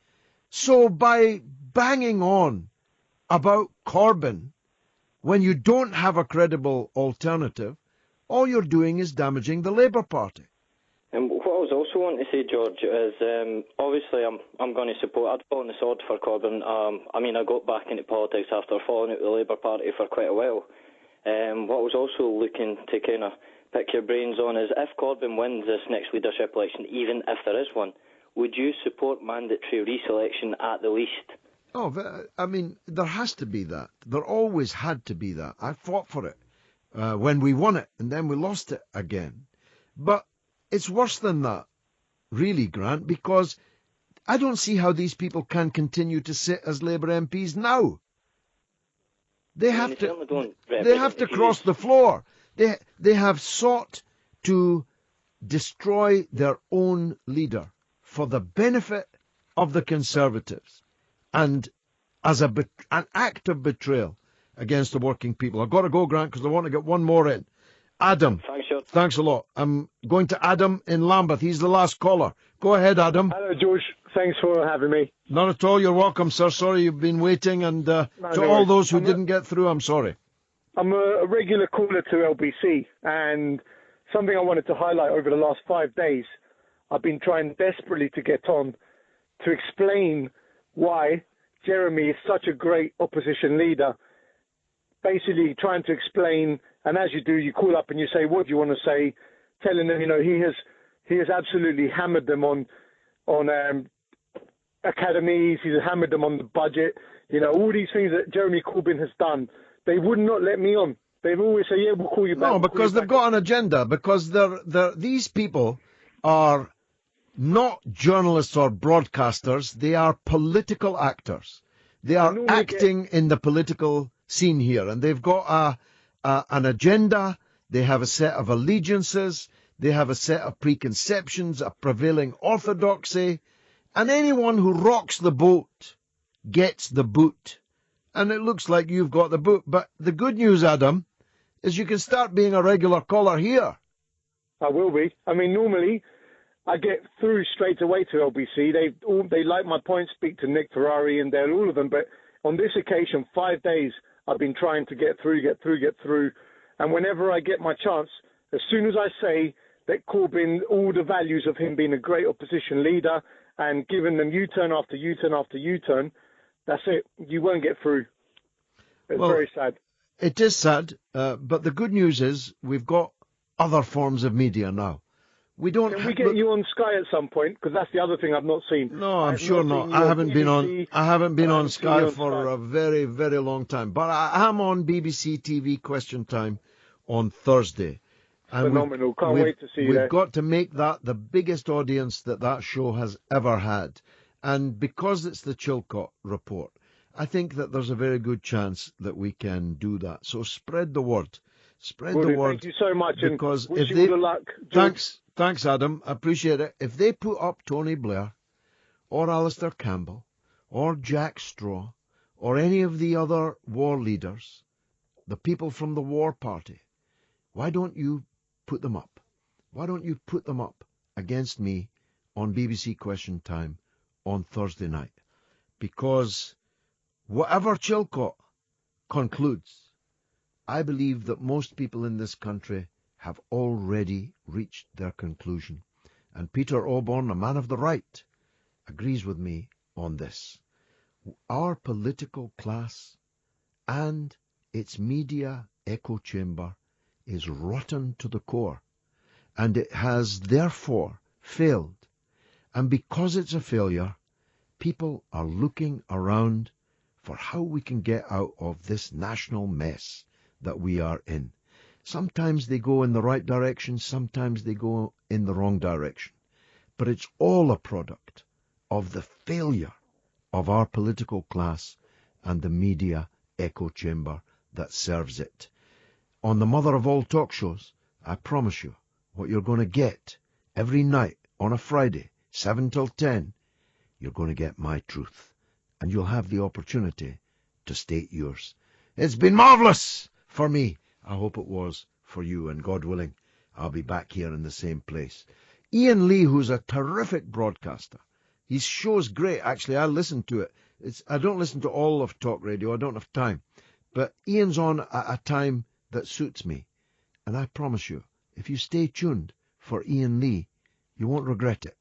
So by banging on about Corbyn when you don't have a credible alternative, all you're doing is damaging the Labour Party. And what I was also wanting to say, George, is obviously I'm going to support. I'd fallen the sword for Corbyn. I mean, I got back into politics after falling out with the Labour Party for quite a while. What I was also looking to kind of pick your brains on is, if Corbyn wins this next leadership election, even if there is one, would you support mandatory reselection at the least? Oh, I mean, there has to be that. There always had to be that. I fought for it when we won it, and then we lost it again. But it's worse than that, really, Grant, because I don't see how these people can continue to sit as Labour MPs now. They have to cross the floor. They have sought to destroy their own leader for the benefit of the Conservatives and as an act of betrayal against the working people. I've got to go, Grant, because I want to get one more in. Adam. Thanks a lot. I'm going to Adam in Lambeth. He's the last caller. Go ahead, Adam. Hello, George. Thanks for having me. Not at all. You're welcome, sir. Sorry you've been waiting. And to all those who didn't get through, I'm sorry. I'm a regular caller to LBC, and something I wanted to highlight over the last 5 days, I've been trying desperately to get on to explain why Jeremy is such a great opposition leader. Basically trying to explain, and as you do, you call up and you say, what do you want to say? Telling them, he has absolutely hammered them on academies, he's hammered them on the budget, all these things that Jeremy Corbyn has done. They would not let me on. They've always said, yeah, we'll call you back. No, because they've got an agenda, because these people are not journalists or broadcasters, they are political actors. They are acting in the political scene here, and they've got an agenda, they have a set of allegiances, they have a set of preconceptions, a prevailing orthodoxy, and anyone who rocks the boat gets the boot. And it looks like you've got the boot. But the good news, Adam, is you can start being a regular caller here. I will be. I mean, normally I get through straight away to LBC. They like my points, speak to Nick Ferrari and Dale, all of them. But on this occasion, 5 days, I've been trying to get through. And whenever I get my chance, as soon as I say that Corbyn, all the values of him being a great opposition leader and giving them U-turn after U-turn after U-turn, that's it. You won't get through. It's very sad. It is sad, but the good news is we've got other forms of media now. Can we get you on Sky at some point? Because that's the other thing I've not seen. No, I'm sure not. I haven't been on Sky for a very, very long time. But I am on BBC TV Question Time on Thursday. And phenomenal. Can't wait to see you there. We've got to make that the biggest audience that show has ever had. And because it's the Chilcot report, I think that there's a very good chance that we can do that. So spread the word. Spread the word. Thank you so much. Because and wish you all the luck. Thanks, Adam. I appreciate it. If they put up Tony Blair or Alistair Campbell or Jack Straw or any of the other war leaders, the people from the war party, why don't you put them up? Why don't you put them up against me on BBC Question Time on Thursday night? Because whatever Chilcot concludes, I believe that most people in this country have already reached their conclusion. And Peter Oborn, a man of the right, agrees with me on this. Our political class and its media echo chamber is rotten to the core, and it has therefore failed. And because it's a failure, people are looking around for how we can get out of this national mess that we are in. Sometimes they go in the right direction, sometimes they go in the wrong direction. But it's all a product of the failure of our political class and the media echo chamber that serves it. On the mother of all talk shows, I promise you, what you're going to get every night on a Friday, 7 till 10, you're going to get my truth. And you'll have the opportunity to state yours. It's been marvellous for me. I hope it was for you, and God willing, I'll be back here in the same place. Ian Lee, who's a terrific broadcaster, his show's great. Actually, I listen to it. I don't listen to all of talk radio. I don't have time. But Ian's on at a time that suits me. And I promise you, if you stay tuned for Ian Lee, you won't regret it.